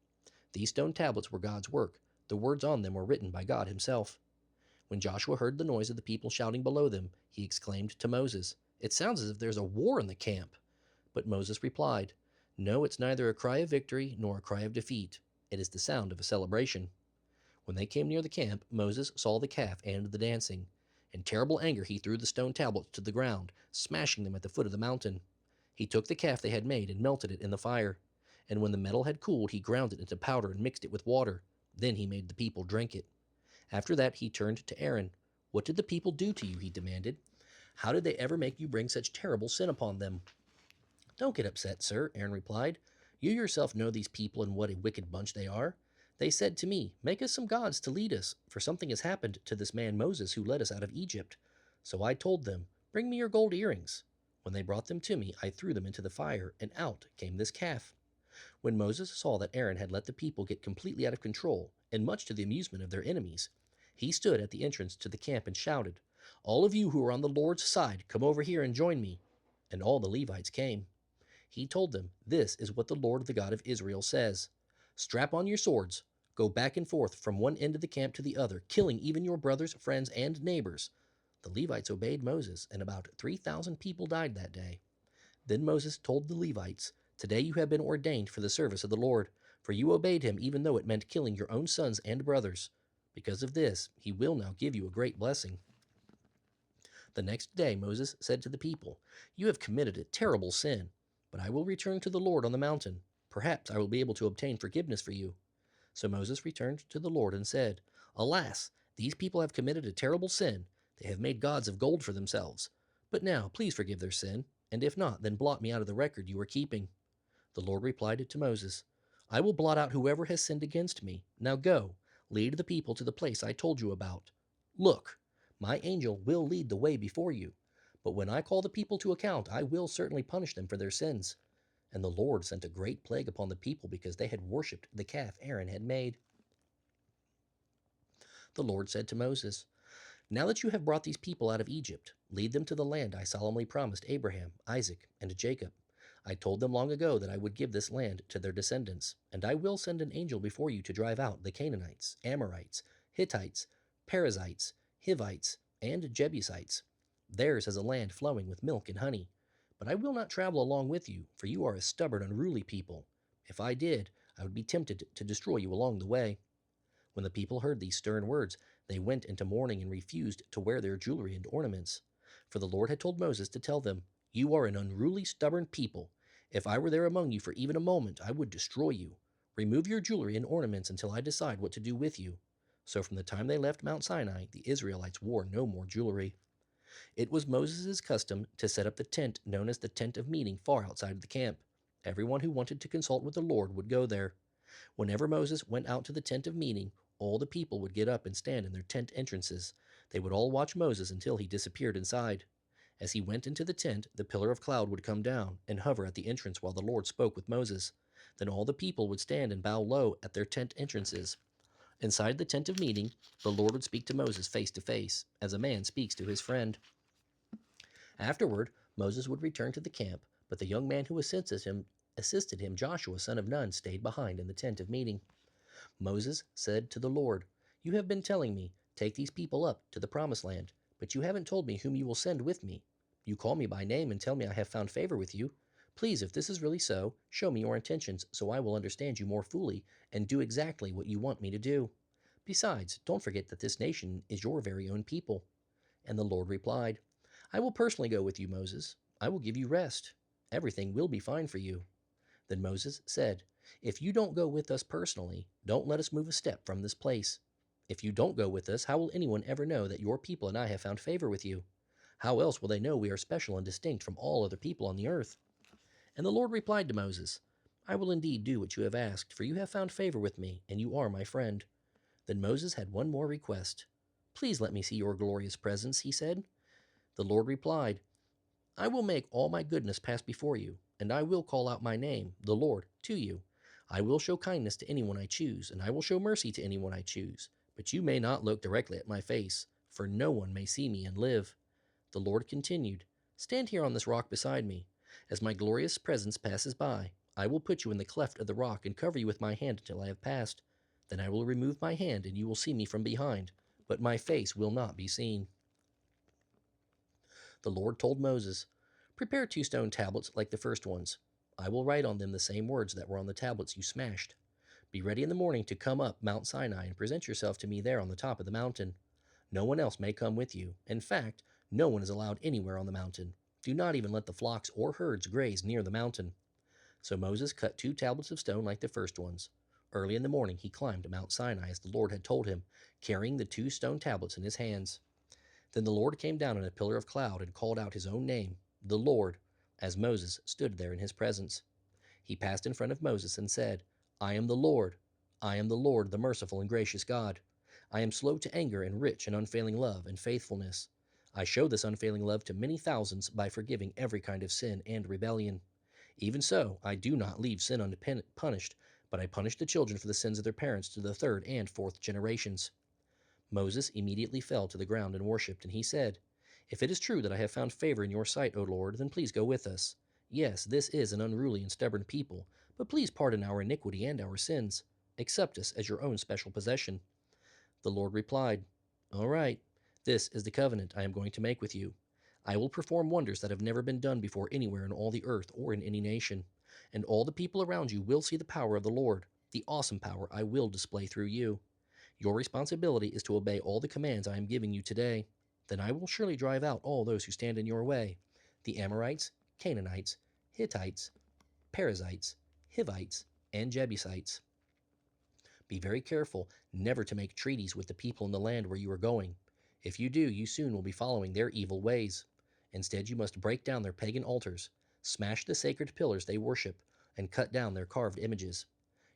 These stone tablets were God's work. The words on them were written by God himself. When Joshua heard the noise of the people shouting below them, he exclaimed to Moses, "It sounds as if there's a war in the camp." But Moses replied, "No, it's neither a cry of victory nor a cry of defeat. It is the sound of a celebration." When they came near the camp, Moses saw the calf and the dancing. In terrible anger, he threw the stone tablets to the ground, smashing them at the foot of the mountain. He took the calf they had made and melted it in the fire. And when the metal had cooled, he ground it into powder and mixed it with water. Then he made the people drink it. After that, he turned to Aaron. "What did the people do to you?" he demanded. "How did they ever make you bring such terrible sin upon them?" "Don't get upset, sir," Aaron replied. "You yourself know these people and what a wicked bunch they are. They said to me, 'Make us some gods to lead us, for something has happened to this man Moses who led us out of Egypt.' So I told them, 'Bring me your gold earrings.' When they brought them to me, I threw them into the fire, and out came this calf." When Moses saw that Aaron had let the people get completely out of control, and much to the amusement of their enemies, he stood at the entrance to the camp and shouted, "All of you who are on the Lord's side, come over here and join me." And all the Levites came. He told them, "This is what the Lord, the God of Israel, says: Strap on your swords, go back and forth from one end of the camp to the other, killing even your brothers, friends, and neighbors." The Levites obeyed Moses, and about 3,000 people died that day. Then Moses told the Levites, "Today you have been ordained for the service of the Lord, for you obeyed him even though it meant killing your own sons and brothers. Because of this, he will now give you a great blessing." The next day Moses said to the people, "You have committed a terrible sin, but I will return to the Lord on the mountain. Perhaps I will be able to obtain forgiveness for you." So Moses returned to the Lord and said, "Alas, these people have committed a terrible sin. They have made gods of gold for themselves. But now, please forgive their sin, and if not, then blot me out of the record you are keeping." The Lord replied to Moses, "I will blot out whoever has sinned against me. Now go, lead the people to the place I told you about. Look, my angel will lead the way before you, but when I call the people to account, I will certainly punish them for their sins." And the Lord sent a great plague upon the people because they had worshipped the calf Aaron had made. The Lord said to Moses, "Now that you have brought these people out of Egypt, lead them to the land I solemnly promised Abraham, Isaac, and Jacob. I told them long ago that I would give this land to their descendants, and I will send an angel before you to drive out the Canaanites, Amorites, Hittites, Perizzites, Hivites, and Jebusites. Theirs is a land flowing with milk and honey. But I will not travel along with you, for you are a stubborn, unruly people. If I did, I would be tempted to destroy you along the way." When the people heard these stern words, they went into mourning and refused to wear their jewelry and ornaments. For the Lord had told Moses to tell them, "You are an unruly, stubborn people. If I were there among you for even a moment, I would destroy you. Remove your jewelry and ornaments until I decide what to do with you." So from the time they left Mount Sinai, the Israelites wore no more jewelry. It was Moses' custom to set up the tent known as the tent of meeting far outside of the camp. Everyone who wanted to consult with the Lord would go there. Whenever Moses went out to the tent of meeting, all the people would get up and stand in their tent entrances. They would all watch Moses until he disappeared inside. As he went into the tent, the pillar of cloud would come down and hover at the entrance while the Lord spoke with Moses. Then all the people would stand and bow low at their tent entrances. Inside the tent of meeting, the Lord would speak to Moses face to face, as a man speaks to his friend. Afterward, Moses would return to the camp, but the young man who assisted him assisted him, Joshua son of Nun stayed behind in the tent of meeting. Moses said to the Lord, "You have been telling me, 'Take these people up to the promised land,' but you haven't told me whom you will send with me. You call me by name and tell me I have found favor with you. Please, if this is really so, show me your intentions so I will understand you more fully and do exactly what you want me to do. Besides, don't forget that this nation is your very own people." And the Lord replied, "I will personally go with you, Moses. I will give you rest. Everything will be fine for you." Then Moses said, "If you don't go with us personally, don't let us move a step from this place. If you don't go with us, how will anyone ever know that your people and I have found favor with you? How else will they know we are special and distinct from all other people on the earth?" And the Lord replied to Moses, "I will indeed do what you have asked, for you have found favor with me, and you are my friend." Then Moses had one more request. "Please let me see your glorious presence," he said. The Lord replied, "I will make all my goodness pass before you, and I will call out my name, the Lord, to you. I will show kindness to anyone I choose, and I will show mercy to anyone I choose. But you may not look directly at my face, for no one may see me and live." The Lord continued, "Stand here on this rock beside me. As my glorious presence passes by, I will put you in the cleft of the rock and cover you with my hand until I have passed. Then I will remove my hand, and you will see me from behind, but my face will not be seen." The Lord told Moses, "Prepare 2 stone tablets like the first ones. I will write on them the same words that were on the tablets you smashed. Be ready in the morning to come up Mount Sinai and present yourself to me there on the top of the mountain. No one else may come with you. In fact, no one is allowed anywhere on the mountain. Do not even let the flocks or herds graze near the mountain." So Moses cut 2 tablets of stone like the first ones. Early in the morning he climbed Mount Sinai as the Lord had told him, carrying the 2 stone tablets in his hands. Then the Lord came down in a pillar of cloud and called out his own name, the Lord, as Moses stood there in his presence. He passed in front of Moses and said, "I am the Lord. I am the Lord, the merciful and gracious God. I am slow to anger and rich in unfailing love and faithfulness. I show this unfailing love to many thousands by forgiving every kind of sin and rebellion. Even so, I do not leave sin unpunished, but I punish the children for the sins of their parents to the third and fourth generations." Moses immediately fell to the ground and worshipped, and he said, "If it is true that I have found favor in your sight, O Lord, then please go with us. Yes, this is an unruly and stubborn people, but please pardon our iniquity and our sins. Accept us as your own special possession." The Lord replied, "All right, this is the covenant I am going to make with you. I will perform wonders that have never been done before anywhere in all the earth or in any nation, and all the people around you will see the power of the Lord, the awesome power I will display through you. Your responsibility is to obey all the commands I am giving you today. Then I will surely drive out all those who stand in your way: the Amorites, Canaanites, Hittites, Perizzites, Hivites, and Jebusites. Be very careful never to make treaties with the people in the land where you are going. If you do, you soon will be following their evil ways. Instead, you must break down their pagan altars, smash the sacred pillars they worship, and cut down their carved images.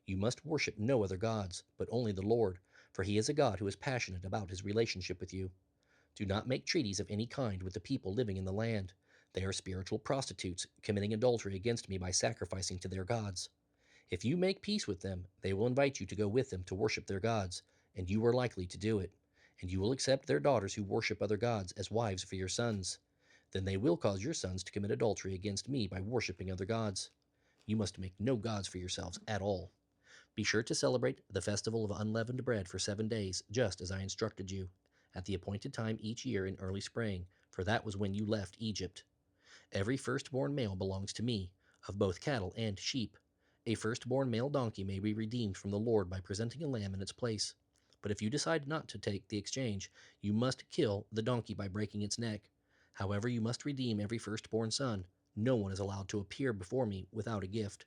You must worship no other gods, but only the Lord, for he is a God who is passionate about his relationship with you. Do not make treaties of any kind with the people living in the land. They are spiritual prostitutes, committing adultery against me by sacrificing to their gods. If you make peace with them, they will invite you to go with them to worship their gods, and you are likely to do it. And you will accept their daughters who worship other gods as wives for your sons. Then they will cause your sons to commit adultery against me by worshiping other gods. You must make no gods for yourselves at all. Be sure to celebrate the festival of unleavened bread for 7 days, just as I instructed you, at the appointed time each year in early spring, for that was when you left Egypt. Every firstborn male belongs to me, of both cattle and sheep. A firstborn male donkey may be redeemed from the Lord by presenting a lamb in its place. But if you decide not to take the exchange, you must kill the donkey by breaking its neck. However, you must redeem every firstborn son. No one is allowed to appear before me without a gift.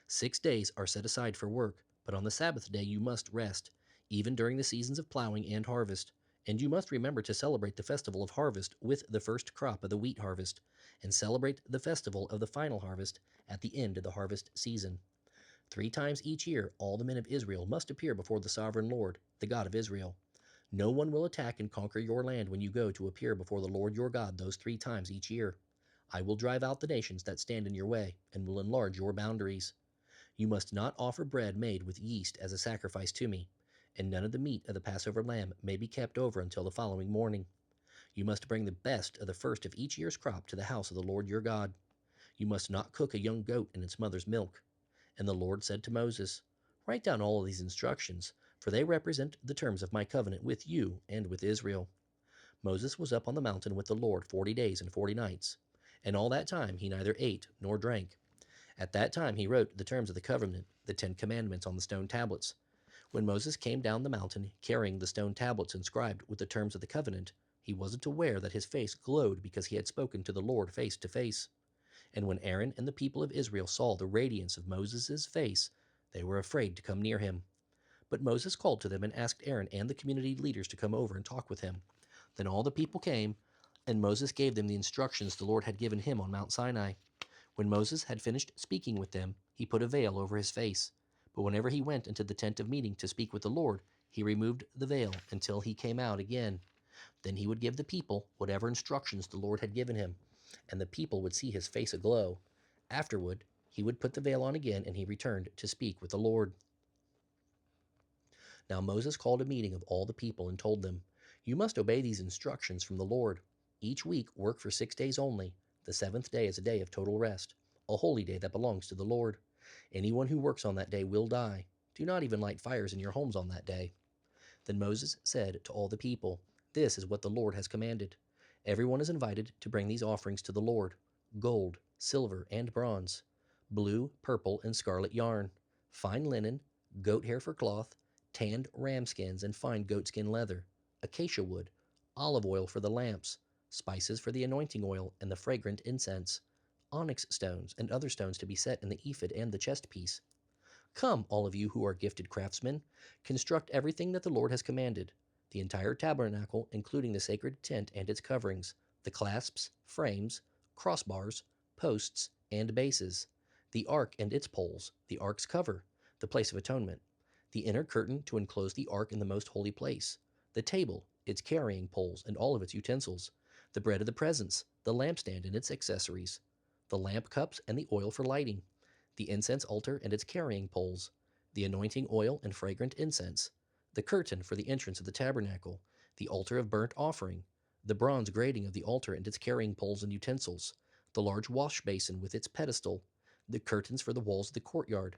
6 days are set aside for work, but on the Sabbath day you must rest, even during the seasons of plowing and harvest. And you must remember to celebrate the festival of harvest with the first crop of the wheat harvest, and celebrate the festival of the final harvest at the end of the harvest season. 3 times each year, all the men of Israel must appear before the sovereign Lord, the God of Israel. No one will attack and conquer your land when you go to appear before the Lord your God those 3 times each year. I will drive out the nations that stand in your way, and will enlarge your boundaries. You must not offer bread made with yeast as a sacrifice to me, and none of the meat of the Passover lamb may be kept over until the following morning. You must bring the best of the first of each year's crop to the house of the Lord your God. You must not cook a young goat in its mother's milk. And the Lord said to Moses, Write down all of these instructions, for they represent the terms of my covenant with you and with Israel. Moses was up on the mountain with the Lord 40 days and 40 nights, and all that time he neither ate nor drank. At that time he wrote the terms of the covenant, the 10 Commandments, on the stone tablets. When Moses came down the mountain carrying the stone tablets inscribed with the terms of the covenant, he wasn't aware that his face glowed because he had spoken to the Lord face to face. And when Aaron and the people of Israel saw the radiance of Moses' face, they were afraid to come near him. But Moses called to them and asked Aaron and the community leaders to come over and talk with him. Then all the people came, and Moses gave them the instructions the Lord had given him on Mount Sinai. When Moses had finished speaking with them, he put a veil over his face. But whenever he went into the tent of meeting to speak with the Lord, he removed the veil until he came out again. Then he would give the people whatever instructions the Lord had given him, and the people would see his face aglow. Afterward, he would put the veil on again, and he returned to speak with the Lord. Now Moses called a meeting of all the people and told them, You must obey these instructions from the Lord. Each week work for 6 days only. The seventh day is a day of total rest, a holy day that belongs to the Lord. Anyone who works on that day will die. Do not even light fires in your homes on that day. Then Moses said to all the people, This is what the Lord has commanded. Everyone is invited to bring these offerings to the Lord: gold, silver, and bronze, blue, purple, and scarlet yarn, fine linen, goat hair for cloth, tanned ram skins and fine goatskin leather, acacia wood, olive oil for the lamps, spices for the anointing oil and the fragrant incense, onyx stones and other stones to be set in the ephod and the chest piece. Come, all of you who are gifted craftsmen, construct everything that the Lord has commanded: the entire tabernacle, including the sacred tent and its coverings, the clasps, frames, crossbars, posts, and bases, the ark and its poles, the ark's cover, the place of atonement, the inner curtain to enclose the ark in the most holy place, the table, its carrying poles, and all of its utensils, the bread of the presence, the lampstand and its accessories, the lamp cups and the oil for lighting, the incense altar and its carrying poles, the anointing oil and fragrant incense, the curtain for the entrance of the tabernacle, the altar of burnt offering, the bronze grating of the altar and its carrying poles and utensils, the large wash basin with its pedestal, the curtains for the walls of the courtyard,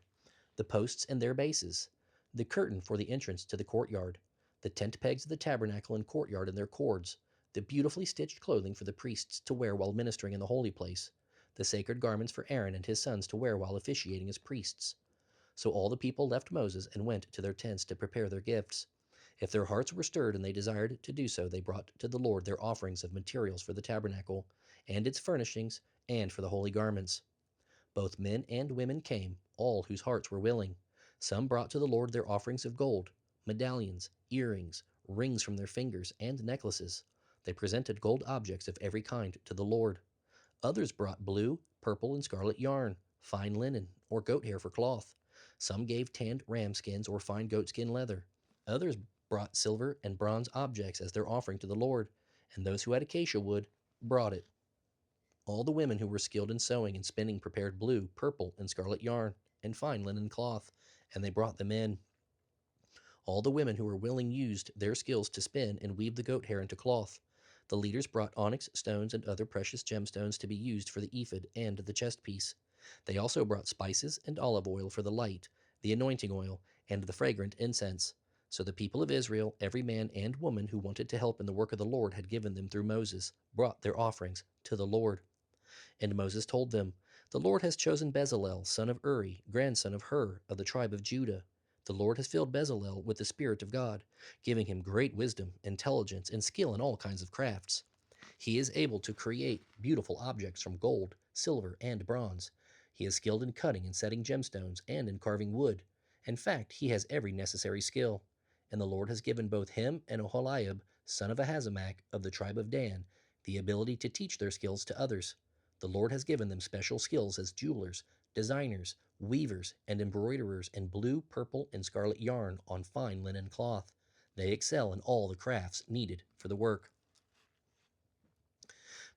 the posts and their bases, the curtain for the entrance to the courtyard, the tent pegs of the tabernacle and courtyard and their cords, the beautifully stitched clothing for the priests to wear while ministering in the holy place, the sacred garments for Aaron and his sons to wear while officiating as priests. So all the people left Moses and went to their tents to prepare their gifts. If their hearts were stirred and they desired to do so, they brought to the Lord their offerings of materials for the tabernacle and its furnishings and for the holy garments. Both men and women came, all whose hearts were willing. Some brought to the Lord their offerings of gold, medallions, earrings, rings from their fingers, and necklaces. They presented gold objects of every kind to the Lord. Others brought blue, purple, and scarlet yarn, fine linen, or goat hair for cloth. Some gave tanned ram skins or fine goatskin leather. Others brought silver and bronze objects as their offering to the Lord, and those who had acacia wood brought it. All the women who were skilled in sewing and spinning prepared blue, purple, and scarlet yarn, and fine linen cloth, and they brought them in. All the women who were willing used their skills to spin and weave the goat hair into cloth. The leaders brought onyx stones and other precious gemstones to be used for the ephod and the chest piece. They also brought spices and olive oil for the light, the anointing oil, and the fragrant incense. So the people of Israel, every man and woman who wanted to help in the work of the Lord had given them through Moses, brought their offerings to the Lord. And Moses told them, The Lord has chosen Bezalel, son of Uri, grandson of Hur, of the tribe of Judah. The Lord has filled Bezalel with the Spirit of God, giving him great wisdom, intelligence, and skill in all kinds of crafts. He is able to create beautiful objects from gold, silver, and bronze. He is skilled in cutting and setting gemstones and in carving wood. In fact, he has every necessary skill. And the Lord has given both him and Oholiab, son of Ahisamach, of the tribe of Dan, the ability to teach their skills to others. The Lord has given them special skills as jewelers, designers, weavers, and embroiderers in blue, purple, and scarlet yarn on fine linen cloth. They excel in all the crafts needed for the work.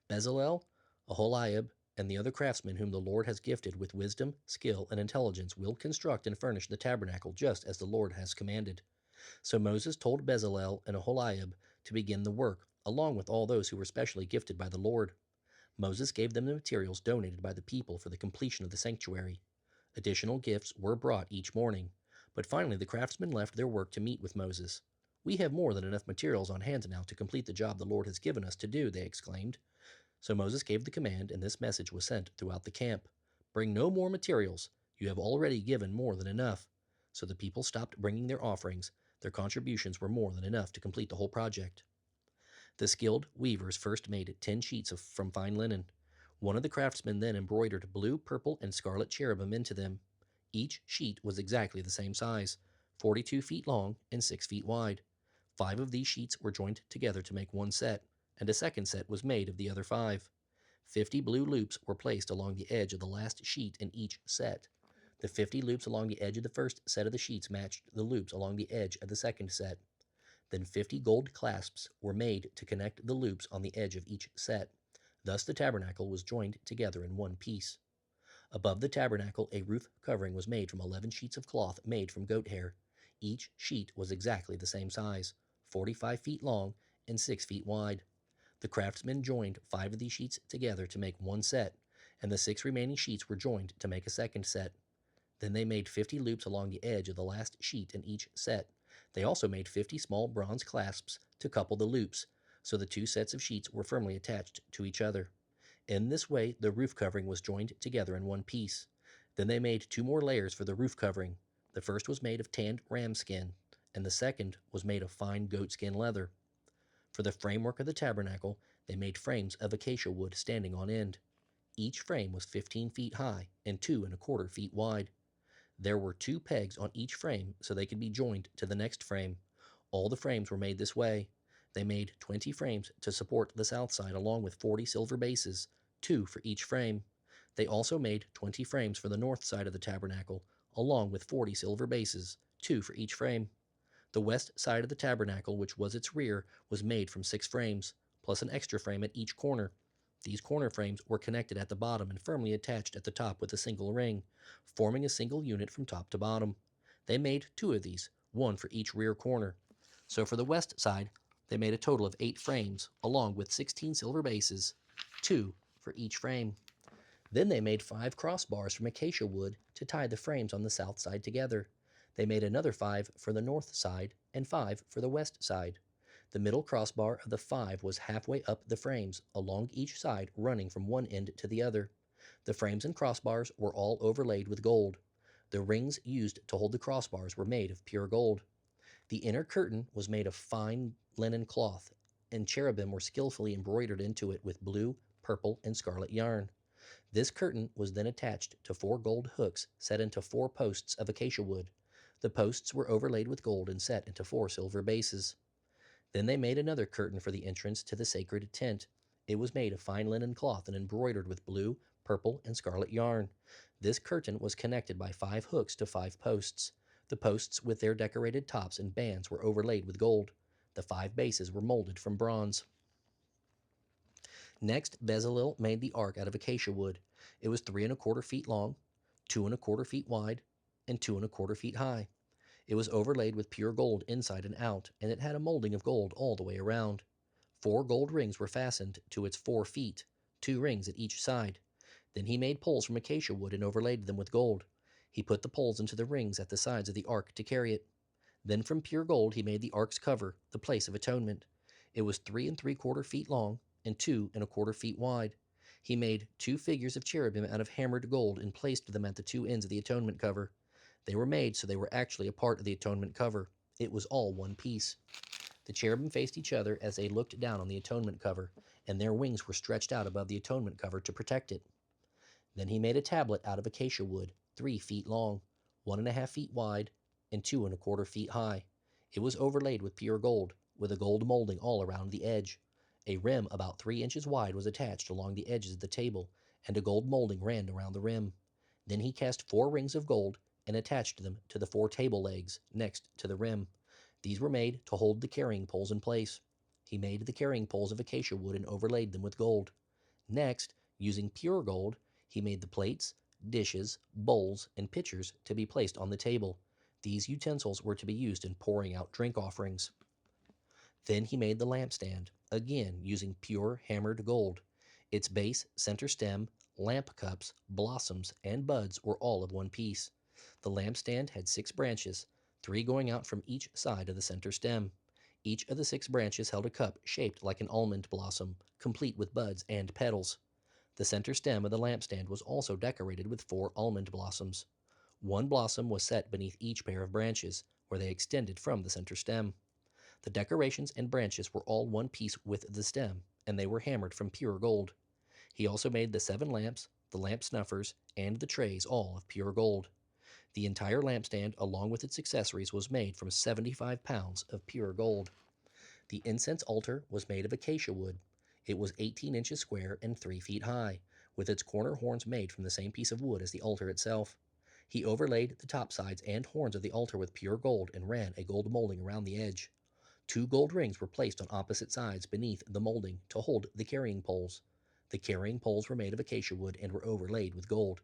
Bezalel, Aholiab, and the other craftsmen whom the Lord has gifted with wisdom, skill, and intelligence will construct and furnish the tabernacle just as the Lord has commanded. So Moses told Bezalel and Aholiab to begin the work, along with all those who were specially gifted by the Lord. Moses gave them the materials donated by the people for the completion of the sanctuary. Additional gifts were brought each morning, but finally the craftsmen left their work to meet with Moses. "We have more than enough materials on hand now to complete the job the Lord has given us to do," they exclaimed. So Moses gave the command, and this message was sent throughout the camp: "Bring no more materials. You have already given more than enough." So the people stopped bringing their offerings. Their contributions were more than enough to complete the whole project. The skilled weavers first made 10 sheets from fine linen. One of the craftsmen then embroidered blue, purple, and scarlet cherubim into them. Each sheet was exactly the same size, 42 feet long and 6 feet wide. 5 of these sheets were joined together to make one set, and a second set was made of the other 5. 50 blue loops were placed along the edge of the last sheet in each set. The 50 loops along the edge of the first set of the sheets matched the loops along the edge of the second set. Then 50 gold clasps were made to connect the loops on the edge of each set. Thus the tabernacle was joined together in one piece. Above the tabernacle, a roof covering was made from 11 sheets of cloth made from goat hair. Each sheet was exactly the same size, 45 feet long and 6 feet wide. The craftsmen joined 5 of these sheets together to make one set, and the 6 remaining sheets were joined to make a second set. Then they made 50 loops along the edge of the last sheet in each set. They also made 50 small bronze clasps to couple the loops, so the 2 sets of sheets were firmly attached to each other. In this way, the roof covering was joined together in one piece. Then they made 2 more layers for the roof covering. The first was made of tanned ram skin, and the second was made of fine goatskin leather. For the framework of the tabernacle, they made frames of acacia wood standing on end. Each frame was 15 feet high and 2¼ feet wide. There were 2 pegs on each frame so they could be joined to the next frame. All the frames were made this way. They made 20 frames to support the south side along with 40 silver bases, 2 for each frame. They also made 20 frames for the north side of the tabernacle, along with 40 silver bases, 2 for each frame. The west side of the tabernacle, which was its rear, was made from 6 frames, plus an extra frame at each corner. These corner frames were connected at the bottom and firmly attached at the top with a single ring, forming a single unit from top to bottom. They made 2 of these, 1 for each rear corner. So for the west side, they made a total of 8 frames, along with 16 silver bases, 2 for each frame. Then they made 5 crossbars from acacia wood to tie the frames on the south side together. They made another 5 for the north side and 5 for the west side. The middle crossbar of the 5 was halfway up the frames, along each side, running from one end to the other. The frames and crossbars were all overlaid with gold. The rings used to hold the crossbars were made of pure gold. The inner curtain was made of fine linen cloth, and cherubim were skillfully embroidered into it with blue, purple, and scarlet yarn. This curtain was then attached to 4 gold hooks set into 4 posts of acacia wood. The posts were overlaid with gold and set into 4 silver bases. Then they made another curtain for the entrance to the sacred tent. It was made of fine linen cloth and embroidered with blue, purple, and scarlet yarn. This curtain was connected by 5 hooks to 5 posts. The posts with their decorated tops and bands were overlaid with gold. The 5 bases were molded from bronze. Next, Bezalel made the ark out of acacia wood. It was 3¼ feet long, 2¼ feet wide, and 2¼ feet high. It was overlaid with pure gold inside and out, and it had a molding of gold all the way around. 4 gold rings were fastened to its 4 feet, 2 rings at each side. Then he made poles from acacia wood and overlaid them with gold. He put the poles into the rings at the sides of the ark to carry it. Then from pure gold he made the ark's cover, the place of atonement. It was 3¾ feet long and 2¼ feet wide. He made 2 figures of cherubim out of hammered gold and placed them at the 2 ends of the atonement cover. They were made so they were actually a part of the atonement cover. It was all one piece. The cherubim faced each other as they looked down on the atonement cover, and their wings were stretched out above the atonement cover to protect it. Then he made a tablet out of acacia wood, 3 feet long, 1½ feet wide, and 2¼ feet high. It was overlaid with pure gold, with a gold molding all around the edge. A rim about 3 inches wide was attached along the edges of the table, and a gold molding ran around the rim. Then he cast 4 rings of gold and attached them to the 4 table legs next to the rim. These were made to hold the carrying poles in place. He made the carrying poles of acacia wood and overlaid them with gold. Next, using pure gold, he made the plates, dishes, bowls, and pitchers to be placed on the table. These utensils were to be used in pouring out drink offerings. Then he made the lampstand, again using pure hammered gold. Its base, center stem, lamp cups, blossoms, and buds were all of one piece. The lampstand had 6 branches, 3 going out from each side of the center stem. Each of the 6 branches held a cup shaped like an almond blossom, complete with buds and petals. The center stem of the lampstand was also decorated with 4 almond blossoms. One blossom was set beneath each pair of branches, where they extended from the center stem. The decorations and branches were all one piece with the stem, and they were hammered from pure gold. He also made the 7 lamps, the lamp snuffers, and the trays all of pure gold. The entire lampstand, along with its accessories, was made from 75 pounds of pure gold. The incense altar was made of acacia wood. It was 18 inches square and 3 feet high, with its corner horns made from the same piece of wood as the altar itself. He overlaid the top sides and horns of the altar with pure gold and ran a gold molding around the edge. 2 gold rings were placed on opposite sides beneath the molding to hold the carrying poles. The carrying poles were made of acacia wood and were overlaid with gold.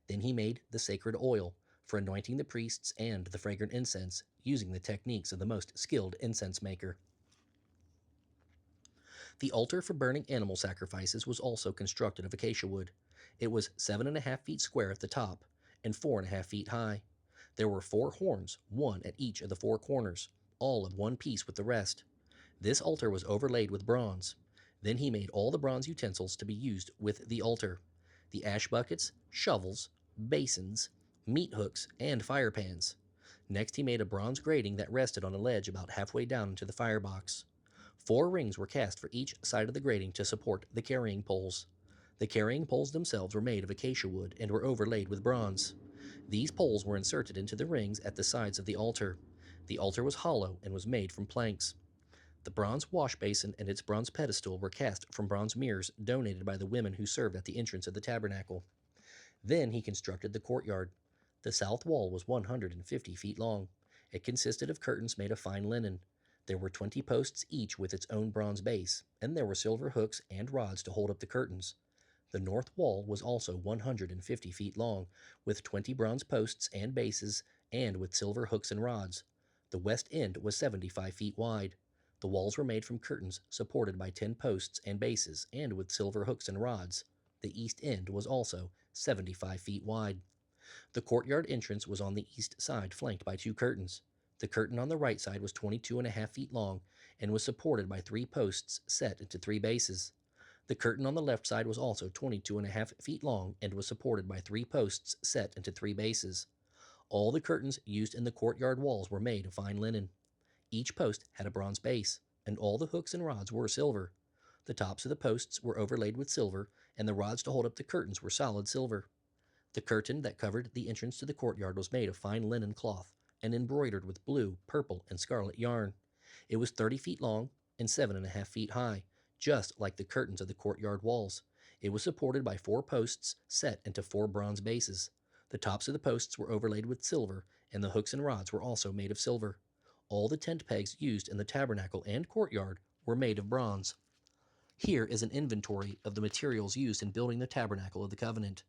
Then he made the sacred oil for anointing the priests and the fragrant incense, using the techniques of the most skilled incense maker. The altar for burning animal sacrifices was also constructed of acacia wood. It was 7.5 feet square at the top and 4.5 feet high. There were 4 horns, one at each of the 4 corners, all of one piece with the rest. This altar was overlaid with bronze. Then he made all the bronze utensils to be used with the altar: the ash buckets, shovels, basins, meat hooks, and fire pans. Next, he made a bronze grating that rested on a ledge about halfway down into the firebox. 4 rings were cast for each side of the grating to support the carrying poles. The carrying poles themselves were made of acacia wood and were overlaid with bronze. These poles were inserted into the rings at the sides of the altar. The altar was hollow and was made from planks. The bronze wash basin and its bronze pedestal were cast from bronze mirrors donated by the women who served at the entrance of the tabernacle. Then he constructed the courtyard. The south wall was 150 feet long. It consisted of curtains made of fine linen. There were 20 posts each with its own bronze base, and there were silver hooks and rods to hold up the curtains. The north wall was also 150 feet long, with 20 bronze posts and bases, and with silver hooks and rods. The west end was 75 feet wide. The walls were made from curtains supported by 10 posts and bases, and with silver hooks and rods. The east end was also 75 feet wide. The courtyard entrance was on the east side, flanked by 2 curtains. The curtain on the right side was 22.5 feet long and was supported by 3 posts set into 3 bases. The curtain on the left side was also 22.5 feet long and was supported by 3 posts set into 3 bases. All the curtains used in the courtyard walls were made of fine linen. Each post had a bronze base, and all the hooks and rods were silver. The tops of the posts were overlaid with silver, and the rods to hold up the curtains were solid silver. The curtain that covered the entrance to the courtyard was made of fine linen cloth and embroidered with blue, purple, and scarlet yarn. It was 30 feet long and 7.5 feet high, just like the curtains of the courtyard walls. It was supported by 4 posts set into 4 bronze bases. The tops of the posts were overlaid with silver, and the hooks and rods were also made of silver. All the tent pegs used in the tabernacle and courtyard were made of bronze. Here is an inventory of the materials used in building the tabernacle of the covenant.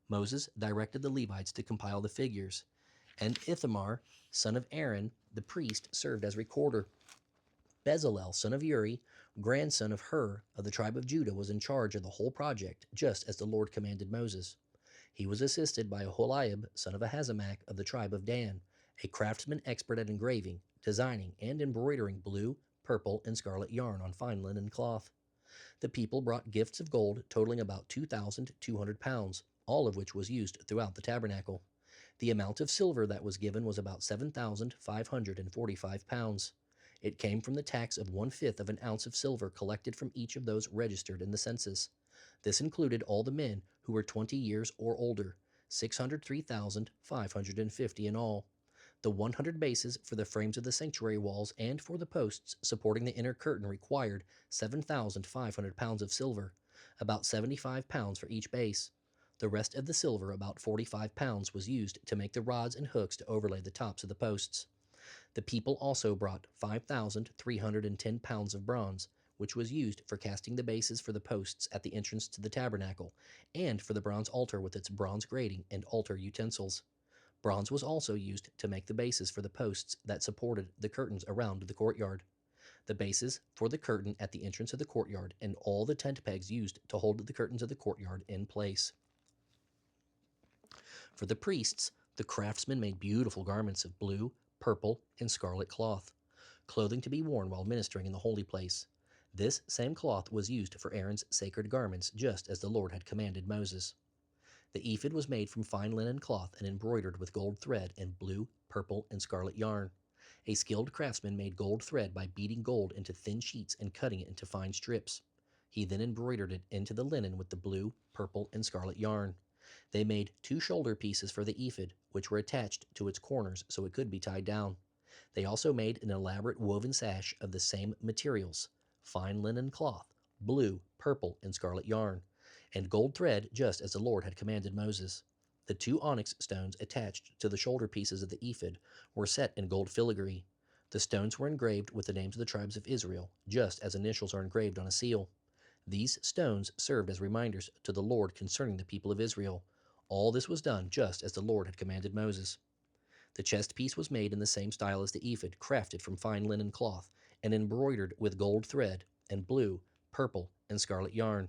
Moses directed the Levites to compile the figures, and Ithamar, son of Aaron, the priest, served as recorder. Bezalel, son of Uri, grandson of Hur of the tribe of Judah, was in charge of the whole project, just as the Lord commanded Moses. He was assisted by Aholiab, son of Ahisamach of the tribe of Dan, a craftsman expert at engraving, designing, and embroidering blue, purple, and scarlet yarn on fine linen cloth. The people brought gifts of gold totaling about 2,200 pounds, all of which was used throughout the tabernacle. The amount of silver that was given was about 7,545 pounds. It came from the tax of 1/5 of an ounce of silver collected from each of those registered in the census. This included all the men who were 20 years or older, 603,550 in all. The 100 bases for the frames of the sanctuary walls and for the posts supporting the inner curtain required 7,500 pounds of silver, about 75 pounds for each base. The rest of the silver, about 45 pounds, was used to make the rods and hooks to overlay the tops of the posts. The people also brought 5,310 pounds of bronze, which was used for casting the bases for the posts at the entrance to the tabernacle, and for the bronze altar with its bronze grating and altar utensils. Bronze was also used to make the bases for the posts that supported the curtains around the courtyard. the bases for the curtain at the entrance of the courtyard, and all the tent pegs used to hold the curtains of the courtyard in place. For the priests, the craftsmen made beautiful garments of blue, purple, and scarlet cloth, clothing to be worn while ministering in the holy place. This same cloth was used for Aaron's sacred garments, just as the Lord had commanded Moses. The ephod was made from fine linen cloth and embroidered with gold thread and blue, purple, and scarlet yarn. A skilled craftsman made gold thread by beating gold into thin sheets and cutting it into fine strips. He then embroidered it into the linen with the blue, purple, and scarlet yarn. They made 2 shoulder pieces for the ephod, which were attached to its corners so it could be tied down. They also made an elaborate woven sash of the same materials: fine linen cloth, blue, purple, and scarlet yarn, and gold thread, just as the Lord had commanded Moses. The 2 onyx stones attached to the shoulder pieces of the ephod were set in gold filigree. The stones were engraved with the names of the tribes of Israel, just as initials are engraved on a seal. These stones served as reminders to the Lord concerning the people of Israel. All this was done just as the Lord had commanded Moses. The chest piece was made in the same style as the ephod, crafted from fine linen cloth and embroidered with gold thread and blue, purple, and scarlet yarn.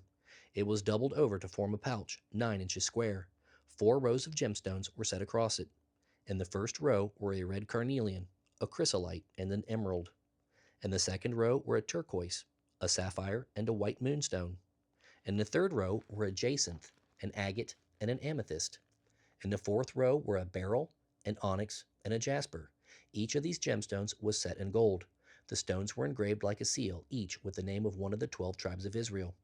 It was doubled over to form a pouch 9 inches square. 4 rows of gemstones were set across it. In the first row were a red carnelian, a chrysolite, and an emerald. In the second row were a turquoise, a sapphire, and a white moonstone. In the third row were a jacinth, an agate, and an amethyst. In the fourth row were a beryl, an onyx, and a jasper. Each of these gemstones was set in gold. The stones were engraved like a seal, each with the name of one of the 12 tribes of Israel.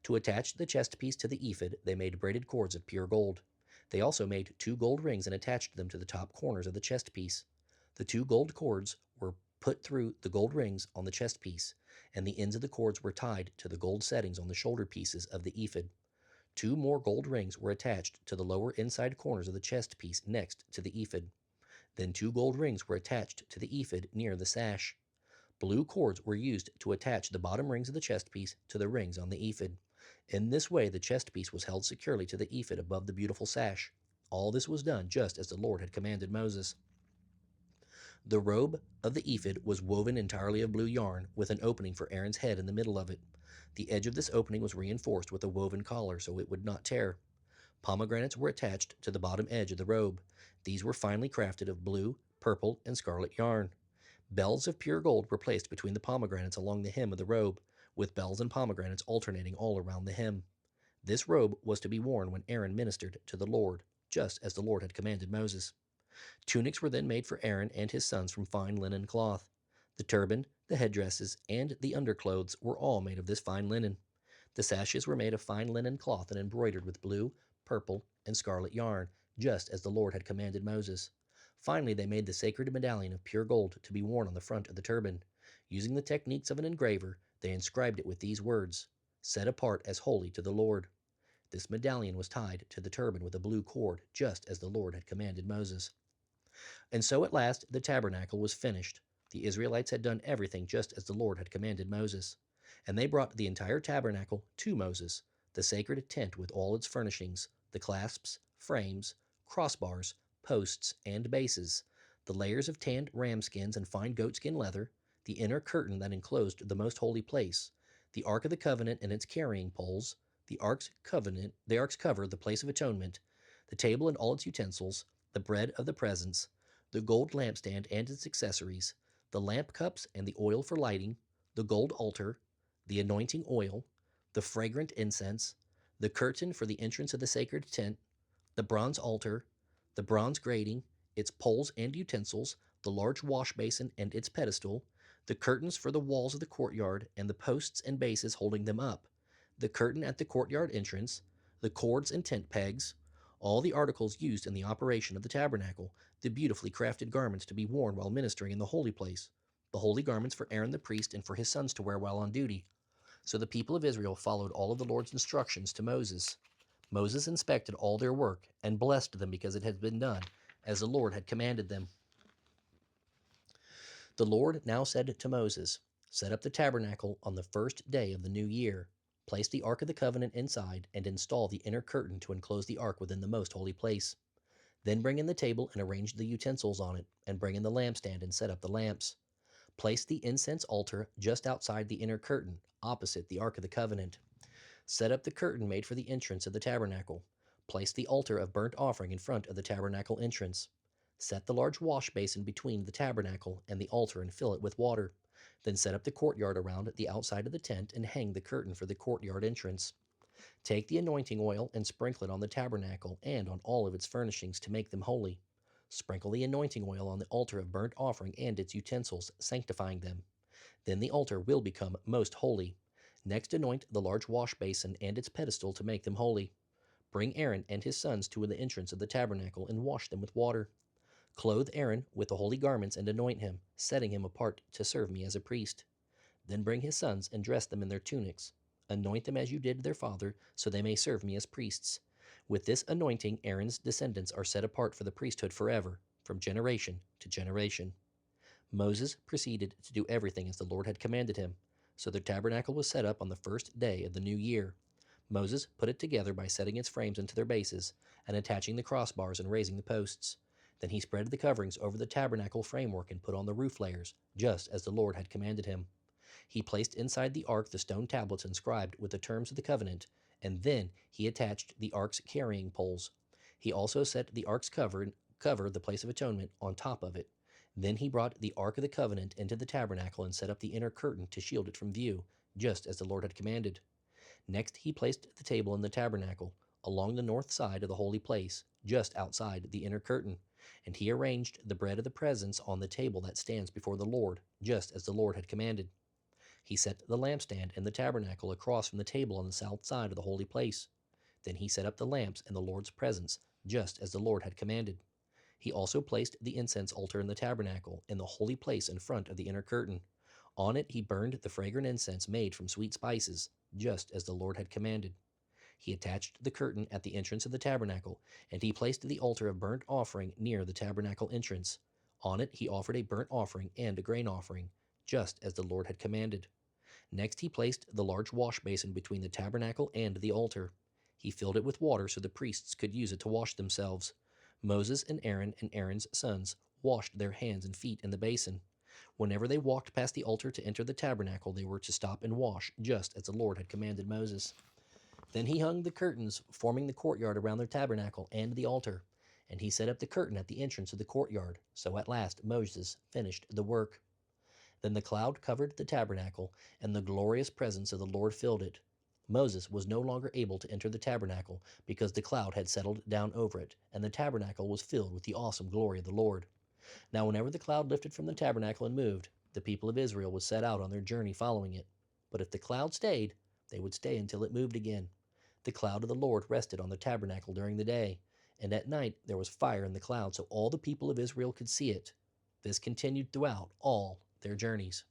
To attach the chest piece to the ephod, they made braided cords of pure gold. They also made 2 gold rings and attached them to the top corners of the chest piece. The 2 gold cords were put through the gold rings on the chest piece, and the ends of the cords were tied to the gold settings on the shoulder pieces of the ephod. 2 more gold rings were attached to the lower inside corners of the chest piece next to the ephod. Then 2 gold rings were attached to the ephod near the sash. Blue cords were used to attach the bottom rings of the chest piece to the rings on the ephod. In this way, the chest piece was held securely to the ephod above the beautiful sash. All this was done just as the Lord had commanded Moses. The robe of the ephod was woven entirely of blue yarn, with an opening for Aaron's head in the middle of it. The edge of this opening was reinforced with a woven collar so it would not tear. Pomegranates were attached to the bottom edge of the robe. These were finely crafted of blue, purple, and scarlet yarn. Bells of pure gold were placed between the pomegranates along the hem of the robe, with bells and pomegranates alternating all around the hem. This robe was to be worn when Aaron ministered to the Lord, just as the Lord had commanded Moses. Tunics were then made for Aaron and his sons from fine linen cloth. The turban, the headdresses, and the underclothes were all made of this fine linen. The sashes were made of fine linen cloth and embroidered with blue, purple, and scarlet yarn, just as the Lord had commanded Moses. Finally, they made the sacred medallion of pure gold to be worn on the front of the turban. Using the techniques of an engraver, they inscribed it with these words: "Set apart as holy to the Lord." This medallion was tied to the turban with a blue cord, just as the Lord had commanded Moses. And so at last the tabernacle was finished. The Israelites had done everything just as the Lord had commanded Moses. And they brought the entire tabernacle to Moses, the sacred tent with all its furnishings, the clasps, frames, crossbars, posts, and bases, the layers of tanned ram skins and fine goatskin leather, the inner curtain that enclosed the most holy place, the Ark of the Covenant and its carrying poles, the ark's cover, the place of atonement, the table and all its utensils, the bread of the presence, the gold lampstand and its accessories, the lamp cups and the oil for lighting, the gold altar, the anointing oil, the fragrant incense, the curtain for the entrance of the sacred tent, the bronze altar, the bronze grating, its poles and utensils, the large wash basin and its pedestal, the curtains for the walls of the courtyard and the posts and bases holding them up, the curtain at the courtyard entrance, the cords and tent pegs, all the articles used in the operation of the tabernacle, the beautifully crafted garments to be worn while ministering in the holy place, the holy garments for Aaron the priest and for his sons to wear while on duty. So the people of Israel followed all of the Lord's instructions to Moses. Moses inspected all their work and blessed them because it had been done as the Lord had commanded them. The Lord now said to Moses, "Set up the tabernacle on the first day of the new year. Place the Ark of the Covenant inside and install the inner curtain to enclose the Ark within the most holy place. Then bring in the table and arrange the utensils on it, and bring in the lampstand and set up the lamps. Place the incense altar just outside the inner curtain, opposite the Ark of the Covenant. Set up the curtain made for the entrance of the tabernacle. Place the altar of burnt offering in front of the tabernacle entrance. Set the large wash basin between the tabernacle and the altar and fill it with water. Then set up the courtyard around the outside of the tent and hang the curtain for the courtyard entrance. Take the anointing oil and sprinkle it on the tabernacle and on all of its furnishings to make them holy. Sprinkle the anointing oil on the altar of burnt offering and its utensils, sanctifying them. Then the altar will become most holy. Next, anoint the large wash basin and its pedestal to make them holy. Bring Aaron and his sons to the entrance of the tabernacle and wash them with water. Clothe Aaron with the holy garments and anoint him, setting him apart to serve me as a priest. Then bring his sons and dress them in their tunics. Anoint them as you did their father, so they may serve me as priests. With this anointing, Aaron's descendants are set apart for the priesthood forever, from generation to generation. Moses proceeded to do everything as the Lord had commanded him. So the tabernacle was set up on the first day of the new year. Moses put it together by setting its frames into their bases and attaching the crossbars and raising the posts. Then he spread the coverings over the tabernacle framework and put on the roof layers, just as the Lord had commanded him. He placed inside the ark the stone tablets inscribed with the terms of the covenant, and then he attached the ark's carrying poles. He also set the ark's cover, the place of atonement, on top of it. Then he brought the ark of the covenant into the tabernacle and set up the inner curtain to shield it from view, just as the Lord had commanded. Next he placed the table in the tabernacle, along the north side of the holy place, just outside the inner curtain, and he arranged the bread of the presence on the table that stands before the Lord, just as the Lord had commanded. He set the lampstand in the tabernacle across from the table on the south side of the holy place. Then he set up the lamps in the Lord's presence, just as the Lord had commanded. He also placed the incense altar in the tabernacle, in the holy place in front of the inner curtain. On it he burned the fragrant incense made from sweet spices, just as the Lord had commanded. He attached the curtain at the entrance of the tabernacle, and he placed the altar of burnt offering near the tabernacle entrance. On it he offered a burnt offering and a grain offering, just as the Lord had commanded. Next he placed the large wash basin between the tabernacle and the altar. He filled it with water so the priests could use it to wash themselves. Moses and Aaron's sons washed their hands and feet in the basin. Whenever they walked past the altar to enter the tabernacle, they were to stop and wash, just as the Lord had commanded Moses. Then he hung the curtains forming the courtyard around the tabernacle and the altar, and he set up the curtain at the entrance of the courtyard. So at last Moses finished the work. Then the cloud covered the tabernacle, and the glorious presence of the Lord filled it. Moses was no longer able to enter the tabernacle because the cloud had settled down over it, and the tabernacle was filled with the awesome glory of the Lord. Now, whenever the cloud lifted from the tabernacle and moved, the people of Israel would set out on their journey following it. But if the cloud stayed, they would stay until it moved again. The cloud of the Lord rested on the tabernacle during the day, and at night there was fire in the cloud, so all the people of Israel could see it. This continued throughout all their journeys.